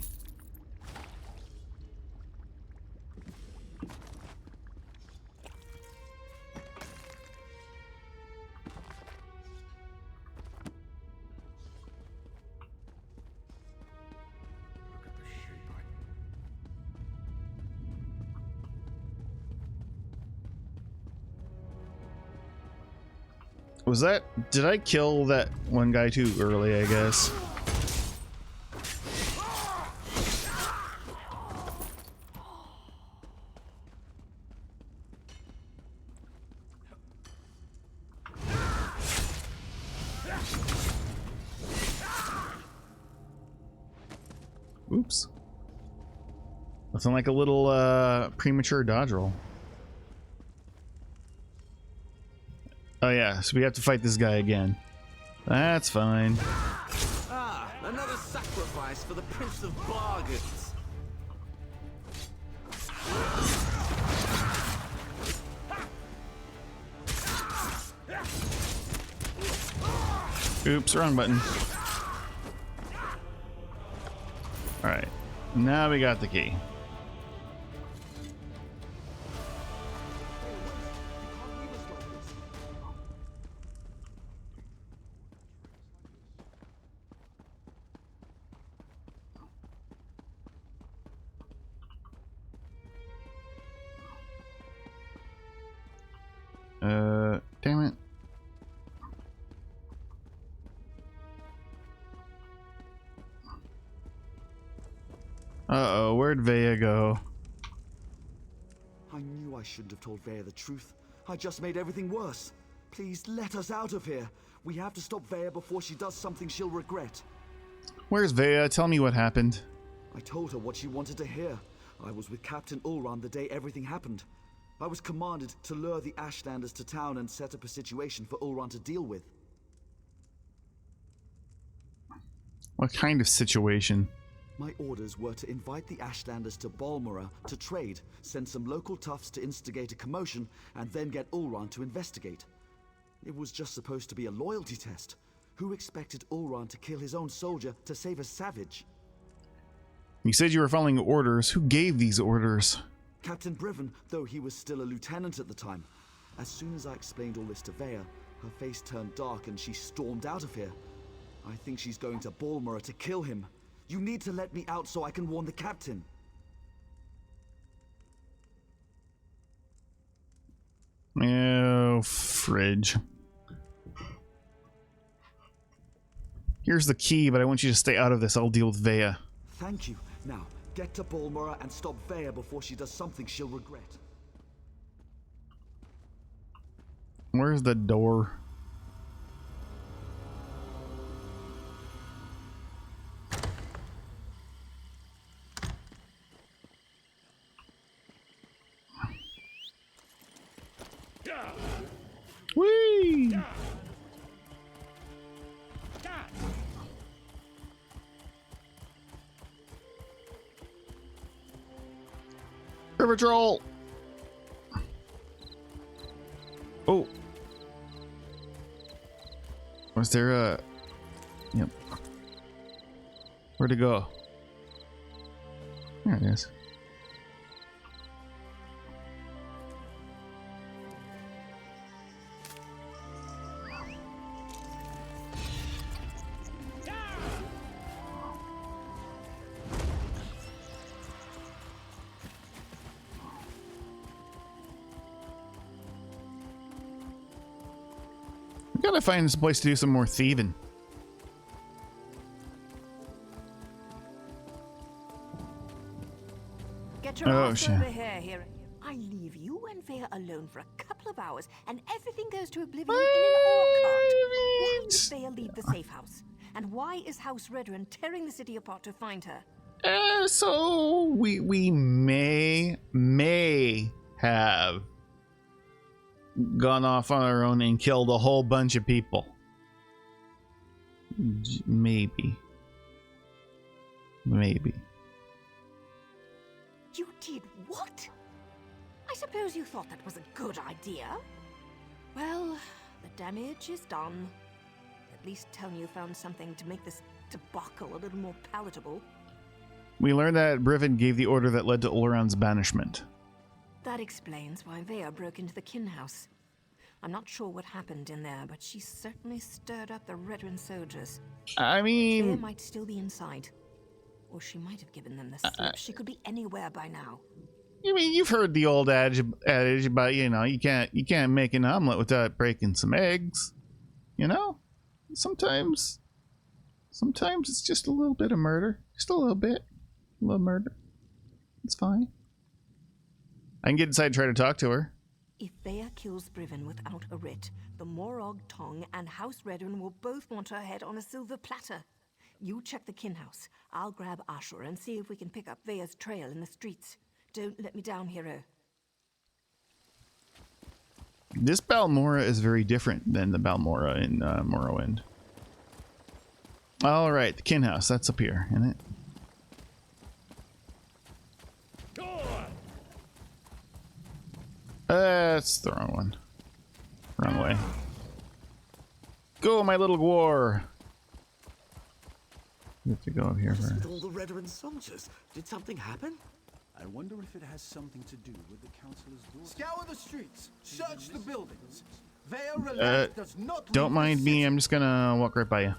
Was that... Did I kill that one guy too early, I guess? Oops. Nothing like a little premature dodge roll. Oh yeah, so we have to fight this guy again. That's fine. Ah, another sacrifice for the Prince of Bargains. Oops, wrong button. Alright, now we got the key. Damn it. Uh-oh, where'd Vea go? I knew I shouldn't have told Vea the truth. I just made everything worse. Please let us out of here. We have to stop Vea before she does something she'll regret. Where's Vea? Tell me what happened. I told her what she wanted to hear. I was with Captain Ulran the day everything happened. I was commanded to lure the Ashlanders to town and set up a situation for Ulran to deal with. What kind of situation? My orders were to invite the Ashlanders to Balmora to trade, send some local toughs to instigate a commotion, and then get Ulran to investigate. It was just supposed to be a loyalty test. Who expected Ulran to kill his own soldier to save a savage? You said you were following orders. Who gave these orders? Captain Briven, though he was still a lieutenant at the time. As soon as I explained all this to Vea, her face turned dark and she stormed out of here. I think she's going to Balmora to kill him. You need to let me out so I can warn the captain. Oh, fridge. Here's the key, but I want you to stay out of this. I'll deal with Vea. Thank you. Now, get to Balmora and stop Vea before she does something she'll regret. Where's the door? Whee! River Troll! Oh! Was there a... Yep. Where'd it go? There it is. Gotta find some place to do some more thieving. Get your ass over here. I leave you and Vea alone for a couple of hours, and everything goes to oblivion in an ore cart. Why did Vea leave the safe house? And why is House Redrun tearing the city apart to find her? So we may have gone off on our own and killed a whole bunch of people. Maybe. You did what? I suppose you thought that was a good idea? Well, the damage is done. At least tell me you found something to make this debacle a little more palatable. We learned that Briven gave the order that led to Ulran's banishment. That explains why Vea broke into the kin house. I'm not sure what happened in there, but she certainly stirred up the Redrun soldiers. I mean... Vea might still be inside. Or she might have given them the slip. She could be anywhere by now. I mean, you've heard the old adage about, you know, you can't make an omelet without breaking some eggs. You know? Sometimes it's just a little bit of murder. Just a little bit. A little murder. It's fine. I can get inside and try to talk to her. If Vea kills Briven without a writ, the Morog Tong and House Redrun will both want her head on a silver platter. You check the kin house. I'll grab Ashur and see if we can pick up Vea's trail in the streets. Don't let me down, hero. This Balmora is very different than the Balmora in Morrowind. All right, the kin house. That's up here, isn't it? That's the wrong one. Wrong way. Go, my little war. We have to go up here What is first. with all the Redoran soldiers? Did something happen? I wonder if it has something to do with the councillor's daughter. Scour the streets. Search the buildings. Vea does not Don't leave mind the me. city. I'm just gonna walk right by you.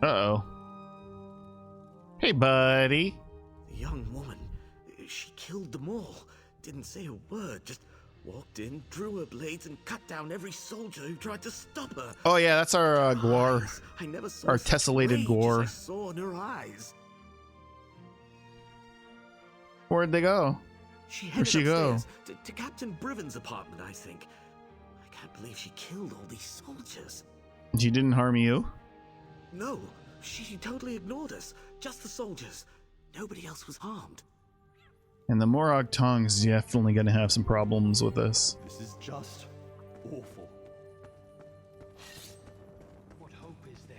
Uh-oh. Hey, buddy. The young woman, she killed them all. Didn't say a word, just walked in, drew her blades, and cut down every soldier who tried to stop her. Oh yeah, that's our Gwar. I never saw Our such tessellated rage Gwar. as I saw in her eyes. Where'd they go? Where'd she go? To Captain Briven's apartment, I think. I can't believe she killed all these soldiers. She didn't harm you? No, she totally ignored us. Just the soldiers. Nobody else was harmed. And the Morag Tong's definitely gonna have some problems with us. This is just awful. What hope is there?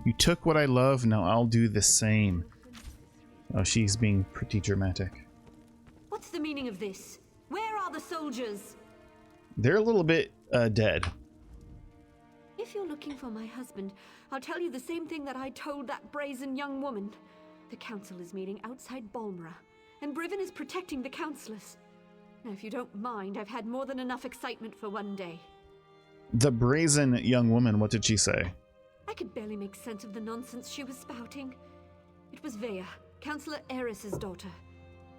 You took what I love, now I'll do the same. Oh, she's being pretty dramatic. What's the meaning of this? Where are the soldiers? They're a little bit dead. If you're looking for my husband, I'll tell you the same thing that I told that brazen young woman. The council is meeting outside Balmora, and Briven is protecting the councillors. Now, if you don't mind, I've had more than enough excitement for one day. The brazen young woman, what did she say? I could barely make sense of the nonsense she was spouting. It was Vea, Councillor Eris's daughter.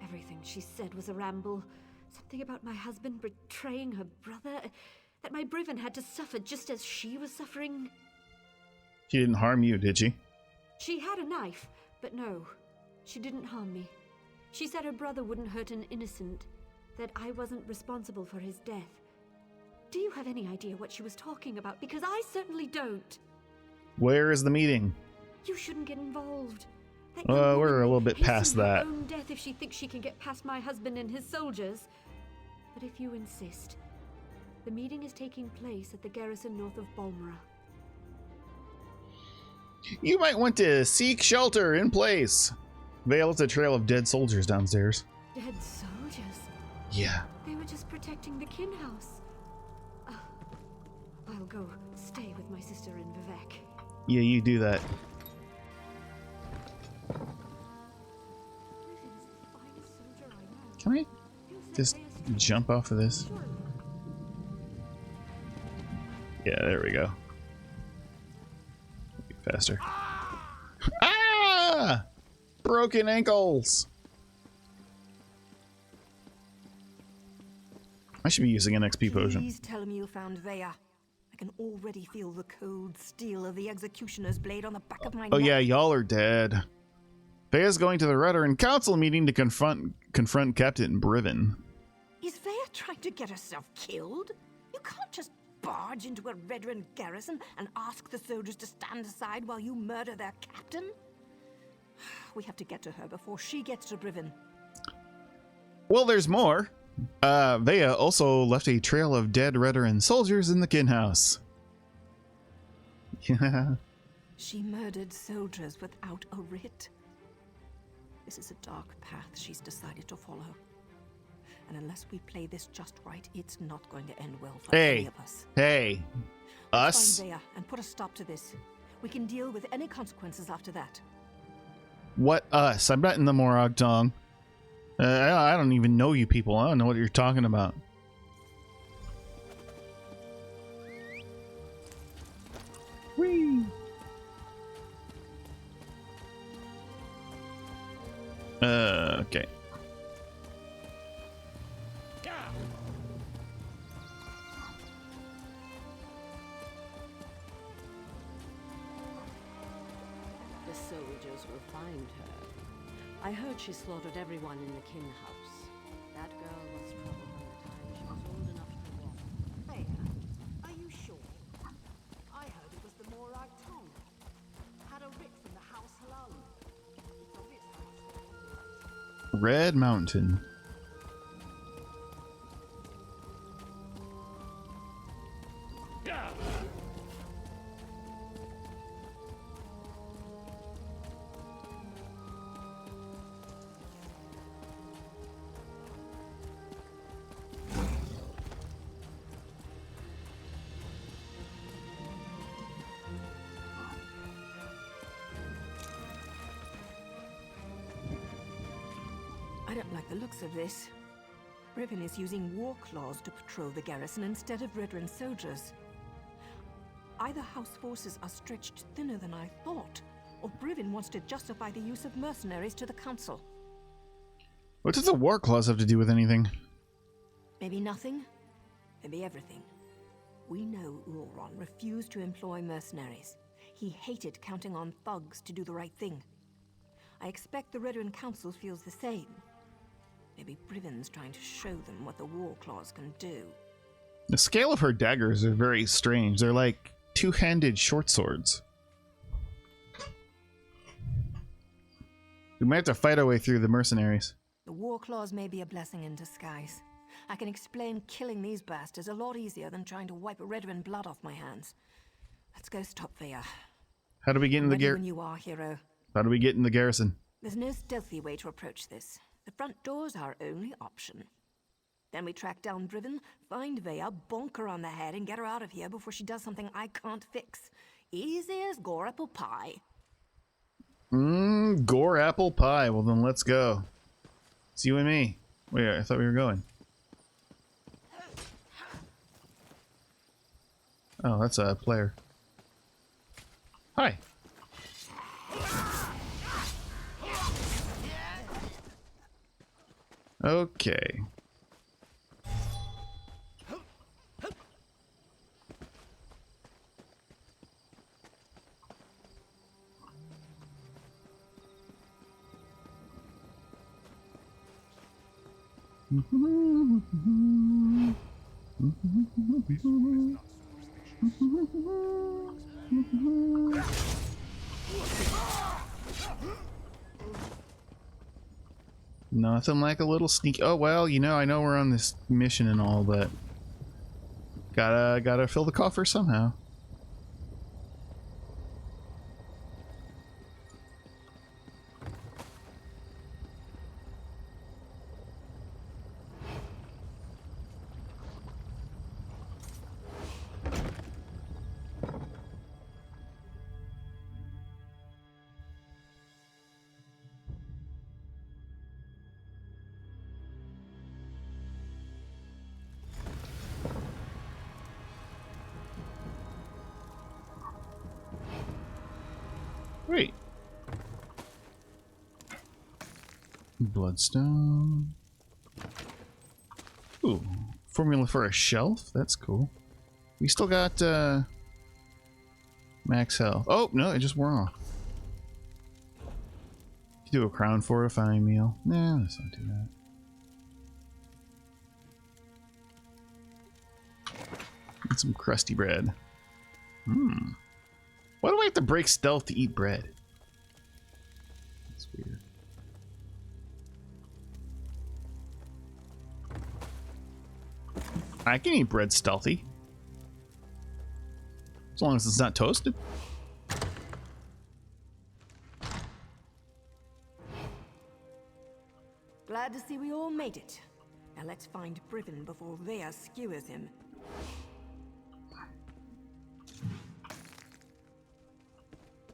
Everything she said was a ramble. Something about my husband betraying her brother, that my Briven had to suffer just as she was suffering. She didn't harm you, did she? She had a knife, but no, she didn't harm me. She said her brother wouldn't hurt an innocent, that I wasn't responsible for his death. Do you have any idea what she was talking about? Because I certainly don't. Where is the meeting? You shouldn't get involved. We're a little bit past Hasten her that. own death if she thinks she can get past my husband and his soldiers. But if you insist, the meeting is taking place at the garrison north of Balmora. You might want to seek shelter in place. Vale left a trail of dead soldiers downstairs. Dead soldiers? Yeah. They were just protecting the kin house. I'll go stay with my sister in Vivek. Yeah, you do that. Can I just jump off of this? Yeah, there we go. Faster. Ah! Broken ankles! I should be using an XP potion. Please tell me you found Vea. I can already feel the cold steel of the executioner's blade on the back of my Oh neck. yeah, y'all are dead. Vea's going to the Redoran Council meeting to confront Captain Briven. Is Vea trying to get herself killed? You can't just barge into a Redoran garrison and ask the soldiers to stand aside while you murder their captain. We have to get to her before she gets to Briven. Well, there's more. Vea also left a trail of dead Redoran soldiers in the kin house. Yeah. She murdered soldiers without a writ. This is a dark path she's decided to follow. And unless we play this just right, it's not going to end well for any of us. Hey. Let's Us? find Vea and put a stop to this. We can deal with any consequences after that. What us? I'm not in the Morag Tong. I don't even know you people. I don't know what you're talking about. Whee! Okay. will find her. I heard she slaughtered everyone in the kin house. That girl was trouble from the time she was old enough to walk. Thea, are you sure? I heard it was the Morag tongue. Had a writ from the House Halali. It's obvious I Red Mountain. I don't like the looks of this. Brivin is using war claws to patrol the garrison instead of veteran soldiers. Either House forces are stretched thinner than I thought, or Brivin wants to justify the use of mercenaries to the council. What does the war clause have to do with anything? Maybe nothing, maybe everything. We know Ulron refused to employ mercenaries. He hated counting on thugs to do the right thing. I expect the Veteran Council feels the same. Maybe Brivin's trying to show them what the war clause can do. The scale of her daggers are very strange. They're like two-handed short swords. We might have to fight our way through the mercenaries. The war clause may be a blessing in disguise. I can explain killing these bastards a lot easier than trying to wipe Redwin blood off my hands. Let's go stop Thea. How do we get in the when you are, hero. How do we get in the garrison? There's no stealthy way to approach this. The front door's our only option. Then we track down Driven, find Vea, bonk her on the head, and get her out of here before she does something I can't fix. Easy as gore apple pie. Gore apple pie. Well, then let's go. It's you and me. Wait, I thought we were going. Oh, that's a player. Hi. Okay. Nothing like a little sneak. Oh well, you know, I know we're on this mission and all, but gotta fill the coffer somehow. Wait. Bloodstone. Ooh, formula for a shelf? That's cool. We still got max health. Oh, no, it just wore off. Do a crown fortifying meal. Nah, let's not do that. Get some crusty bread. Why do I have to break stealth to eat bread? That's weird. I can eat bread stealthy. As long as it's not toasted. Glad to see we all made it. Now let's find Brivin before Vea skewers him.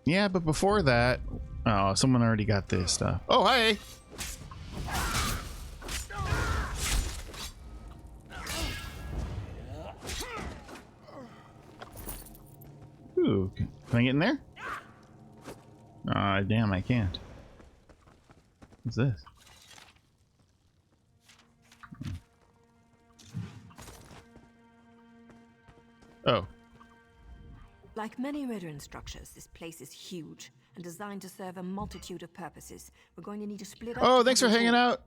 Yeah, but before that... Oh, someone already got this stuff. Oh, hi! Ooh, can I get in there? Aw, damn, I can't. What's this? Oh. Like many Redern structures, this place is huge and designed to serve a multitude of purposes. We're going to need to split up. Oh, thanks for hanging out.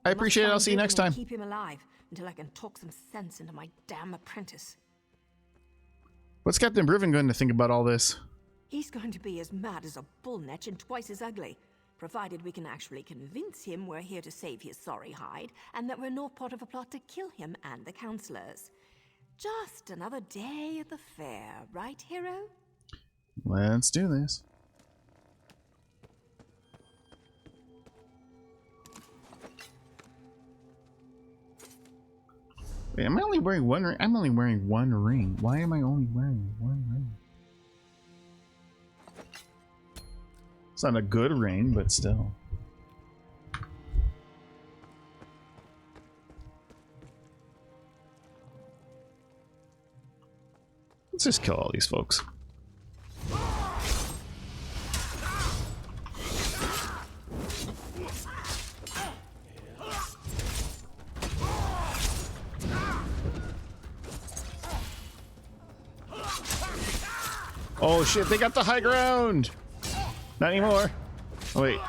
I appreciate it. I'll see you next time. Keep him alive until I can talk some sense into my damn apprentice. What's Captain Briven going to think about all this? He's going to be as mad as a bullnetch and twice as ugly, provided we can actually convince him we're here to save his sorry hide and that we're not part of a plot to kill him and the counselors. Just another day at the fair, right, hero? Let's do this. Wait, am I only wearing one ring? I'm only wearing one ring. Why am I only wearing one ring? It's not a good ring, but still. Let's just kill all these folks. Oh shit, they got the high ground! Not anymore. Oh wait.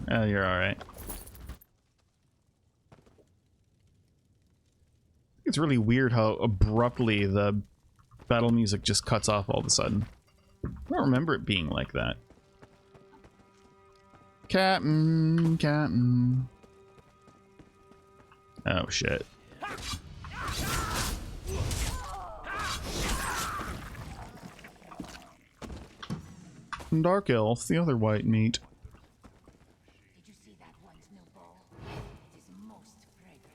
Oh, you're alright. It's really weird how abruptly the battle music just cuts off all of a sudden. I don't remember it being like that. Captain, Captain. Oh shit. Dark Elf, the other white meat. Did you see that one's new bowl? It is most fragrant.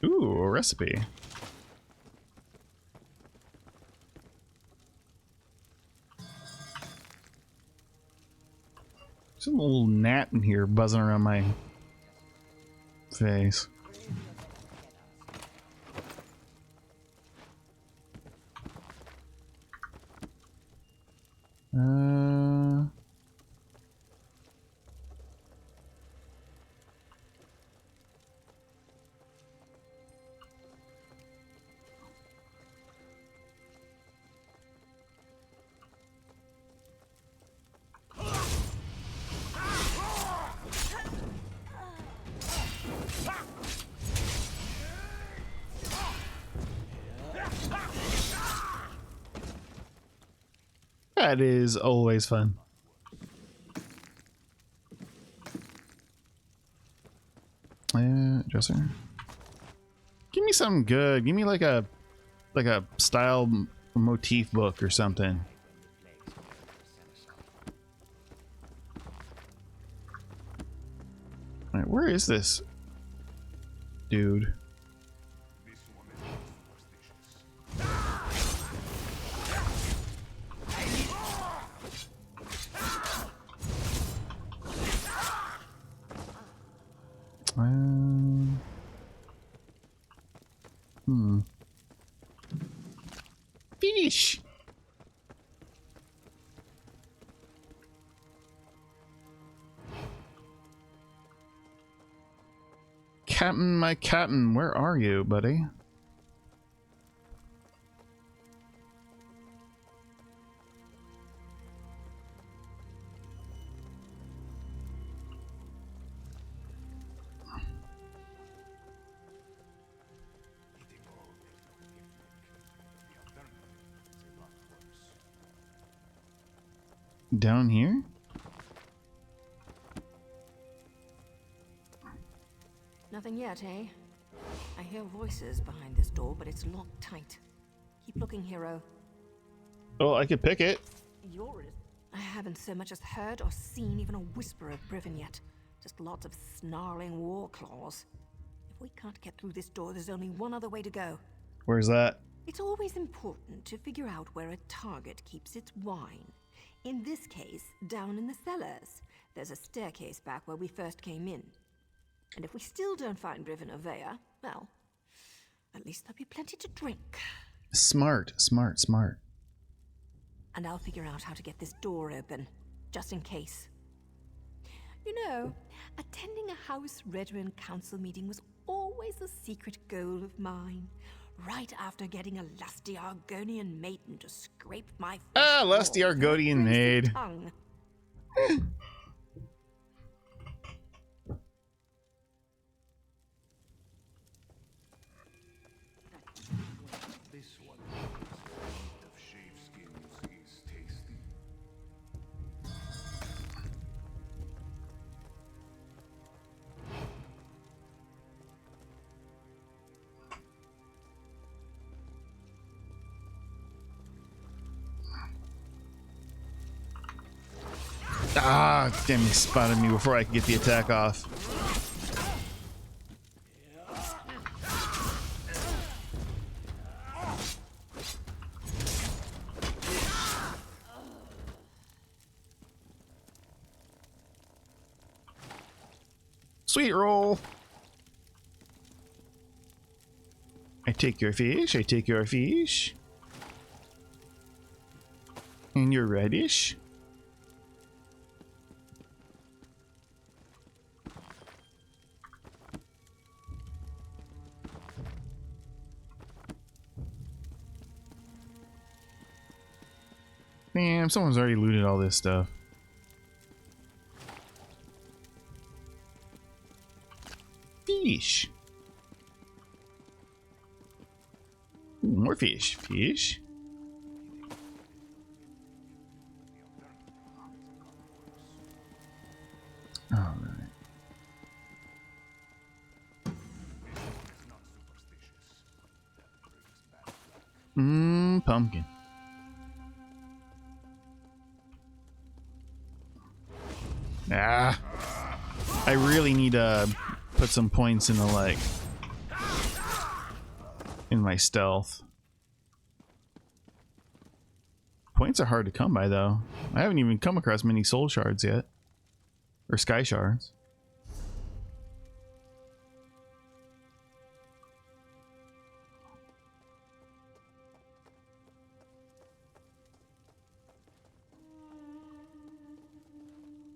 Ooh, a recipe. There's a little gnat in here buzzing around my face. That is always fun. Dresser. Give me something good. Give me like a style motif book or something. All right, where is this dude? Fish. Captain, my captain, where are you, buddy? Down here? Nothing yet, eh? I hear voices behind this door, but it's locked tight. Keep looking, hero. Oh, I could pick it. I haven't so much as heard or seen even a whisper of Briven yet. Just lots of snarling war claws. If we can't get through this door, there's only one other way to go. Where's that? It's always important to figure out where a target keeps its wine. In this case, down in the cellars. There's a staircase back where we first came in. And if we still don't find Briven or Vea, well, at least there'll be plenty to drink. Smart, smart, smart. And I'll figure out how to get this door open. just in case. You know, attending a House Veteran Council meeting was always a secret goal of mine. Right after getting a lusty Argonian maiden to scrape my lusty Argonian maid. tongue. This one of sheepskins is tasty. Ah, damn, he spotted me before I could get the attack off. Sweet roll. I take your fish, I take your fish. And your radish. Damn, someone's already looted all this stuff. Fish. Ooh, more fish. Fish. All right. Pumpkin. Ah, I really need to put some points in the like in my stealth. Points are hard to come by though. I haven't even come across many soul shards yet, or sky shards.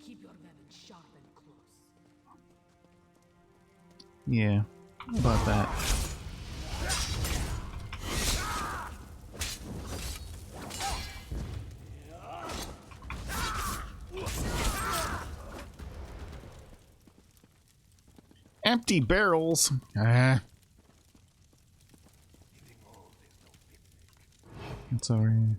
Keep your weapon sharp and close. Yeah, how about that? Empty barrels. Ah. It's alright.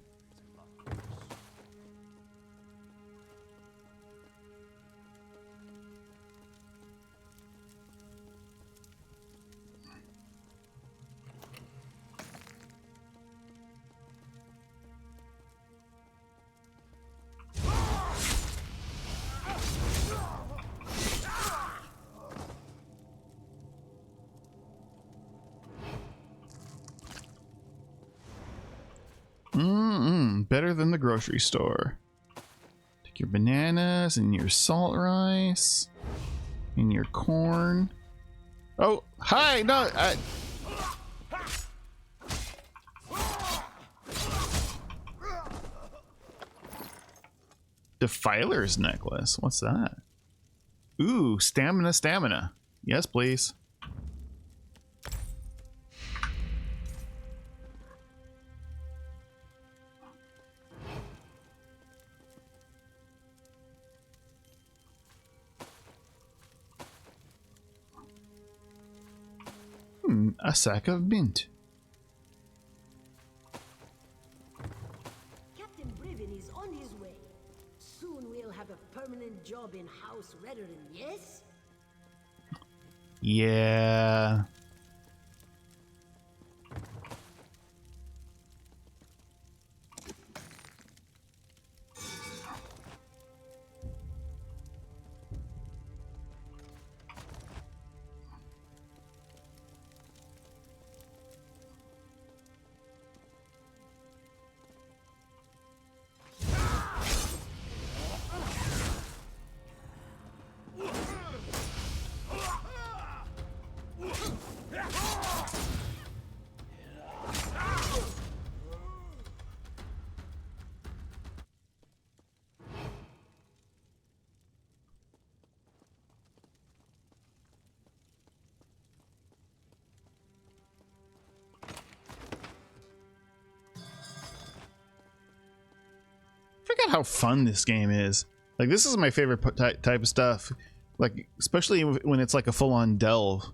Better than the grocery store. Take your bananas and your salt rice and your corn. Oh, hi! No, Defiler's necklace. What's that? Ooh, stamina. Yes, please. A sack of mint. Captain Brivin is on his way. Soon we'll have a permanent job in House Redderin, yes? Yeah. how fun this game is. Like, this is my favorite type of stuff. Like, especially when it's like a full-on delve.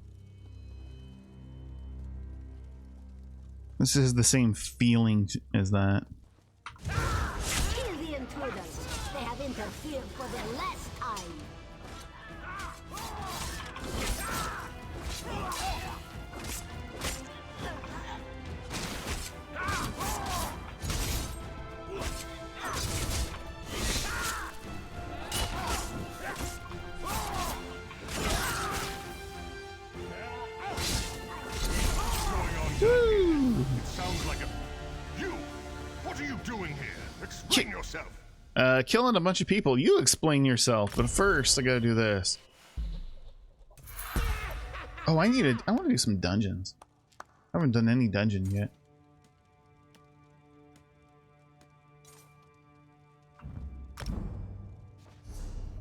This is the same feeling as that. Kill the intruders. They have interfered for their last time. It sounds like a... You! What are you doing here? Explain yourself. Killing a bunch of people. You explain yourself, but first I gotta do this. Oh, I want to do some dungeons. I haven't done any dungeon yet.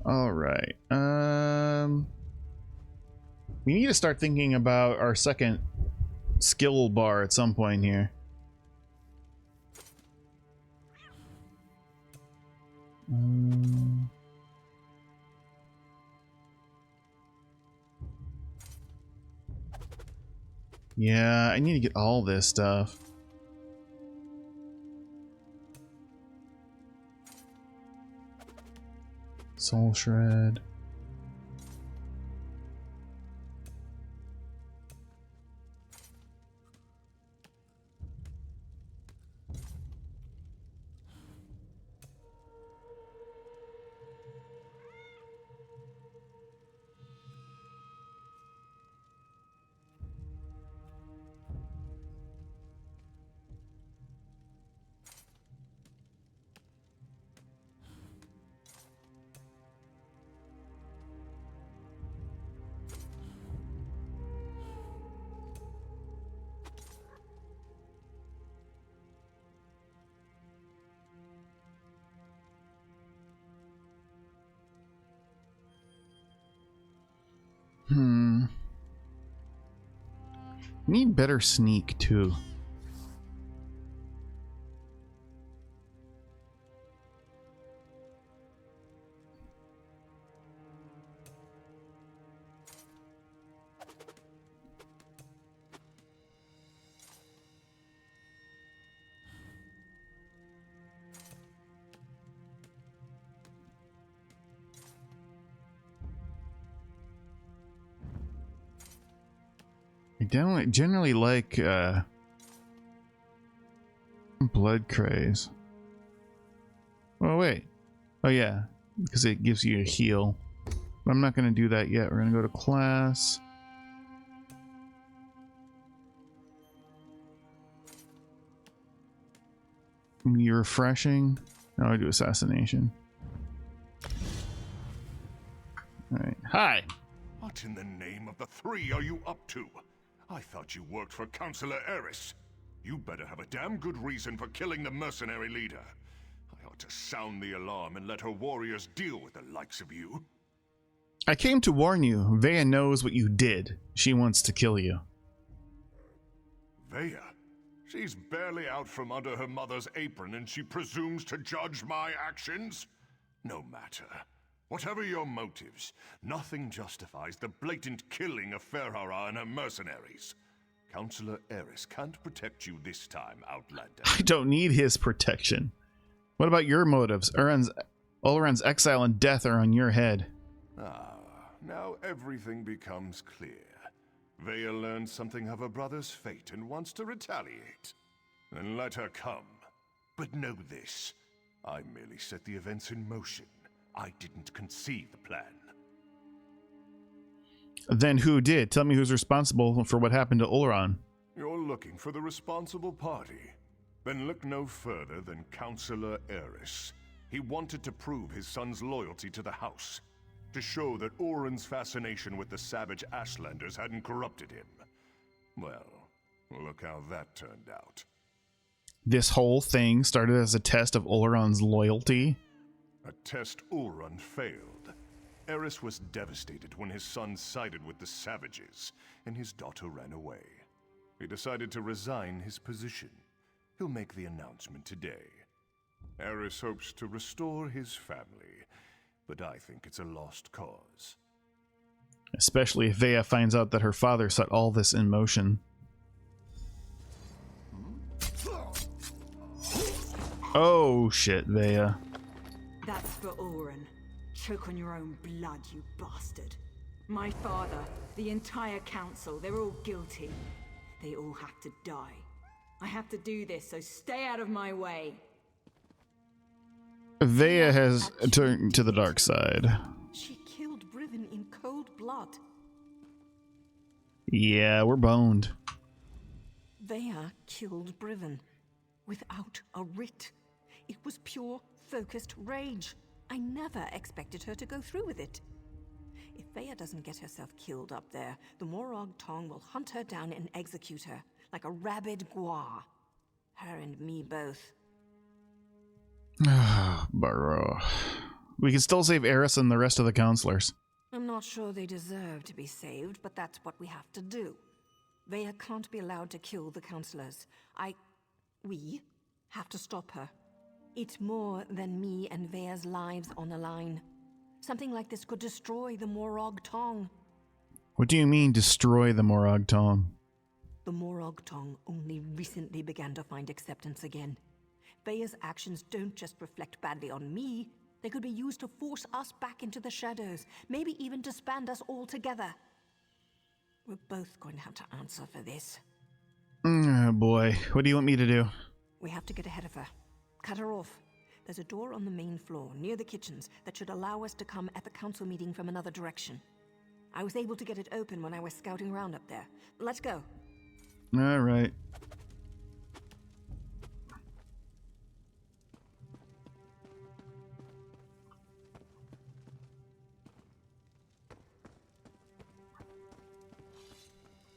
All right. We need to start thinking about our second skill bar at some point here. Yeah, I need to get all this stuff. Soul Shred. Need better sneak too. I generally like blood craze. Oh wait. Oh yeah, because it gives you a heal. But I'm not going to do that yet. We're going to go to class. Be refreshing. No, I do assassination. Alright. Hi! What in the name of the three are you up to? I thought you worked for Councillor Eris. You better have a damn good reason for killing the mercenary leader. I ought to sound the alarm and let her warriors deal with the likes of you. I came to warn you. Vea knows what you did. She wants to kill you. Vea? She's barely out from under her mother's apron and she presumes to judge my actions? No matter. Whatever your motives, nothing justifies the blatant killing of Ferhara and her mercenaries. Councillor Eris can't protect you this time, Outlander. I don't need his protection. What about your motives? Oleron's exile and death are on your head. Ah, now everything becomes clear. Vea learned something of her brother's fate and wants to retaliate. Then let her come. But know this, I merely set the events in motion. I didn't conceive the plan. Then who did? Tell me who's responsible for what happened to Oleron. You're looking for the responsible party. Then look no further than Councillor Eris. He wanted to prove his son's loyalty to the House. To show that Oren's fascination with the savage Ashlanders hadn't corrupted him. Well, look how that turned out. This whole thing started as a test of Oleron's loyalty? A test Oren failed. Eris was devastated when his son sided with the savages, and his daughter ran away. He decided to resign his position. He'll make the announcement today. Eris hopes to restore his family, but I think it's a lost cause. Especially if Vea finds out that her father set all this in motion. Oh shit, Vea. That's for Oren. Choke on your own blood, you bastard. My father, the entire council, they're all guilty. They all have to die. I have to do this, so stay out of my way. Vea has turned to the dark side. She killed Brivin in cold blood. Yeah, we're boned. Vea killed Brivin without a writ. It was pure, focused rage. I never expected her to go through with it. If Vea doesn't get herself killed up there, the Morag Tong will hunt her down and execute her, like a rabid gua. Her and me both. Burrow. We can still save Eris and the rest of the counselors. I'm not sure they deserve to be saved, but that's what we have to do. Vea can't be allowed to kill the counselors. We have to stop her. It's more than me and Vea's lives on the line. Something like this could destroy the Morag Tong. What do you mean, destroy the Morag Tong? The Morag Tong only recently began to find acceptance again. Vea's actions don't just reflect badly on me. They could be used to force us back into the shadows, maybe even disband us all together. We're both going to have to answer for this. Oh boy, what do you want me to do? We have to get ahead of her. Cut her off. There's a door on the main floor, near the kitchens, that should allow us to come at the council meeting from another direction. I was able to get it open when I was scouting around up there. Let's go. All right.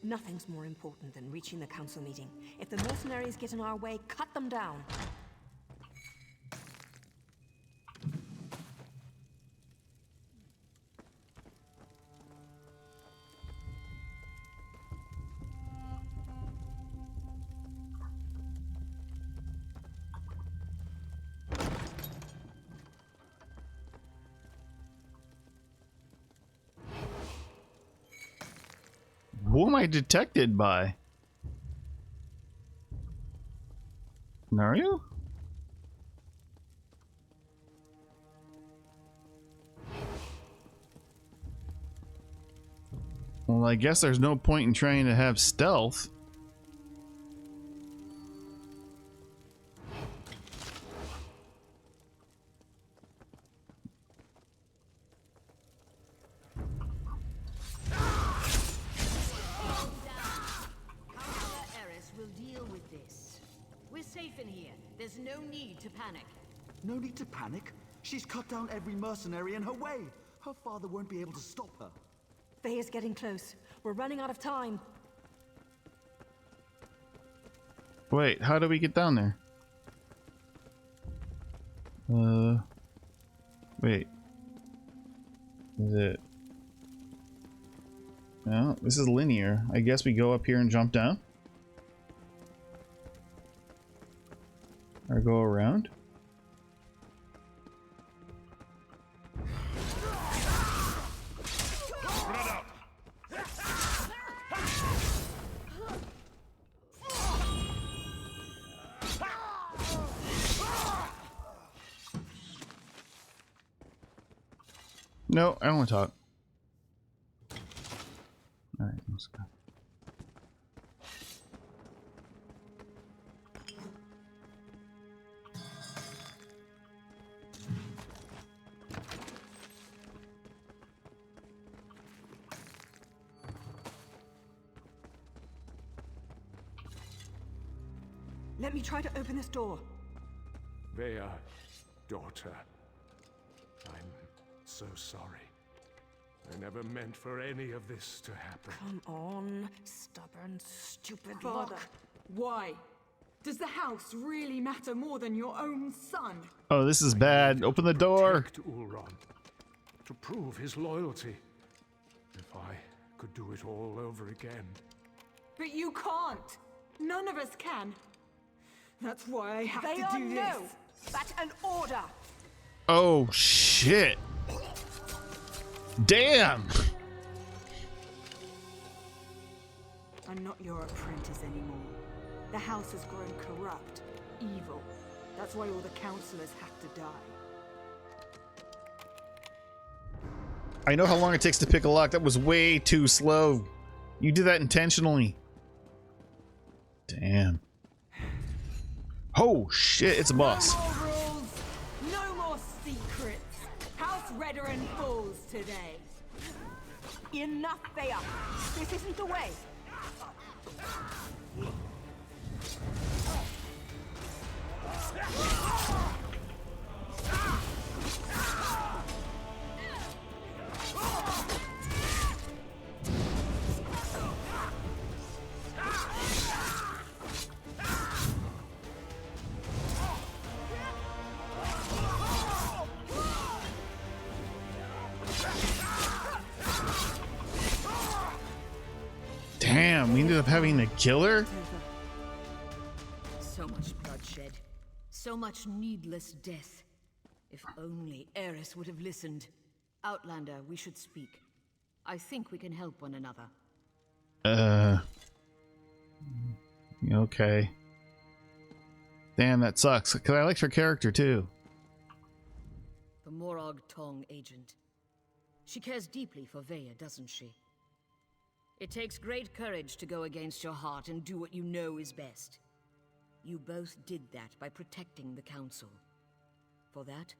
Nothing's more important than reaching the council meeting. If the mercenaries get in our way, cut them down. Who am I detected by? Nario? Well, I guess there's no point in trying to have stealth. There's no need to panic. No need to panic? She's cut down every mercenary in her way. Her father won't be able to stop her. Vea's getting close. We're running out of time. Wait, how do we get down there? Wait. Is it? No, this is linear. I guess we go up here and jump down? Or go around? No, I don't want to talk. Alright, let's go. Let me try to open this door. Vea, daughter. I'm so sorry. I never meant for any of this to happen. Come on, stubborn, stupid Father, why? Does the house really matter more than your own son? Oh, this is bad. Open the door. To Ulron, to prove his loyalty. If I could do it all over again. But you can't. None of us can. That's why I have to do this. That's an order! Oh, shit. Damn! I'm not your apprentice anymore. The house has grown corrupt, evil. That's why all the councillors have to die. I know how long it takes to pick a lock. That was way too slow. You did that intentionally. Damn. Oh, shit, it's a boss. No more rules, no more secrets. House Redarin falls today. Enough, Thea. This isn't the way. Damn, we ended up having to kill her? So much bloodshed. So much needless death. If only Eris would have listened. Outlander, we should speak. I think we can help one another. Okay. Damn, that sucks. Because I liked her character, too. The Morag Tong agent. She cares deeply for Veya, doesn't she? It takes great courage to go against your heart and do what you know is best. You both did that by protecting the Council. For that,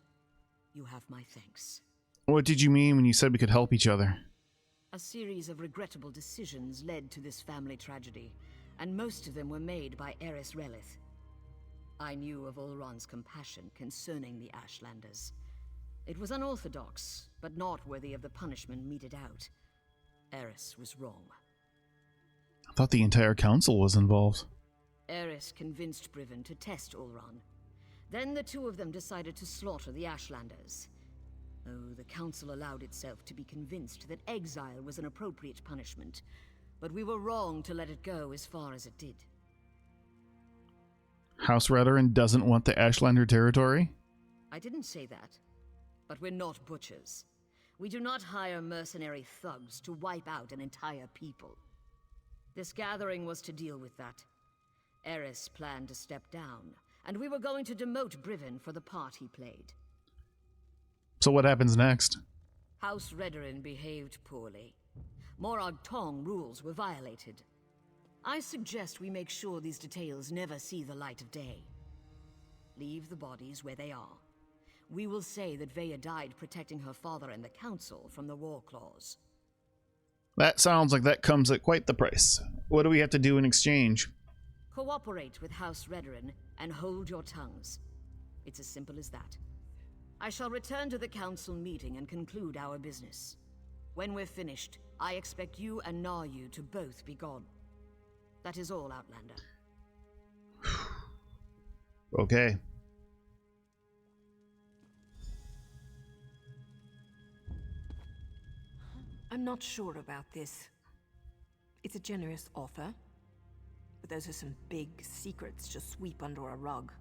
you have my thanks. What did you mean when you said we could help each other? A series of regrettable decisions led to this family tragedy, and most of them were made by Eris Relith. I knew of Ulron's compassion concerning the Ashlanders. It was unorthodox, but not worthy of the punishment meted out. Eris was wrong. I thought the entire council was involved. Eris convinced Briven to test Ulron. Then the two of them decided to slaughter the Ashlanders. Oh, the council allowed itself to be convinced that exile was an appropriate punishment, but we were wrong to let it go as far as it did. House Redarin doesn't want the Ashlander territory? I didn't say that, but we're not butchers. We do not hire mercenary thugs to wipe out an entire people. This gathering was to deal with that. Eris planned to step down, and we were going to demote Briven for the part he played. So what happens next? House Redarin behaved poorly. Morag Tong rules were violated. I suggest we make sure these details never see the light of day. Leave the bodies where they are. We will say that Veya died protecting her father and the council from the war claws. That sounds like that comes at quite the price. What do we have to do in exchange? Cooperate with House Redarin and hold your tongues. It's as simple as that. I shall return to the council meeting and conclude our business. When we're finished, I expect you and Naryu to both be gone. That is all, Outlander. Okay. I'm not sure about this. It's a generous offer, but those are some big secrets to sweep under a rug.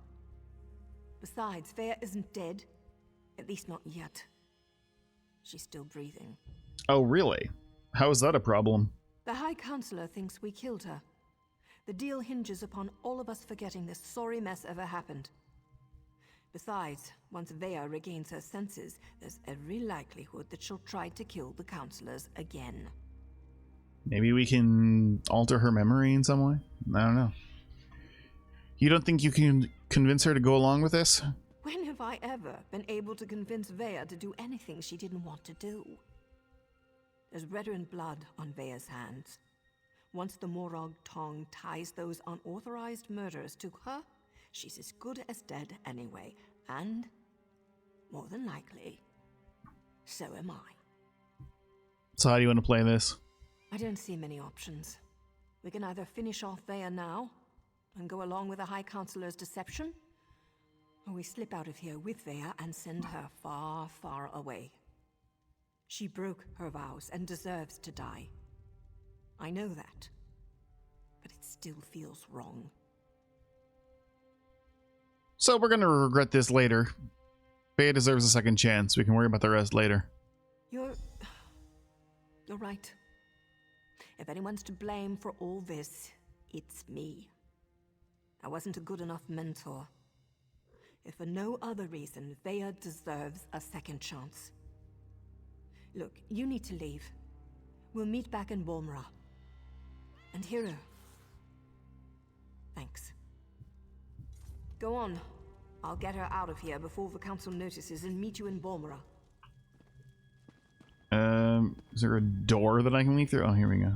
Besides, Veya isn't dead. At least not yet. She's still breathing. Oh, really? How is that a problem? The High Counselor thinks we killed her. The deal hinges upon all of us forgetting this sorry mess ever happened. Besides, once Veya regains her senses, there's every likelihood that she'll try to kill the counselors again. Maybe we can alter her memory in some way? I don't know. You don't think you can convince her to go along with this? When have I ever been able to convince Veya to do anything she didn't want to do? There's Redarin blood on Veya's hands. Once the Morag Tong ties those unauthorized murders to her, she's as good as dead anyway, and, more than likely, so am I. So how do you want to play this? I don't see many options. We can either finish off Veya now, and go along with the High Counselor's deception, or we slip out of here with Veya and send her far, far away. She broke her vows and deserves to die. I know that, but it still feels wrong. So we're gonna regret this later. Bea deserves a second chance. We can worry about the rest later. You're right. If anyone's to blame for all this, it's me. I wasn't a good enough mentor. If for no other reason, Vea deserves a second chance. Look, you need to leave. We'll meet back in Walmra. And Hero. Thanks. Go on. I'll get her out of here before the council notices and meet you in Walmra. Is there a door that I can leave through? Oh, here we go.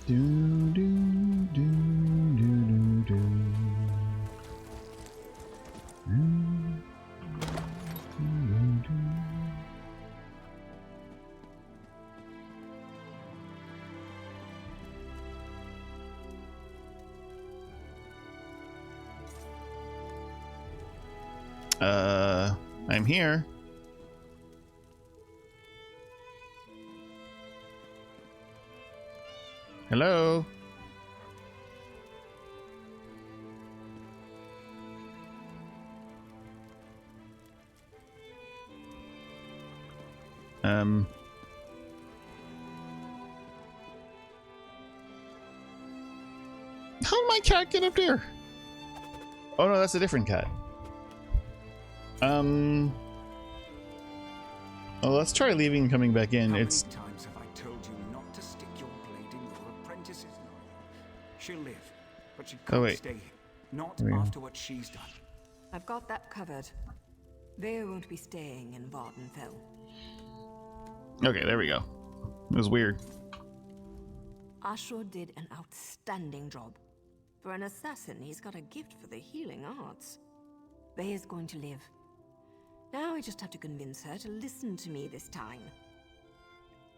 Do, do, do, do, do, do. I'm here. Hello? How did my cat get up there? Oh no, that's a different cat. Well, let's try leaving and coming back in. How It's many times have I told you not to stick your blade in your apprentice's knife? She'll live, but she can't stay here. Not after what she's done. I've got that covered. Vea won't be staying in Vardenfell. okay, there we go. It was weird. Ashur did an outstanding job. For an assassin, he's got a gift for the healing arts. Vea's going to live. Now I just have to convince her to listen to me this time.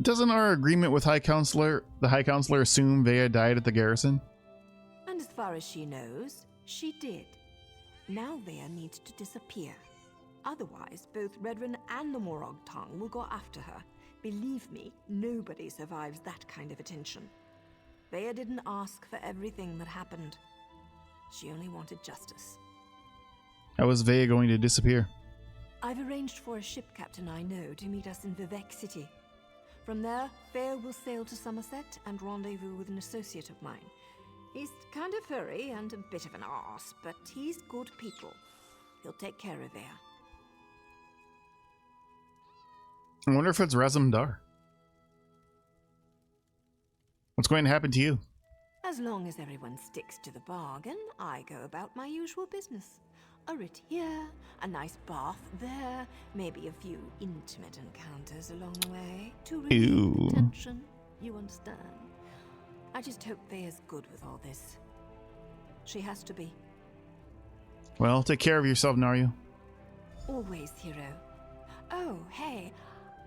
Doesn't our agreement with the High Counselor assume Vea died at the garrison? And as far as she knows, she did. Now Vea needs to disappear. Otherwise, both Redrin and the Morag tongue will go after her. Believe me, nobody survives that kind of attention. Vea didn't ask for everything that happened. She only wanted justice. How was Vea going to disappear? I've arranged for a ship captain I know to meet us in Vivek City. From there, Vea will sail to Somerset and rendezvous with an associate of mine. He's kind of furry and a bit of an arse, but he's good people. He'll take care of Vea. I wonder if it's Razumdar. What's going to happen to you? As long as everyone sticks to the bargain, I go about my usual business. A writ here, a nice bath there, maybe a few intimate encounters along the way to relieve the tension, you understand? I just hope Vea's good with all this. She has to be. Well, take care of yourself, Naryu. Always, hero. Oh, hey,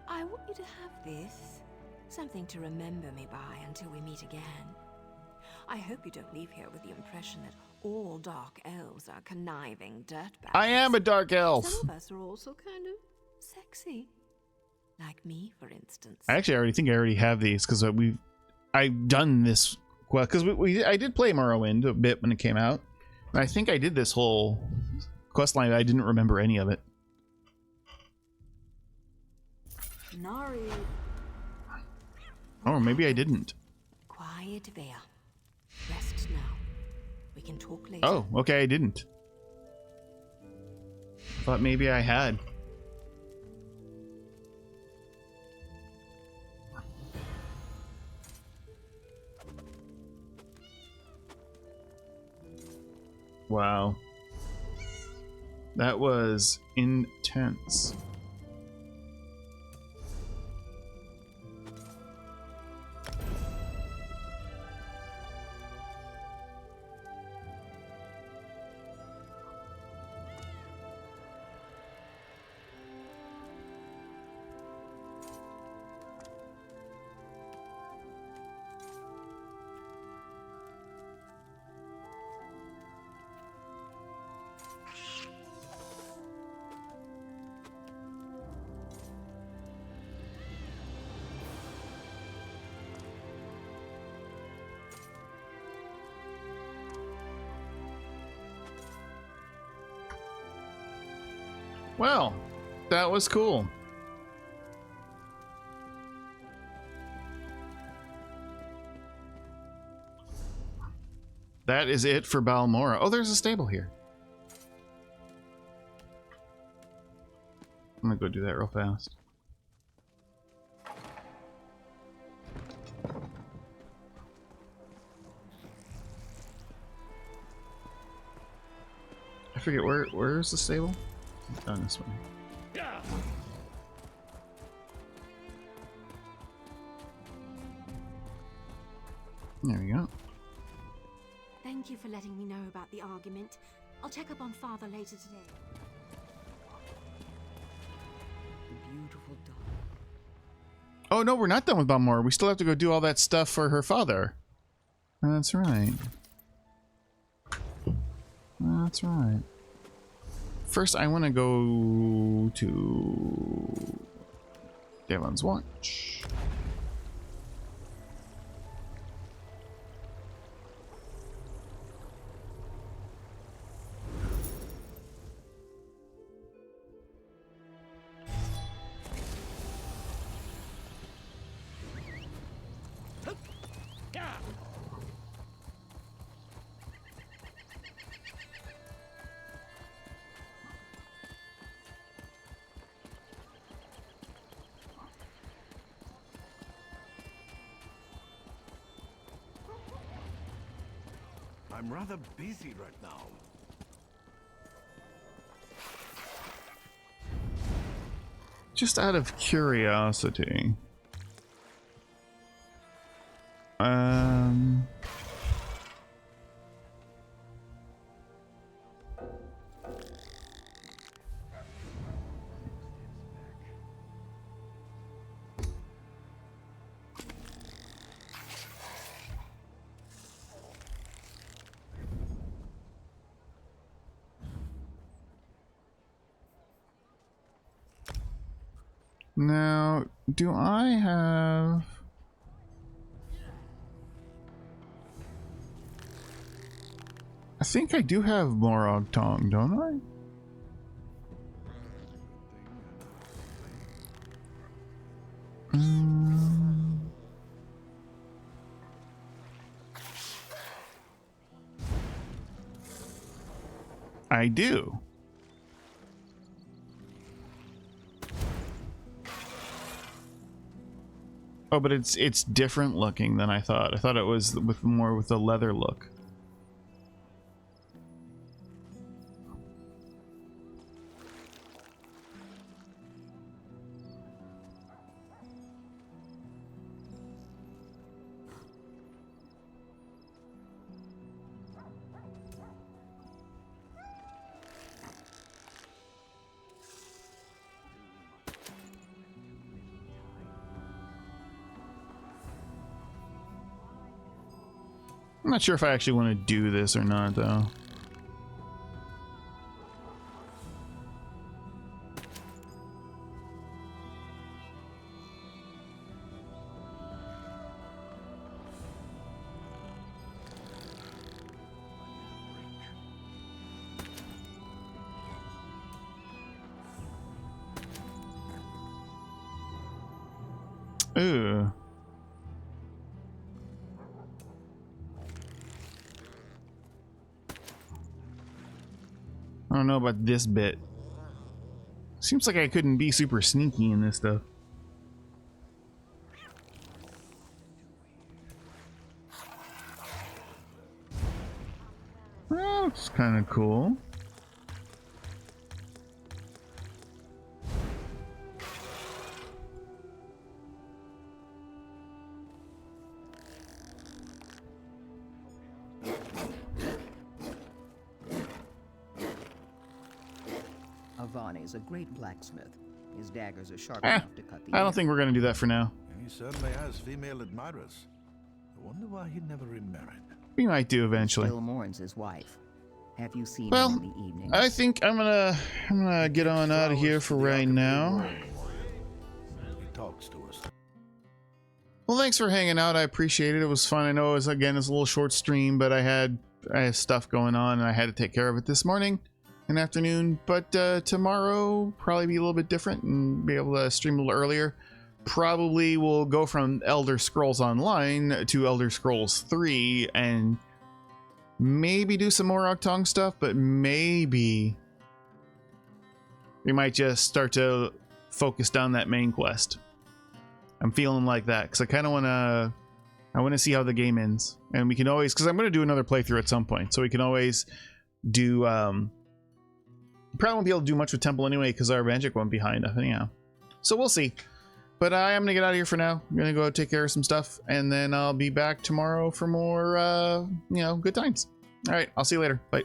I want you to have this. Something to remember me by until we meet again. I hope you don't leave here with the impression that all dark elves are conniving dirtbags. I am a dark elf. Some of us are also kind of sexy. Like me, for instance. I think I already have these because I've done this. Well, because I did play Morrowind a bit when it came out. And I think I did this whole quest line. I didn't remember any of it. Nari. Oh, maybe I didn't. Quiet, Vea. Rest now. We can talk later. Oh, okay, I didn't. Thought maybe I had. Wow. That was intense. Well, that was cool. That is it for Balmora. Oh, there's a stable here. I'm gonna go do that real fast. I forget where's the stable? Down this way. There we go. Thank you for letting me know about the argument. I'll check up on Father later today. Beautiful dog. Oh no, we're not done with Balmora. We still have to go do all that stuff for her father. That's right. That's right. First, I want to go to Devon's Watch. I'm rather busy right now. Just out of curiosity. Now, do I have... think I do have Morog Tong, don't I? I do. Oh, but it's different looking than I thought. I thought it was with more with the leather look. I'm not sure if I actually want to do this or not, though. Ooh. I don't know about this bit. Seems like I couldn't be super sneaky in this stuff. Well, it's kind of cool. Avani's a great blacksmith. His daggers are sharp Eh, enough to cut the I air. don't think we're going to do that for now. He certainly has female admirers. I wonder why he never remarried. We might do eventually. Still mourns his wife. Have you seen Well, him in the evening? I think I'm gonna get on out of here for right now. He talks to us. Well, thanks for hanging out. I appreciate it. It was fun. I know it was, again, it's a little short stream, but I had stuff going on and I had to take care of it this morning and afternoon. But tomorrow probably be a little bit different and be able to stream a little earlier. Probably will go from Elder Scrolls Online to Elder Scrolls 3 and maybe do some more Octong stuff, but maybe we might just start to focus down that main quest. I'm feeling like that because I kind of want to see how the game ends, and we can always, because I'm going to do another playthrough at some point, so we can always do probably won't be able to do much with Temple anyway because our magic won't be high enough anyhow, so we'll see. But I am gonna get out of here for now. I'm gonna go take care of some stuff, and then I'll be back tomorrow for more you know, good times. All right, I'll see you later. Bye.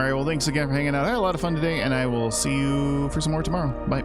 All right, well, thanks again for hanging out. I had a lot of fun today, and I will see you for some more tomorrow. Bye.